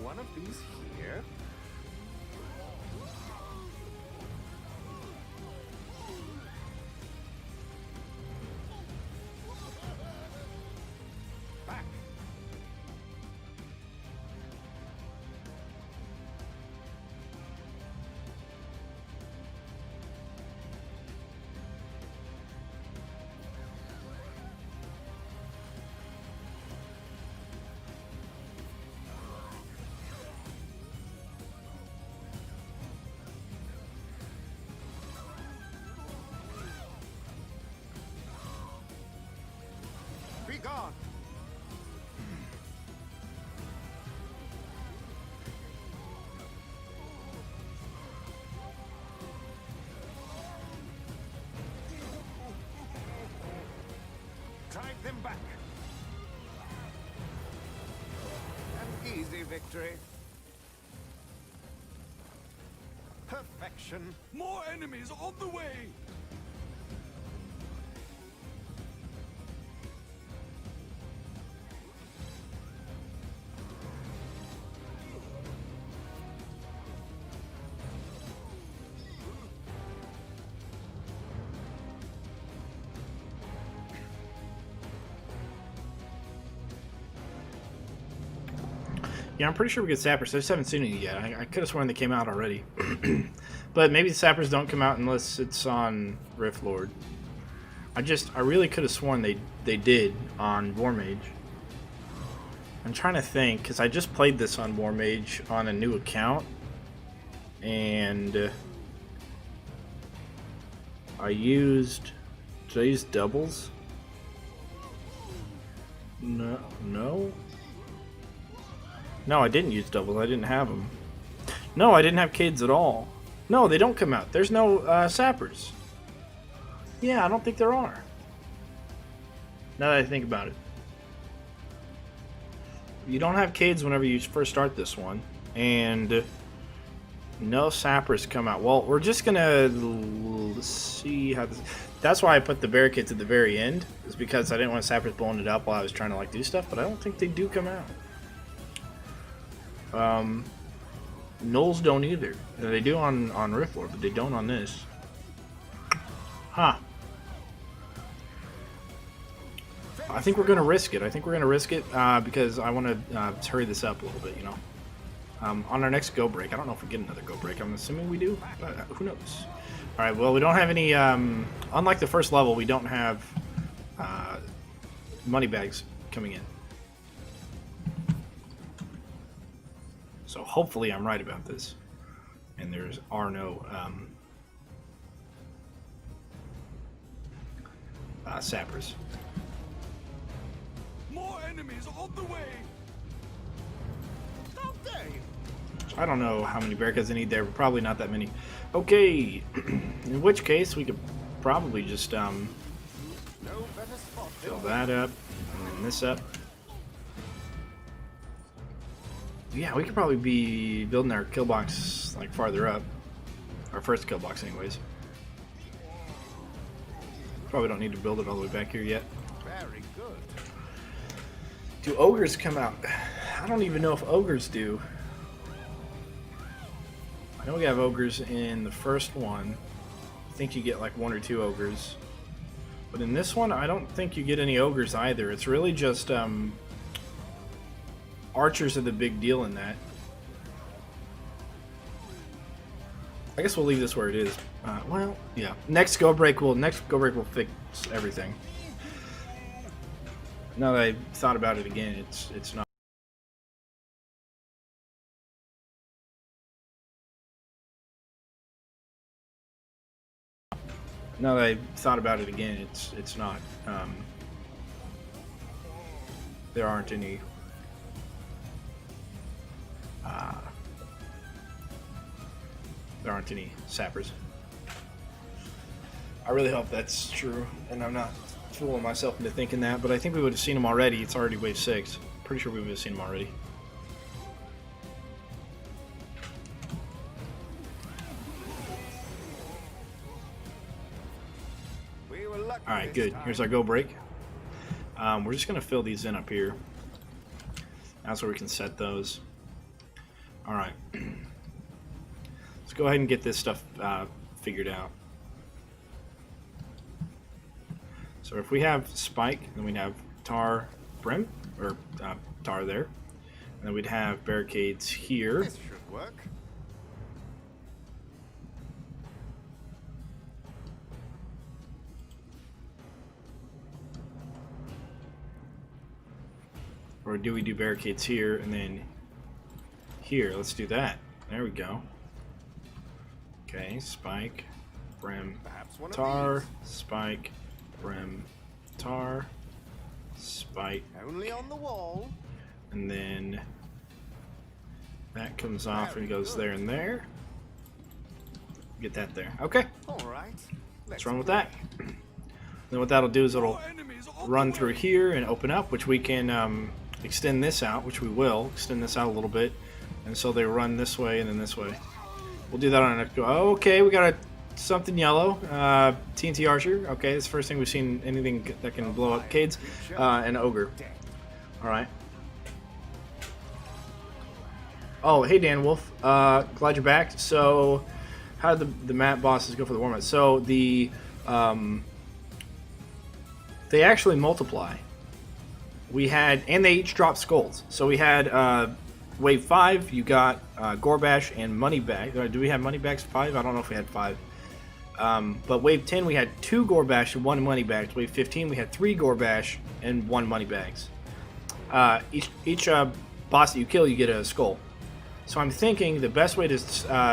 Speaker 3: One of these here. Back! Be gone! Drive them back! An easy victory. Perfection.
Speaker 4: More enemies on the way!
Speaker 1: Yeah, I'm pretty sure we get sappers. I just haven't seen it yet. I could have sworn they came out already. But maybe the sappers don't come out unless it's on Rift Lord. I really could have sworn they did on War Mage. I'm trying to think, because I just played this on War Mage on a new account. And did I use doubles? No, I didn't use doubles. I didn't have them. No, I didn't have Cades at all. No, they don't come out. There's no sappers. Yeah, I don't think there are. Now that I think about it. You don't have Cades whenever you first start this one. And no sappers come out. Well, we're just going to see how this... That's why I put the barricades at the very end. Is because I didn't want sappers blowing it up while I was trying to like do stuff. But I don't think they do come out. Gnolls don't either. They do on Rift Lord, but they don't on this. Huh. I think we're going to risk it. I think we're going to risk it because I want to hurry this up a little bit, you know. On our next go break, I don't know if we get another go break. I'm assuming we do, but who knows. All right, well, we don't have any, unlike the first level, we don't have money bags coming in. So hopefully I'm right about this. And there are no sappers.
Speaker 4: More enemies on the way.
Speaker 3: How dare you?
Speaker 1: I don't know how many barricades I need there, but probably not that many. Okay, in which case we could probably just
Speaker 3: No better spot
Speaker 1: fill that up and then this up. Yeah, we could probably be building our kill box like farther up. Our first kill box anyways. Probably don't need to build it all the way back here yet.
Speaker 3: Very good.
Speaker 1: Do ogres come out? I don't even know if ogres do. I know we have ogres in the first one. I think you get like 1 or 2 ogres. But in this one, I don't think you get any ogres either. It's really just archers are the big deal in that. I guess we'll leave this where it is. Well, yeah. Next go break will fix everything. Now that I thought about it again, it's not. Now that I thought about it again, it's not. There aren't any. There aren't any sappers. I really hope that's true, and I'm not fooling myself into thinking that, but I think we would have seen them already. It's already wave 6. Pretty sure we would have seen them already.
Speaker 3: We were lucky.
Speaker 1: Alright,
Speaker 3: this
Speaker 1: good.
Speaker 3: time.
Speaker 1: Here's our go break. We're just going to fill these in up here. That's where we can set those. Alright. Let's go ahead and get this stuff figured out. So if we have spike, then we'd have tar brim, or tar there. And then we'd have barricades here.
Speaker 3: This should work.
Speaker 1: Or do we do barricades here and then here? Let's do that. There we go. Okay, spike, brim,
Speaker 3: Perhaps one of
Speaker 1: tar,
Speaker 3: these.
Speaker 1: spike, brim, tar, spike,
Speaker 3: Only on the wall.
Speaker 1: and then that comes off and goes there and there. Get that there. Okay,
Speaker 3: All right.
Speaker 1: let's run with that. Then what that'll do is it'll
Speaker 4: More enemies on
Speaker 1: run
Speaker 4: the
Speaker 1: through
Speaker 4: way.
Speaker 1: here and open up, which we can extend this out, which we will extend this out a little bit, and so they run this way and then this way. We'll do that on our next go. Oh, okay, we got something yellow, TNT Archer. Okay, it's the first thing we've seen anything that can blow up Cades, and Ogre. All right. Oh, hey Dan Wolf, glad you're back. So, how did the map bosses go for the warm-up? So the they actually multiply. We had, and they each drop skulls. So we had wave 5, you got Gorbash and Moneybag. Do we have Moneybags 5? I don't know if we had 5. But wave 10, we had 2 Gorbash and 1 Moneybags. Wave 15, we had 3 Gorbash and 1 Moneybags. Each boss that you kill, you get a skull. So I'm thinking the best way to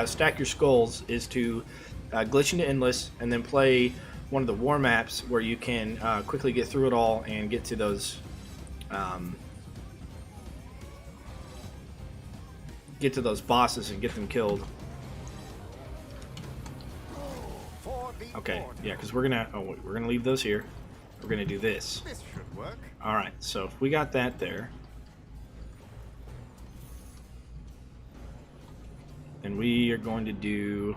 Speaker 1: stack your skulls is to glitch into Endless and then play one of the war maps where you can quickly get through it all and get to those bosses and get them killed.
Speaker 3: For the
Speaker 1: Okay,
Speaker 3: order.
Speaker 1: yeah, because we're gonna leave those here. We're gonna do this.
Speaker 3: This should work.
Speaker 1: All right, so if we got that there, then we are going to do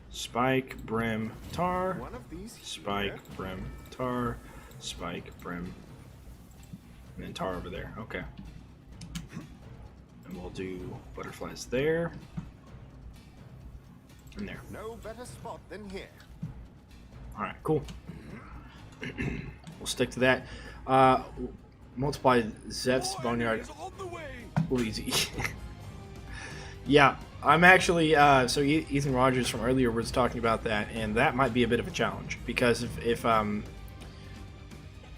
Speaker 1: spike, brim, tar,
Speaker 3: One of these
Speaker 1: spike,
Speaker 3: here.
Speaker 1: brim, tar, spike, brim, and then tar over there. Okay. And we'll do butterflies there and there.
Speaker 3: No better spot than here.
Speaker 1: All right, cool. we'll stick to that. Multiply Zeph's Boneyard. Easy. Yeah, I'm actually so Ethan Rogers from earlier was talking about that, and that might be a bit of a challenge because if on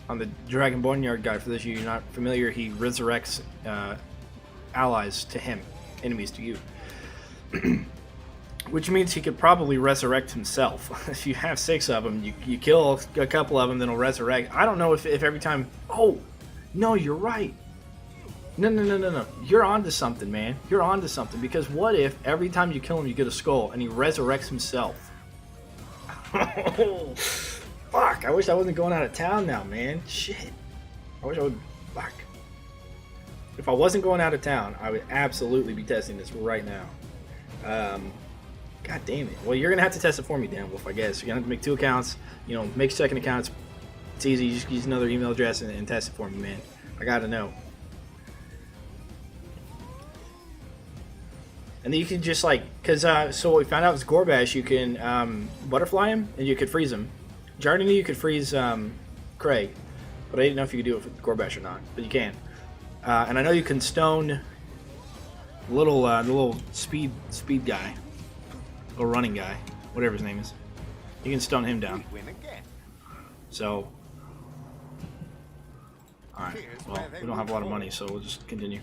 Speaker 1: the Dragon Boneyard guy, for those of you not familiar, he resurrects allies to him, enemies to you, which means he could probably resurrect himself. If you have 6 of them, you kill a couple of them, then he'll resurrect. I don't know if every time. Oh, no, you're right. No. You're onto something, man. You're onto something. Because what if every time you kill him, you get a skull, and he resurrects himself? Fuck! I wish I wasn't going out of town now, man. Shit. I wish I would. Fuck. If I wasn't going out of town, I would absolutely be testing this right now. God damn it. Well, you're gonna have to test it for me, Dan Wolf. I guess you're gonna have to make 2 accounts. You know, make second accounts. It's easy. You just use another email address and test it for me, man. I gotta know. And then you can just like, because so what we found out was Gorbash, you can butterfly him and you could freeze him. Jardy knew you could freeze Craig, but I didn't know if you could do it with Gorbash or not, but you can. And I know you can stone the little speed guy, little running guy, whatever his name is. You can stone him down. So, all right. Well, we don't have a lot of money, so we'll just continue.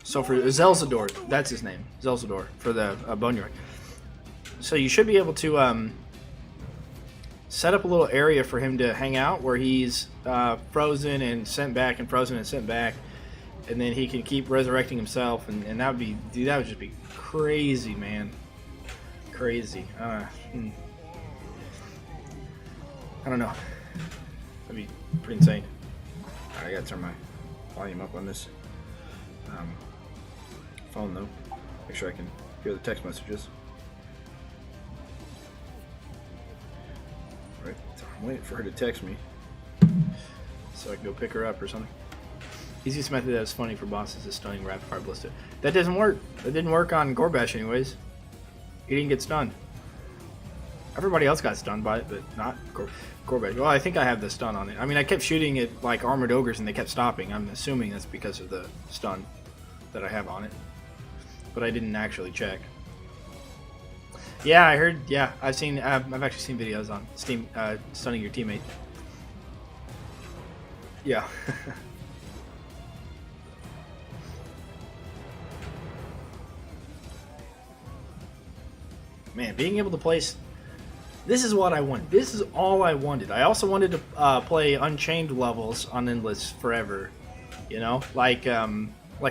Speaker 1: So for Zelzador, that's his name, Zelzador, for the Boneyard. So you should be able to set up a little area for him to hang out where he's frozen and sent back and frozen and sent back, and then he can keep resurrecting himself, and that would be, dude, that would just be crazy, man. Crazy. I don't know. That'd be pretty insane. Alright, I gotta turn my volume up on this phone though. Make sure I can hear the text messages. Right, I'm waiting for her to text me so I can go pick her up or something. Easiest method that is funny for bosses is stunning rapid fire ballista. That doesn't work. That didn't work on Gorbash anyways. He didn't get stunned. Everybody else got stunned by it, but not Gorbash. Well, I think I have the stun on it. I mean, I kept shooting at like armored ogres and they kept stopping. I'm assuming that's because of the stun that I have on it, but I didn't actually check. Yeah, I heard. Yeah, I've actually seen videos on Steam stunning your teammate. Yeah. Man, being able to place. This is what I wanted. This is all I wanted. I also wanted to play Unchained levels on Endless forever. You know, like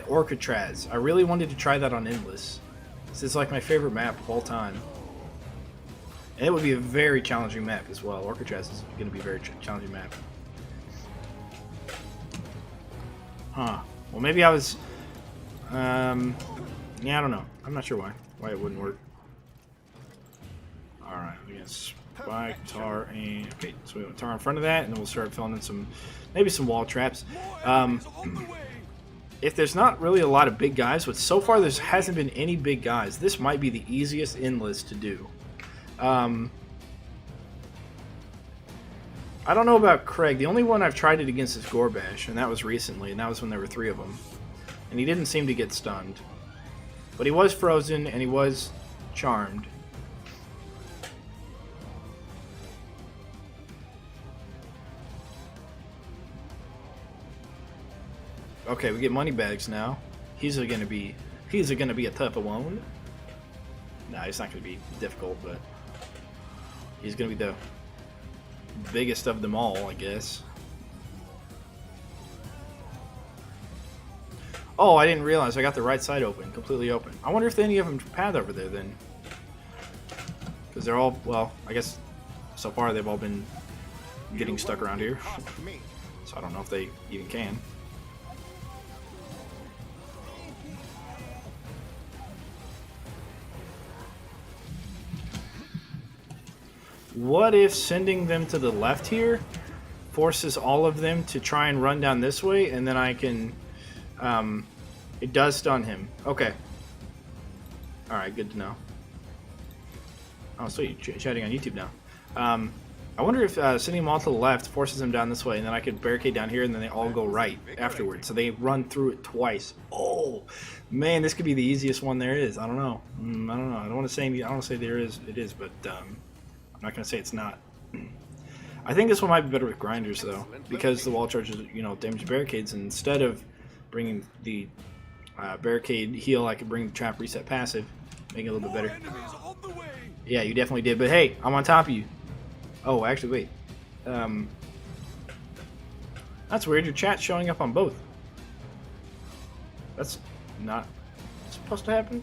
Speaker 1: Orcatraz. I really wanted to try that on Endless. This is like my favorite map of all time. And it would be a very challenging map as well. Orcatraz is going to be a very challenging map. Huh. Well, maybe I was... yeah, I don't know. I'm not sure why it wouldn't work. Alright, we got Spike, Tar, and... Okay, so we want Tar in front of that, and then we'll start filling in maybe some wall traps. If there's not really a lot of big guys, but so far there hasn't been any big guys, this might be the easiest Endless to do. I don't know about Craig. The only one I've tried it against is Gorbash, and that was recently, and that was when there were 3 of them. And he didn't seem to get stunned. But he was frozen, and he was charmed. Okay, we get money bags now. He's gonna be a tough one. Nah, he's not gonna be difficult, but he's gonna be the biggest of them all, I guess. Oh, I didn't realize I got the right side open, completely open. I wonder if any of them path over there then. Because they're all, well, I guess so far they've all been getting stuck around here. So I don't know if they even can. What if sending them to the left here forces all of them to try and run down this way, and then I can... it does stun him. Okay. Alright, good to know. Oh, so you're chatting on YouTube now. I wonder if sending them all to the left forces them down this way, and then I could barricade down here, and then they all go right afterwards. So they run through it twice. Oh, man, this could be the easiest one there is. I don't know. I don't know. I don't want to say. I don't want to say there is. It is, but I'm not going to say it's not. I think this one might be better with grinders though, because the wall charges, damage barricades. And instead of bringing the barricade heal, I could bring the trap reset passive, make it a little bit better. Yeah, you definitely did. But hey, I'm on top of you. Oh, actually, wait. That's weird. Your chat's showing up on both. That's not supposed to happen.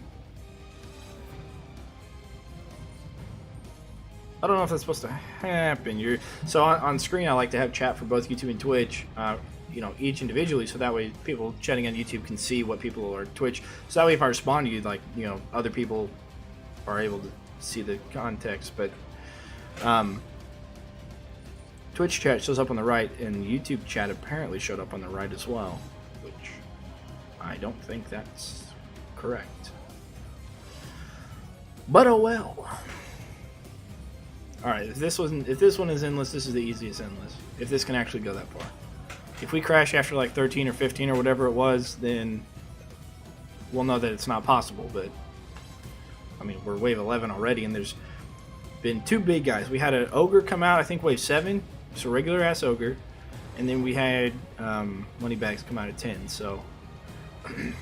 Speaker 1: I don't know if that's supposed to happen. So on screen, I like to have chat for both YouTube and Twitch. Each individually, so that way people chatting on YouTube can see what people are Twitch. So that way, if I respond to you, other people are able to see the context. But Twitch chat shows up on the right, and YouTube chat apparently showed up on the right as well, which I don't think that's correct. But oh well. All right, if this one is endless, this is the easiest endless. If this can actually go that far. If we crash after like 13 or 15 or whatever it was, then we'll know that it's not possible. But I mean, we're wave 11 already, and there's been two big guys. We had an ogre come out, I think wave 7. It's a regular ass ogre, and then we had money bags come out at 10. So I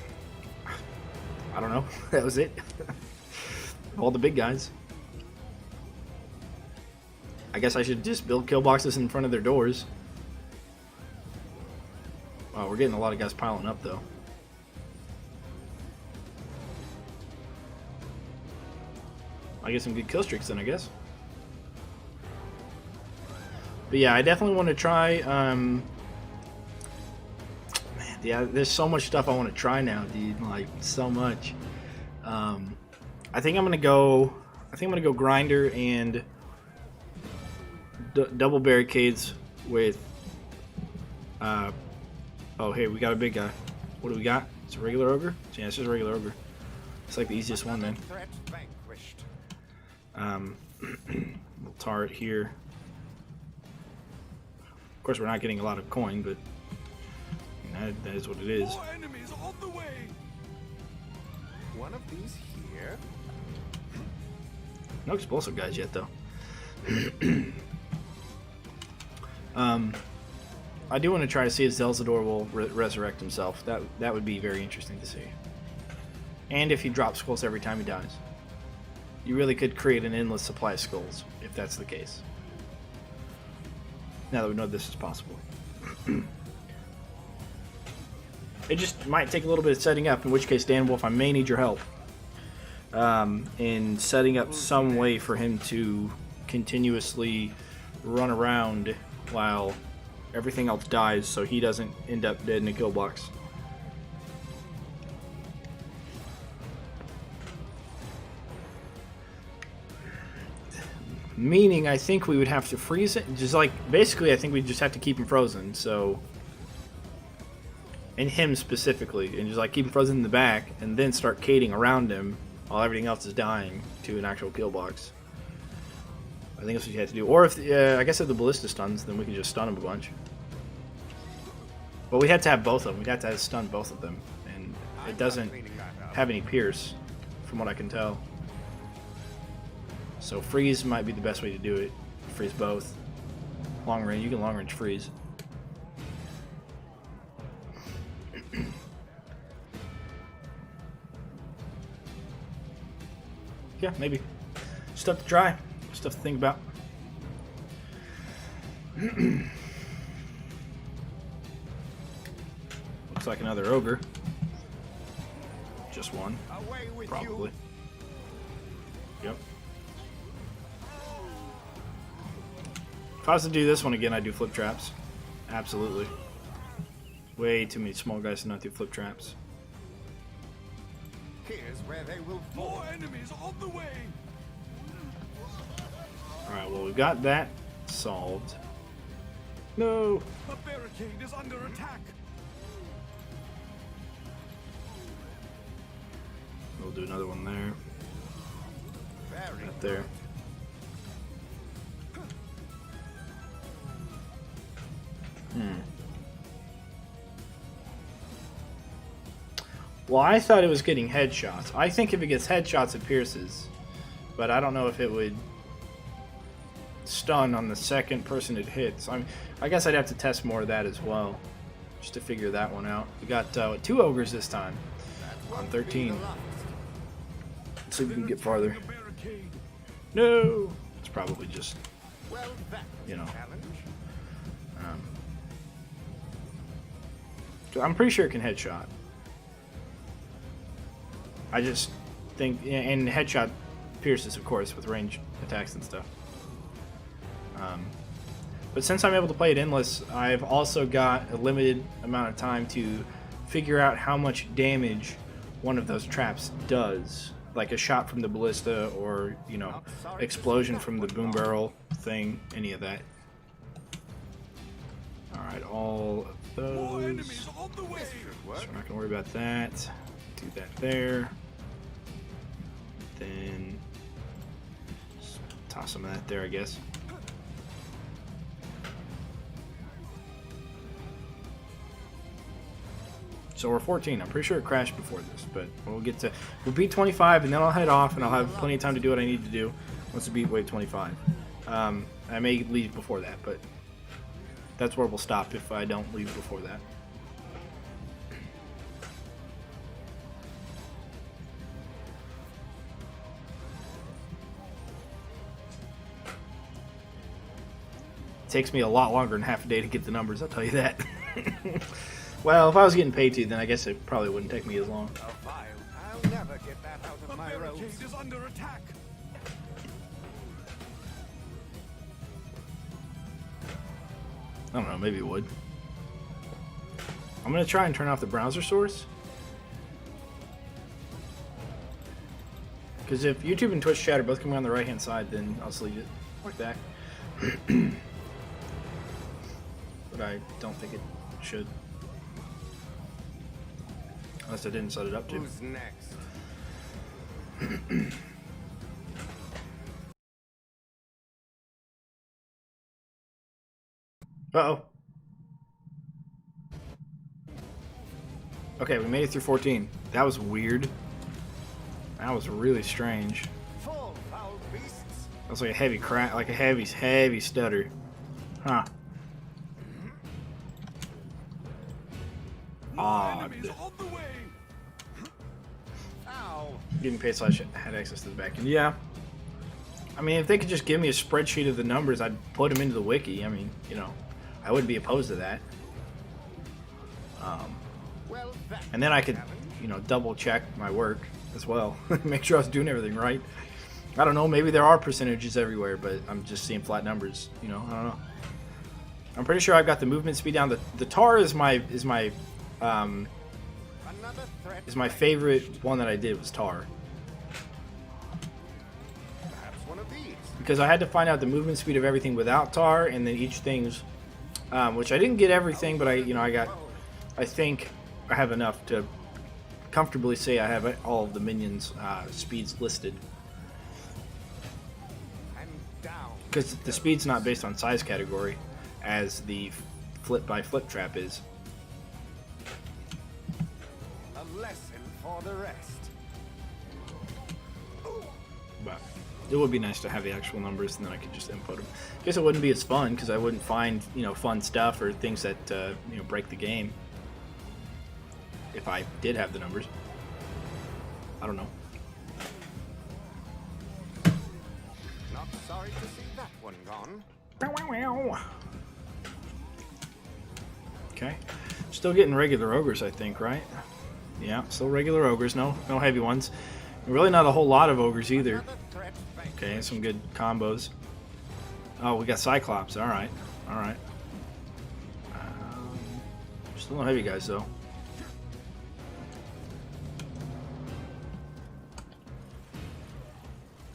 Speaker 1: don't know. That was it. All the big guys. I guess I should just build kill boxes in front of their doors. Wow, we're getting a lot of guys piling up though. I get some good kill streaks then, I guess. But yeah, I definitely want to try. Man, yeah, there's so much stuff I want to try now, dude. Like so much. I think I'm gonna go. Grinder and double barricades with. Oh, hey, we got a big guy. What do we got? It's a regular ogre. Yeah, it's just a regular ogre. It's like the easiest one, man. Little turret here. Of course, we're not getting a lot of coin, but that is what it is.
Speaker 4: More enemies on the way.
Speaker 3: One of these here.
Speaker 1: No explosive guys yet, though. I do want to try to see if Zelzador will resurrect himself. That would be very interesting to see. And if he drops skulls every time he dies. You really could create an endless supply of skulls, if that's the case. Now that we know this is possible. It just might take a little bit of setting up, in which case, Dan Wolf, I may need your help. In setting up some way for him to continuously run around while everything else dies, so he doesn't end up dead in a kill box. Meaning, I think we would have to freeze it. Just like, basically, I think we just have to keep him frozen. So, and him specifically, and just like keep him frozen in the back, and then start cading around him while everything else is dying to an actual kill box. I think that's what you have to do. Or if, I guess if the ballista stuns, then we can just stun him a bunch. But we had to have both of them. We'd have to stun both of them, and it doesn't have any pierce, from what I can tell. So freeze might be the best way to do it. Freeze both. Long range, you can long range freeze. Yeah, maybe. Stuff to try. Stuff to think about. Looks like another ogre. Just one.
Speaker 3: Away with
Speaker 1: Probably. Yep. If I was to do this one again, I'd do flip traps. Absolutely. Way too many small guys to not do flip traps.
Speaker 3: Here's where they will fall.
Speaker 4: More enemies on the way.
Speaker 1: Alright, well, we've got that solved. No!
Speaker 4: The barricade is under attack.
Speaker 1: We'll do another one there.
Speaker 3: Very
Speaker 1: Right there. Well, I thought it was getting headshots. I think if it gets headshots, it pierces. But I don't know if it would stun on the second person it hits. I guess I'd have to test more of that as well, just to figure that one out. We got 2 ogres this time on 13. Let's see if we can get farther. No! It's probably just, you know. I'm pretty sure it can headshot. I just think, and headshot pierces, of course, with range attacks and stuff. But since I'm able to play it endless, I've also got a limited amount of time to figure out how much damage one of those traps does. Like a shot from the ballista, or, you know, explosion from the boom barrel thing, any of that. Alright, all of those. So we're not going to worry about that. Do that there. Then just toss some of that there, I guess. So we're 14. I'm pretty sure it crashed before this, but we'll beat 25, and then I'll head off, and I'll have plenty of time to do what I need to do once we beat wave 25. I may leave before that, but that's where we'll stop if I don't leave before that. It takes me a lot longer than half a day to get the numbers, I'll tell you that. Well, if I was getting paid to, then I guess it probably wouldn't take me as long.
Speaker 3: I'll never get that out of my roads.
Speaker 4: Is under attack.
Speaker 1: I don't know, maybe it would. I'm going to try and turn off the browser source. Because if YouTube and Twitch chat are both coming on the right hand side, then I'll just leave it like that. But I don't think it should. Unless I didn't set it up to.
Speaker 3: Who's next?
Speaker 1: Uh-oh. Okay, we made it through 14. That was weird. That was really strange.
Speaker 3: Fall, foul beasts.
Speaker 1: That was like a heavy crack, like a heavy stutter. Huh. Odd. Getting paid so I had access to the back end. Yeah. I mean, if they could just give me a spreadsheet of the numbers, I'd put them into the wiki. I mean, you know, I wouldn't be opposed to that. And then I could, you know, double check my work as well. Make sure I was doing everything right. I don't know, maybe there are percentages everywhere, but I'm just seeing flat numbers, you know, I don't know. I'm pretty sure I've got the movement speed down. The tar is my favorite one that I did was tar.
Speaker 3: Perhaps one of these.
Speaker 1: Because I had to find out the movement speed of everything without tar, and then each thing's, which I didn't get everything, but I think I have enough to comfortably say I have all of the minions' speeds listed. Because the speed's not based on size category, as the flip by flip trap is.
Speaker 3: A lesson for the rest.
Speaker 1: But it would be nice to have the actual numbers, and then I could just input them. I guess it wouldn't be as fun because I wouldn't find, you know, fun stuff or things that you know, break the game if I did have the numbers. I don't know.
Speaker 3: Not sorry to see that one gone.
Speaker 1: Okay, still getting regular ogres, I think, right? Yeah, still regular ogres, no heavy ones. Really not a whole lot of ogres either. Okay, some good combos. Oh, we got Cyclops. All right. Still no heavy guys though.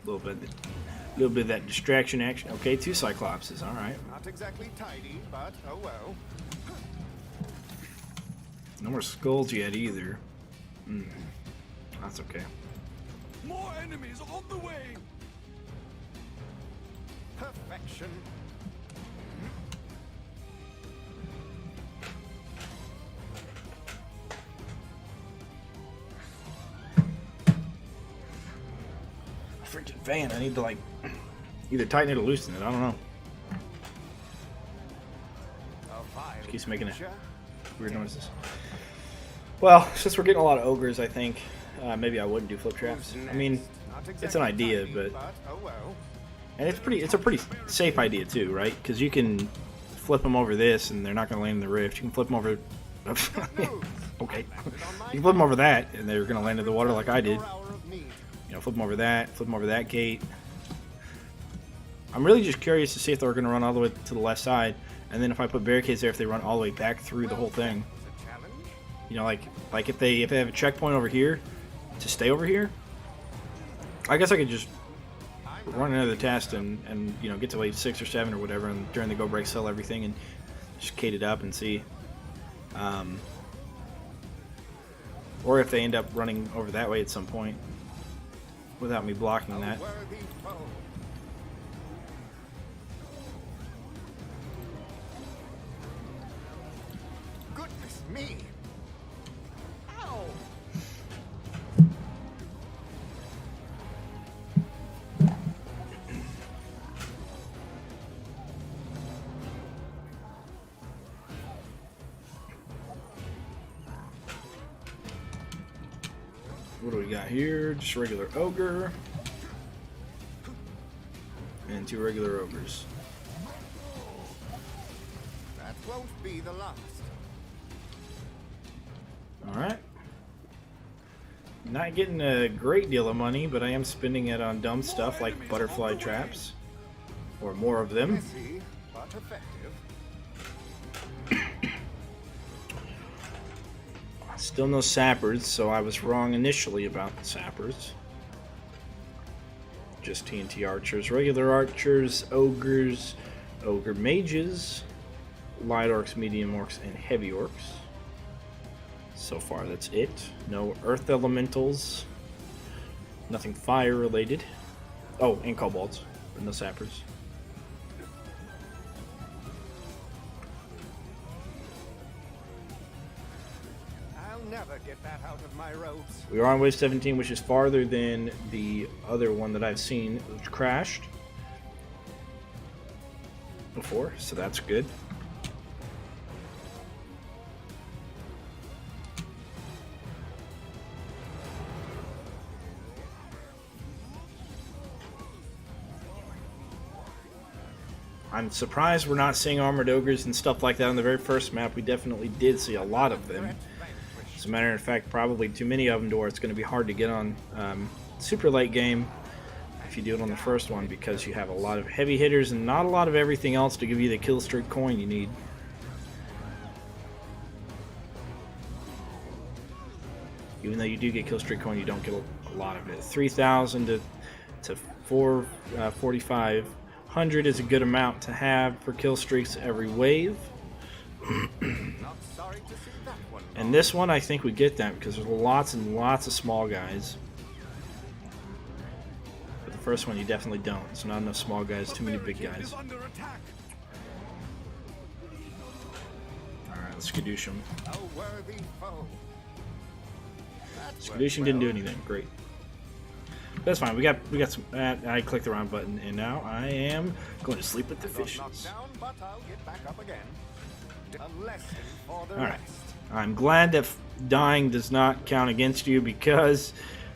Speaker 1: A little bit of that distraction action. Okay, 2 Cyclopses. All right.
Speaker 3: Not exactly tidy, but oh well.
Speaker 1: No more skulls yet either. That's okay.
Speaker 4: More enemies on the way.
Speaker 3: Perfection.
Speaker 1: freaking fan. I need to like either tighten it or loosen it. I don't know. It keeps making it weird noises. Well, since we're getting a lot of ogres, I think maybe I wouldn't do flip traps. I mean, it's an idea, but and it's a pretty safe idea too, right? Because you can flip them over this, and they're not going to land in the rift. You can flip them over. Okay, you can flip them over that, and they're going to land in the water like I did. You know, flip them over that gate. I'm really just curious to see if they're going to run all the way to the left side, and then if I put barricades there, if they run all the way back through the whole thing. You know, like if they have a checkpoint over here, to stay over here. I guess I could just run another test and you know, get to wave 6 or 7 or whatever, and during the go break sell everything and just kate it up and see. Or if they end up running over that way at some point without me blocking that.
Speaker 3: Goodness me! Ow!
Speaker 1: What do we got here? Just regular ogre. And 2 regular ogres.
Speaker 3: That won't be the last.
Speaker 1: Alright. Not getting a great deal of money, but I am spending it on dumb stuff like butterfly traps. Or more of them.
Speaker 3: Messy, but effective.
Speaker 1: Still no sappers, so I was wrong initially about the sappers. Just TNT archers, regular archers, ogres, ogre mages, light orcs, medium orcs, and heavy orcs. So far that's it. No earth elementals. Nothing fire related. Oh, and kobolds, but no sappers.
Speaker 3: Never get that out of my ropes.
Speaker 1: We are on wave 17, which is farther than the other one that I've seen, which crashed before, so that's good. I'm surprised we're not seeing armored ogres and stuff like that on the very first map. We definitely did see a lot of them. As a matter of fact, probably too many of them to where it's going to be hard to get on super late game if you do it on the first one, because you have a lot of heavy hitters and not a lot of everything else to give you the kill streak coin you need. Even though you do get kill streak coin, you don't get a lot of it. 3,000 to 4,500 is a good amount to have for kill streaks every wave.
Speaker 3: Not sorry to see that one.
Speaker 1: And this one, I think we get that because there's lots and lots of small guys. But the first one, you definitely don't. It's not enough small guys, too many big guys. Alright, let's skadoosh him.
Speaker 3: A worthy foe.
Speaker 1: Skadooshing didn't do anything. Great. That's fine. We got some. I clicked the wrong button, and now I am going to sleep with the fishes.
Speaker 3: Down, but I'll get back up again. A lesson for the
Speaker 1: Alright.
Speaker 3: rest.
Speaker 1: I'm glad that dying does not count against you, because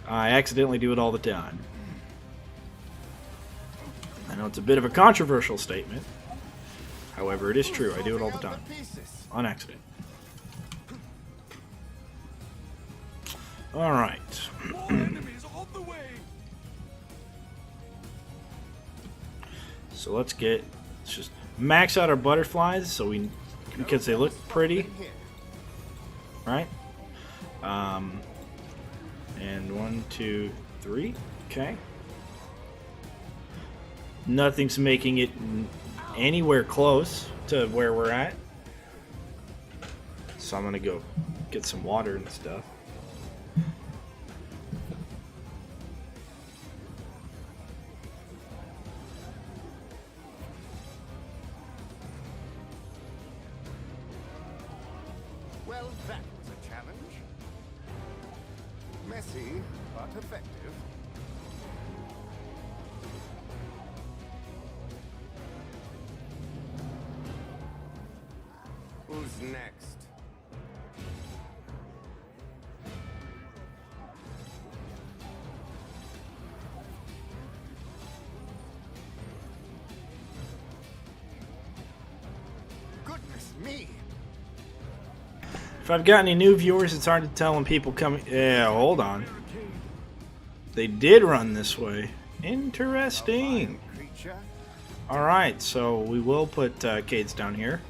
Speaker 1: I accidentally do it all the time. I know it's a bit of a controversial statement. However, it is true. I do it all the time. On accident. Alright. So let's just max out our butterflies so because they look pretty. Right? And 1, 2, 3. Okay. Nothing's making it anywhere close to where we're at. So I'm gonna go get some water and stuff.
Speaker 3: Well, that was a challenge. Messy, but effective. Who's next? Goodness me!
Speaker 1: If I've got any new viewers, it's hard to tell when people come. Yeah, hold on. They did run this way. Interesting.
Speaker 3: Creature.
Speaker 1: Alright, so we will put Cades down here.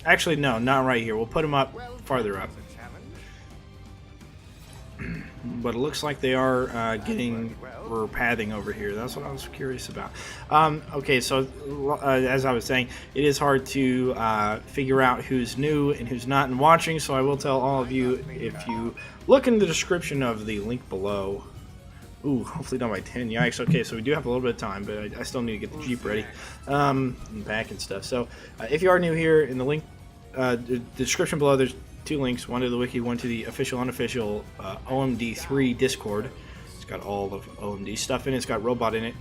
Speaker 1: Actually, no, not right here. We'll put them up farther up.
Speaker 3: A challenge.
Speaker 1: But it looks like they are getting, we're pathing over here. That's what I was curious about. Okay, so as I was saying, it is hard to figure out who's new and who's not in watching, so I will tell all of you, if you look in the description of the link below. Ooh, hopefully done by 10. Yikes. Okay, so we do have a little bit of time, but I still need to get the Jeep ready and back and stuff. So if you are new here, in the link, the description below, there's 2 links, one to the wiki, one to the official, unofficial OMD3 Discord. It's got all of OMD stuff in it. It's got Robot in it,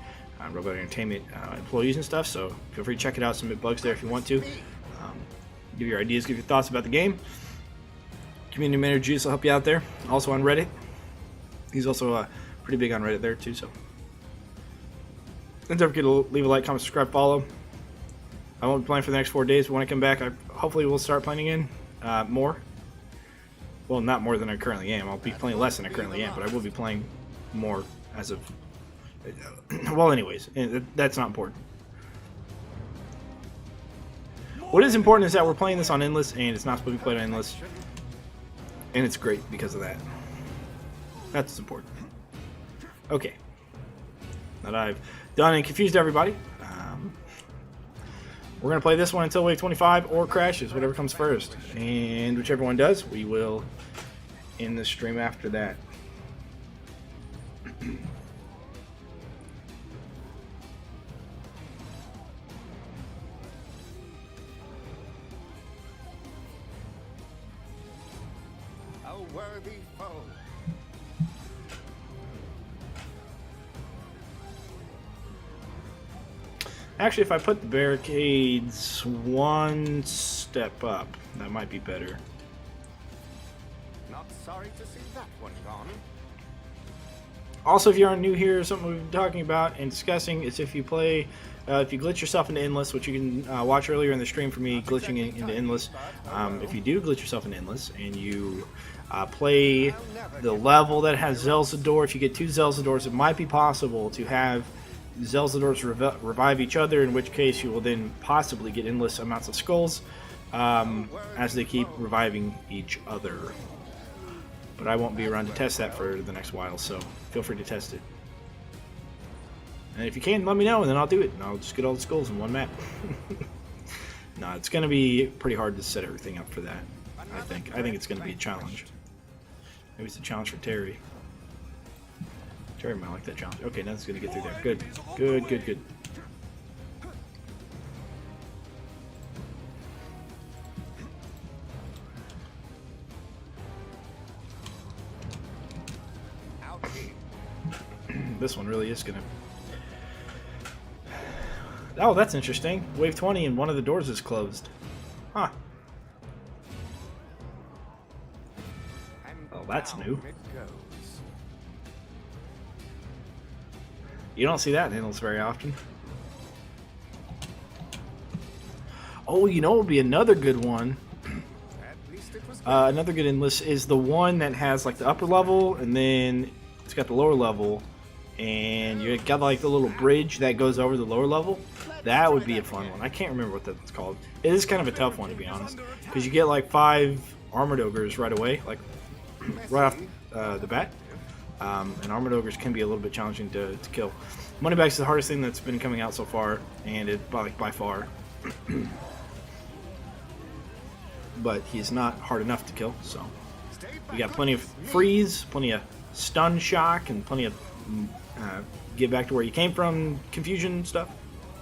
Speaker 1: Robot Entertainment employees and stuff, so feel free to check it out, submit bugs there if you want to. Give your ideas, give your thoughts about the game. Community Manager Juice will help you out there. Also on Reddit. He's also pretty big on Reddit there too, so. And don't forget to leave a like, comment, subscribe, follow. I won't be playing for the next 4 days, but when I come back, hopefully we'll start playing again more. Well, not more than I currently am. I'll be playing less than I currently am, but I will be playing more as of... Well, anyways, that's not important. What is important is that we're playing this on Endless, and it's not supposed to be played on Endless. And it's great because of that. That's what's important. Okay. Now that I've done and confused everybody, we're going to play this one until wave 25 or crashes, whatever comes first. And whichever one does, we will end the stream after that.
Speaker 3: A worthy foe.
Speaker 1: Actually, if I put the barricades 1 step up, that might be better.
Speaker 3: Not sorry to see that one gone.
Speaker 1: Also, if you aren't new here, something we've been talking about and discussing is if you play, if you glitch yourself into Endless, which you can watch earlier in the stream for me glitching into Endless. If you do glitch yourself into Endless and you play the level that has Zelzador, if you get 2 Zelzadors, it might be possible to have Zelzadors revive each other, in which case you will then possibly get endless amounts of skulls as they keep reviving each other. But I won't be around to test that for the next while, so feel free to test it. And if you can, let me know, and then I'll do it, and I'll just get all the skulls in one map. No, it's going to be pretty hard to set everything up for that, I think. I think it's going to be a challenge. Maybe it's a challenge for Terry. Terry might like that challenge. Okay, now it's going to get through there. Good. Good, good, good. This one really is going to... Oh, that's interesting. Wave 20 and one of the doors is closed. Huh. Oh, that's new. You don't see that in Endless very often. Oh, you know what would be another good one? Another good Endless is the one that has like the upper level, and then it's got the lower level, and you got like the little bridge that goes over the lower level. That would be a fun one. I can't remember what that's called. It is kind of a tough one, to be honest, because you get like 5 armored ogres right away, like right off the bat. And armored ogres can be a little bit challenging to kill. Moneybags is the hardest thing that's been coming out so far, and it by far. But he's not hard enough to kill, so we got plenty of freeze, plenty of stun shock, and plenty of get back to where you came from confusion stuff,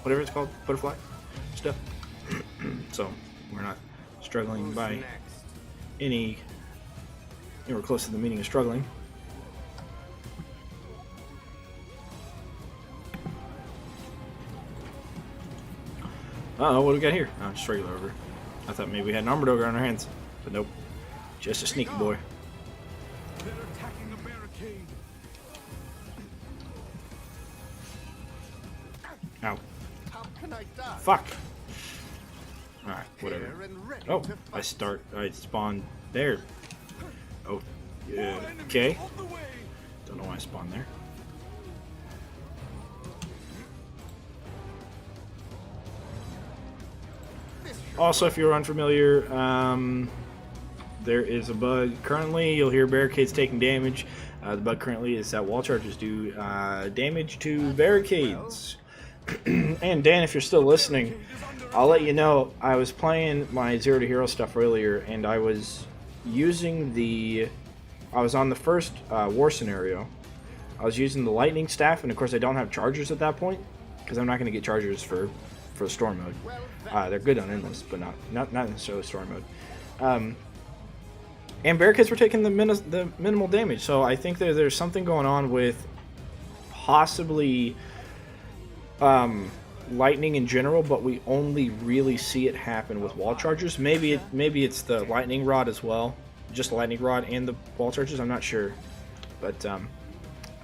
Speaker 1: whatever it's called, butterfly stuff. So we're not struggling by anywhere close to the meaning of struggling. Uh-oh, what do we got here? Oh, just regular ogre. I thought maybe we had an armored ogre on our hands, but nope. Just a sneaky boy.
Speaker 4: They're attacking a barricade.
Speaker 1: Ow.
Speaker 3: How can I die?
Speaker 1: Fuck. Alright, whatever.
Speaker 3: Here and ready
Speaker 1: Oh,
Speaker 3: to
Speaker 1: I
Speaker 3: fight.
Speaker 1: spawned there. Oh, yeah.
Speaker 4: More enemies
Speaker 1: Okay.
Speaker 4: on the way.
Speaker 1: Don't know why I spawned there. Also, if you're unfamiliar, there is a bug currently. You'll hear barricades taking damage. The bug currently is that wall charges do damage to barricades. And Dan, if you're still listening, I'll let you know, I was playing my Zero to Hero stuff earlier, and I was using I was on the first war scenario. I was using the lightning staff, and of course I don't have chargers at that point, because I'm not going to get chargers for storm mode. They're good on endless, but not necessarily storm mode. And barricades were taking the minimal damage, so I think there's something going on with possibly lightning in general, but we only really see it happen with wall chargers. Maybe it's the lightning rod as well, just the lightning rod and the wall chargers. I'm not sure, but I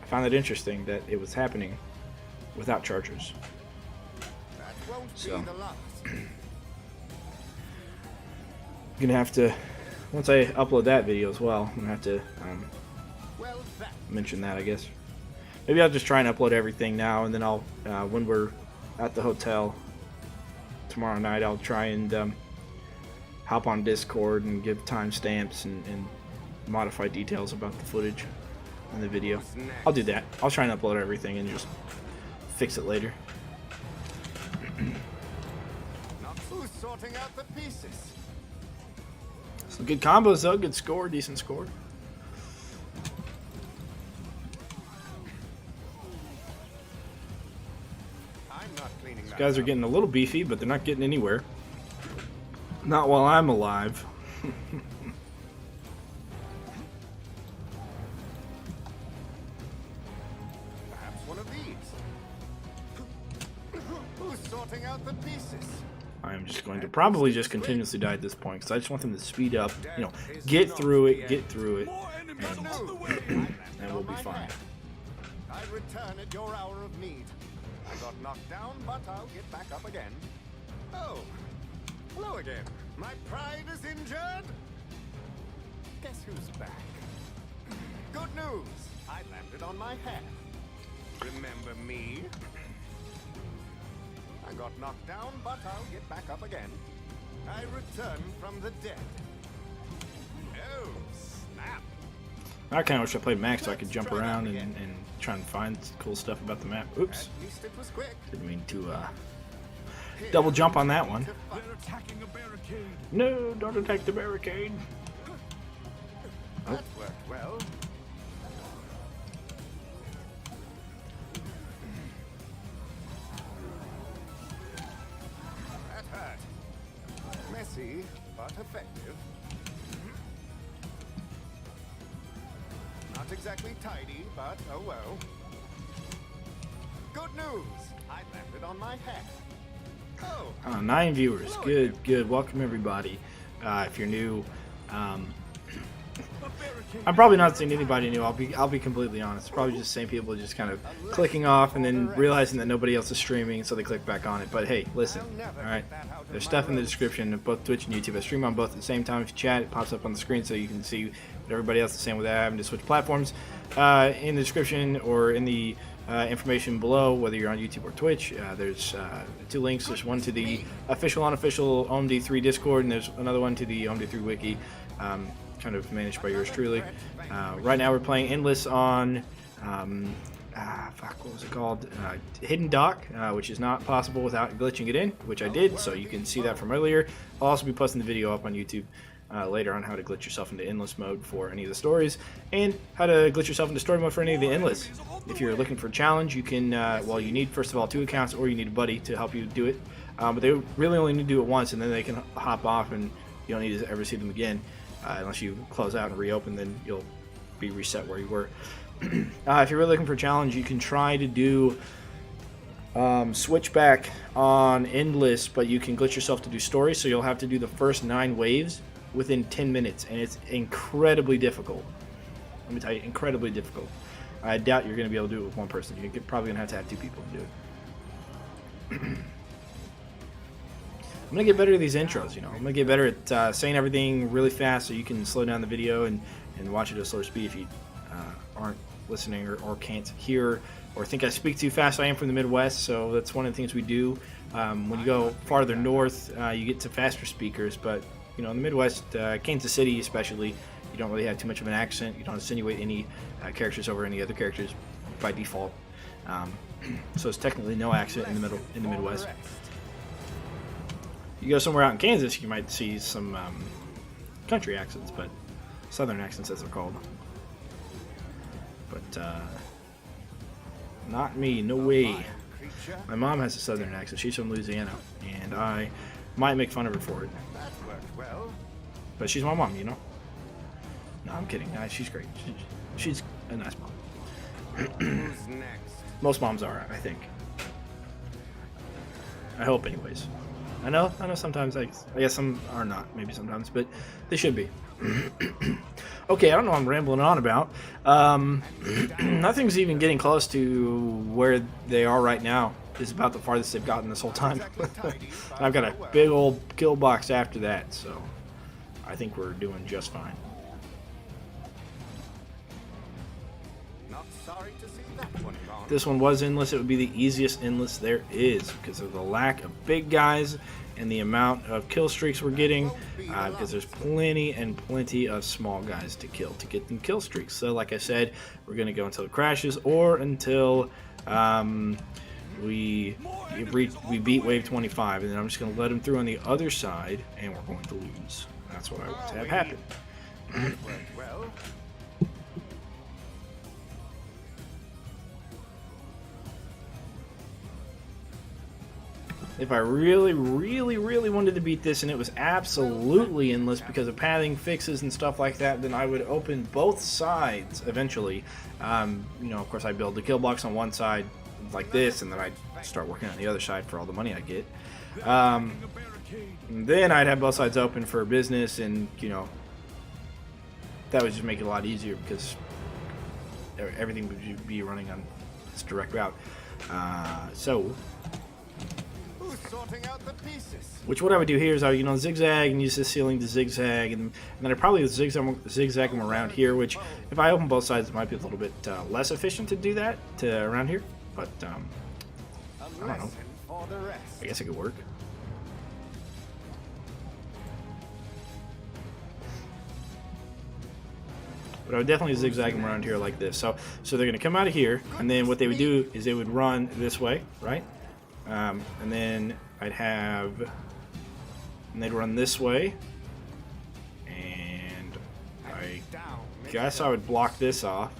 Speaker 1: found it interesting that it was happening without chargers.
Speaker 3: That won't
Speaker 1: So.
Speaker 3: be the last.
Speaker 1: I'm gonna have to, once I upload that video as well, I'm gonna have to
Speaker 3: Well, that
Speaker 1: mention that, I guess. Maybe I'll just try and upload everything now, and then I'll, when we're at the hotel tomorrow night, I'll try and hop on Discord and give timestamps and modify details about the footage in the video. I'll do that. I'll try and upload everything and just fix it later.
Speaker 3: not who's sorting out the pieces.
Speaker 1: Some good combos though, good score, decent score.
Speaker 3: I'm not cleaning
Speaker 1: These
Speaker 3: that
Speaker 1: guys are
Speaker 3: up.
Speaker 1: getting a little beefy, but they're not getting anywhere. Not while I'm alive.
Speaker 3: Perhaps one of these. Who's sorting out the pieces?
Speaker 1: I am just going to probably just continuously die at this point, because I just want them to speed up, get through it,
Speaker 4: More enemies
Speaker 1: and
Speaker 4: on the way.
Speaker 1: and we'll be fine.
Speaker 3: I return at your hour of need. I got knocked down, but I'll get back up again. Oh, hello again. My pride is injured. Guess who's back? Good news. I landed on my head. Remember me? I got knocked down, but I'll get back up again. I return from the dead. Oh, snap.
Speaker 1: I kind of wish I played Max so I could jump around and try and find cool stuff about the map. Oops.
Speaker 3: At least it was quick.
Speaker 1: Didn't mean to double jump on that one.
Speaker 4: They're attacking a barricade.
Speaker 1: No, don't attack the barricade.
Speaker 3: That worked well. That hurt. Messy, but effective. Not exactly tidy, but oh well. Good news! I landed on my head. Oh,
Speaker 1: 9 viewers. Good, good. Welcome everybody. If you're new,
Speaker 4: A barricade.
Speaker 1: I'm probably not seeing anybody new. I'll be completely honest. Probably just the same people just kind of clicking off and then realizing that nobody else is streaming, so they click back on it. But hey, listen. All right, there's stuff in the description of both Twitch and YouTube. I stream on both at the same time. If you chat, it pops up on the screen so you can see what everybody else is saying without having to switch platforms. In the description or in the information below, whether you're on YouTube or Twitch, there's 2 links. There's one to the official, unofficial OMD3 Discord, and there's another one to the OMD3 Wiki, kind of managed by yours truly. Right now we're playing Endless on, what was it called? Hidden Dock, which is not possible without glitching it in, which I did, so you can see that from earlier. I'll also be posting the video up on YouTube later on how to glitch yourself into endless mode for any of the stories, and how to glitch yourself into story mode for any of the endless. If you're looking for a challenge, you can, you need first of all 2 accounts, or you need a buddy to help you do it. But they really only need to do it once, and then they can hop off, and you don't need to ever see them again. Unless you close out and reopen, then you'll be reset where you were. If you're really looking for a challenge, you can try to do switch back on endless, but you can glitch yourself to do story, so you'll have to do the first 9 waves within 10 minutes, and it's incredibly difficult. Let me tell you, incredibly difficult. I doubt you're going to be able to do it with one person. You're probably going to have 2 people to do it. I'm going to get better at these intros, you know. I'm going to get better at saying everything really fast so you can slow down the video and watch it at a slower speed if you aren't listening or can't hear or think I speak too fast. I am from the Midwest, so that's one of the things we do. When you go farther north, you get to faster speakers, but you know, in the Midwest, Kansas City especially, you don't really have too much of an accent. You don't insinuate any characters over any other characters by default. So it's technically no accent in the Midwest. You go somewhere out in Kansas, you might see some country accents, but southern accents as they're called. But not me, no way. My mom has a southern accent. She's from Louisiana, and I might make fun of her for it.
Speaker 3: That worked well.
Speaker 1: But she's my mom, you know. No, I'm kidding. She's great. She's a nice mom.
Speaker 3: Who's next?
Speaker 1: Most moms are, I think. I hope, anyways. I know sometimes, I guess some are not, maybe sometimes, but they should be. Okay, I don't know what I'm rambling on about. Nothing's even getting close to where they are right now. It's about the farthest they've gotten this whole time. I've got a big old kill box after that, so I think we're doing just fine.
Speaker 3: Not sorry to see that one gone.
Speaker 1: If this one was endless, it would be the easiest endless there is because of the lack of big guys and the amount of kill streaks we're getting, because there's plenty of small guys to kill to get them kill streaks. So like I said, we're going to go until it crashes or until we beat wave 25, and then I'm just going to let them through on the other side, and we're going to lose. That's what I want to have happen.
Speaker 3: Well,
Speaker 1: If I really wanted to beat this and it was absolutely endless because of pathing fixes and stuff like that, then I would open both sides eventually. You know, of course, I'd build the kill box on one side like this, and then I'd start working on the other side for all the money I get. And then I'd have both sides open for business, and you know, that would just make it a lot easier because everything would be running on this direct route. So.
Speaker 3: who's sorting out the pieces?
Speaker 1: Which what I would do here is I would, you know, zigzag and use this ceiling to zigzag, and then I'd probably zigzag them around here, which if I open both sides, it might be a little bit less efficient to do that around here, but I don't know.
Speaker 3: For the rest.
Speaker 1: I guess it could work. But I would definitely zigzag them around here like this. So they're going to come out of here, and then what they would do is they would run this way, right? And then they'd run this way, and I guess I would block this off.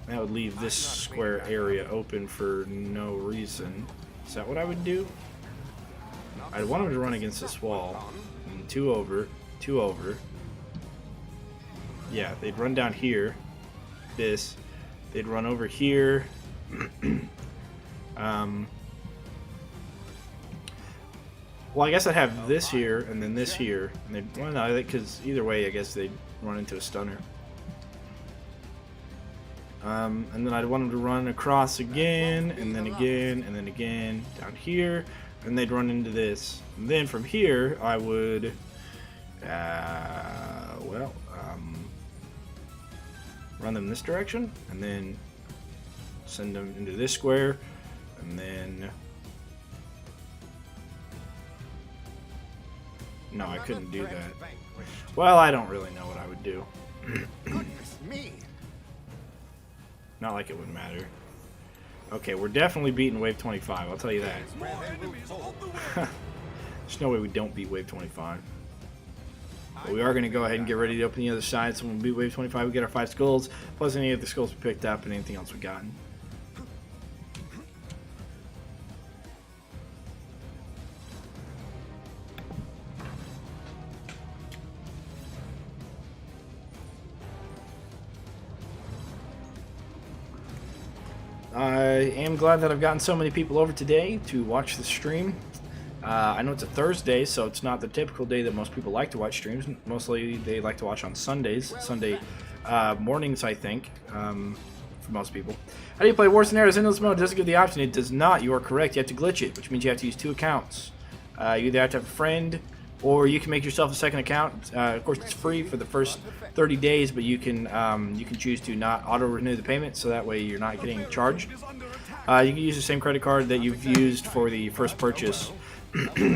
Speaker 1: That would leave this square area open for no reason. Is that what I would do? I'd want them to run against this wall. And 2 over, 2 over. Yeah, they'd run down here. This. They'd run over here. Well, I guess I'd have this here and then this here, and they'd, well, no, because either way, I guess they'd run into a stunner. And then I'd want them to run across again, and then again, and then again down here, and they'd run into this. And then from here, I would, run them this direction, and then send them into this square, and then. No, I couldn't do that. Well, I don't really know what I would do.
Speaker 3: Goodness me.
Speaker 1: Not like it would matter. Okay, we're definitely beating wave 25, I'll tell you that. There's no way we don't beat wave 25. But we are going to go ahead and get ready to open the other side, so when we beat wave 25, we get our 5 skulls, plus any of the skulls we picked up and anything else we gotten. I am glad that I've gotten so many people over today to watch the stream. I know it's a Thursday, so it's not the typical day that most people like to watch streams. Mostly they like to watch on Sundays, Sunday mornings, I think, for most people. How do you play War Scenarios Endless Mode? It doesn't give the option. It does not. You are correct. You have to glitch it, which means you have to use 2 accounts. You either have to have a friend, or you can make yourself a second account. Of course, it's free for the first 30 days, but you can choose to not auto-renew the payment, so that way you're not getting charged. You can use the same credit card that you've used for the first purchase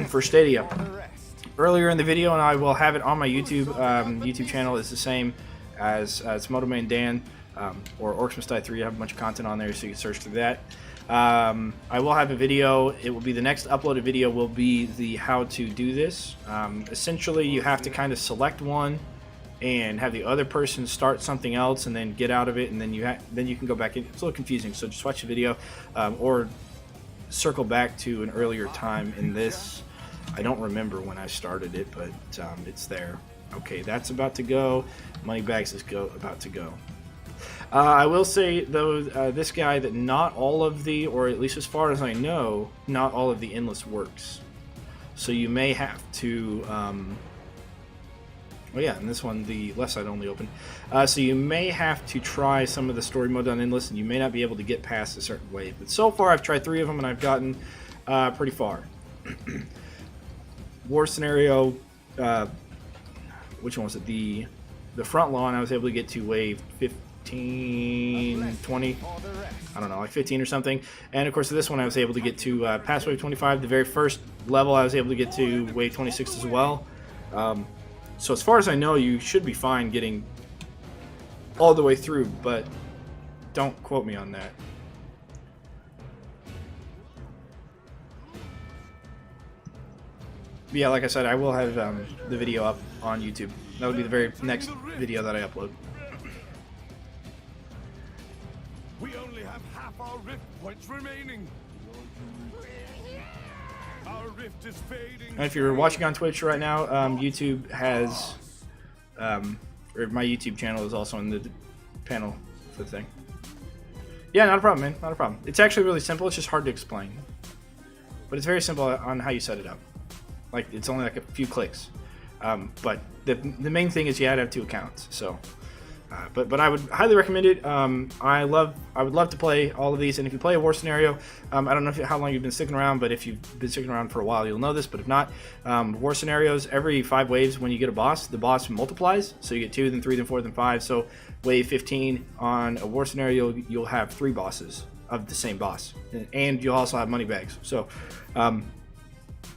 Speaker 1: for Stadia. Earlier in the video, and I will have it on my YouTube channel, is the same as MotoManDan or Orcs Must Die 3. I have a bunch of content on there, so you can search through that. I will have a video. It will be the next uploaded video will be the how to do this. Essentially, you have to kind of select one and have the other person start something else and then get out of it, and then you can go back in. It's a little confusing, so just watch the video or circle back to an earlier time in this. I don't remember when I started it, but it's there. Okay, that's about to go. Moneybags is about to go. I will say, though, this guy, that not all of the, or at least as far as I know, not all of the endless works. So you may have to, oh yeah, and this one, the left side only open. So you may have to try some of the story mode on endless, and you may not be able to get past a certain wave. But so far, I've tried 3 of them, and I've gotten pretty far. War scenario, which one was it? The front lawn, I was able to get to wave 15, 20, I don't know, like 15 or something. And of course, this one I was able to get to past wave 25. The very first level, I was able to get to wave 26 as well. So as far as I know, you should be fine getting all the way through, but don't quote me on that. But yeah, like I said, I will have the video up on YouTube. That would be the very next video that I upload.
Speaker 4: We only have half our rift points remaining. Our rift is fading.
Speaker 1: And if you're watching on Twitch right now, YouTube has, or my YouTube channel is also in the panel for the thing. Yeah, not a problem, man. Not a problem. It's actually really simple. It's just hard to explain. But it's very simple on how you set it up. Like, it's only like a few clicks. But the main thing is you had to have 2 accounts. So, but I would highly recommend it. I would love to play all of these. And if you play a war scenario, I don't know how long you've been sticking around, but if you've been sticking around for a while, you'll know this. But if not, war scenarios, every 5 waves, when you get a boss, the boss multiplies. So you get 2, then 3, then 4, then 5. So wave 15 on a war scenario, you'll have 3 bosses of the same boss, and you'll also have money bags. So.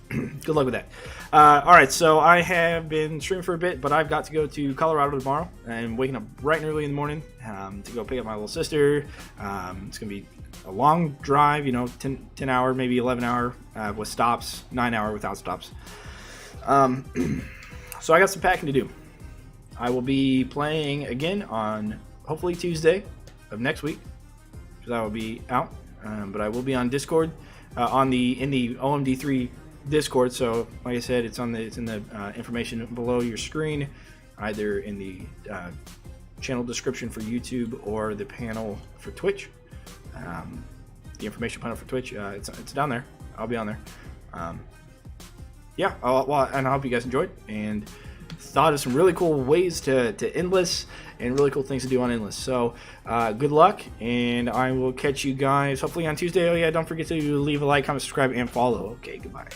Speaker 1: Good luck with that. Alright, so I have been streaming for a bit, but I've got to go to Colorado tomorrow. I'm waking up bright and early in the morning to go pick up my little sister. It's going to be a long drive, you know, 10 hour, maybe 11 hour with stops, 9 hour without stops. So I got some packing to do. I will be playing again on hopefully Tuesday of next week, because I will be out. But I will be on Discord in the OMD3 Discord. So like I said, it's in the information below your screen, either in the channel description for YouTube or the panel for Twitch. The information panel for Twitch, it's down there. I'll be on there. Yeah, and I hope you guys enjoyed and thought of some really cool ways to endless and really cool things to do on endless. So good luck, and I will catch you guys hopefully on Tuesday. Oh yeah, don't forget to leave a like, comment, subscribe, and follow. Okay, goodbye.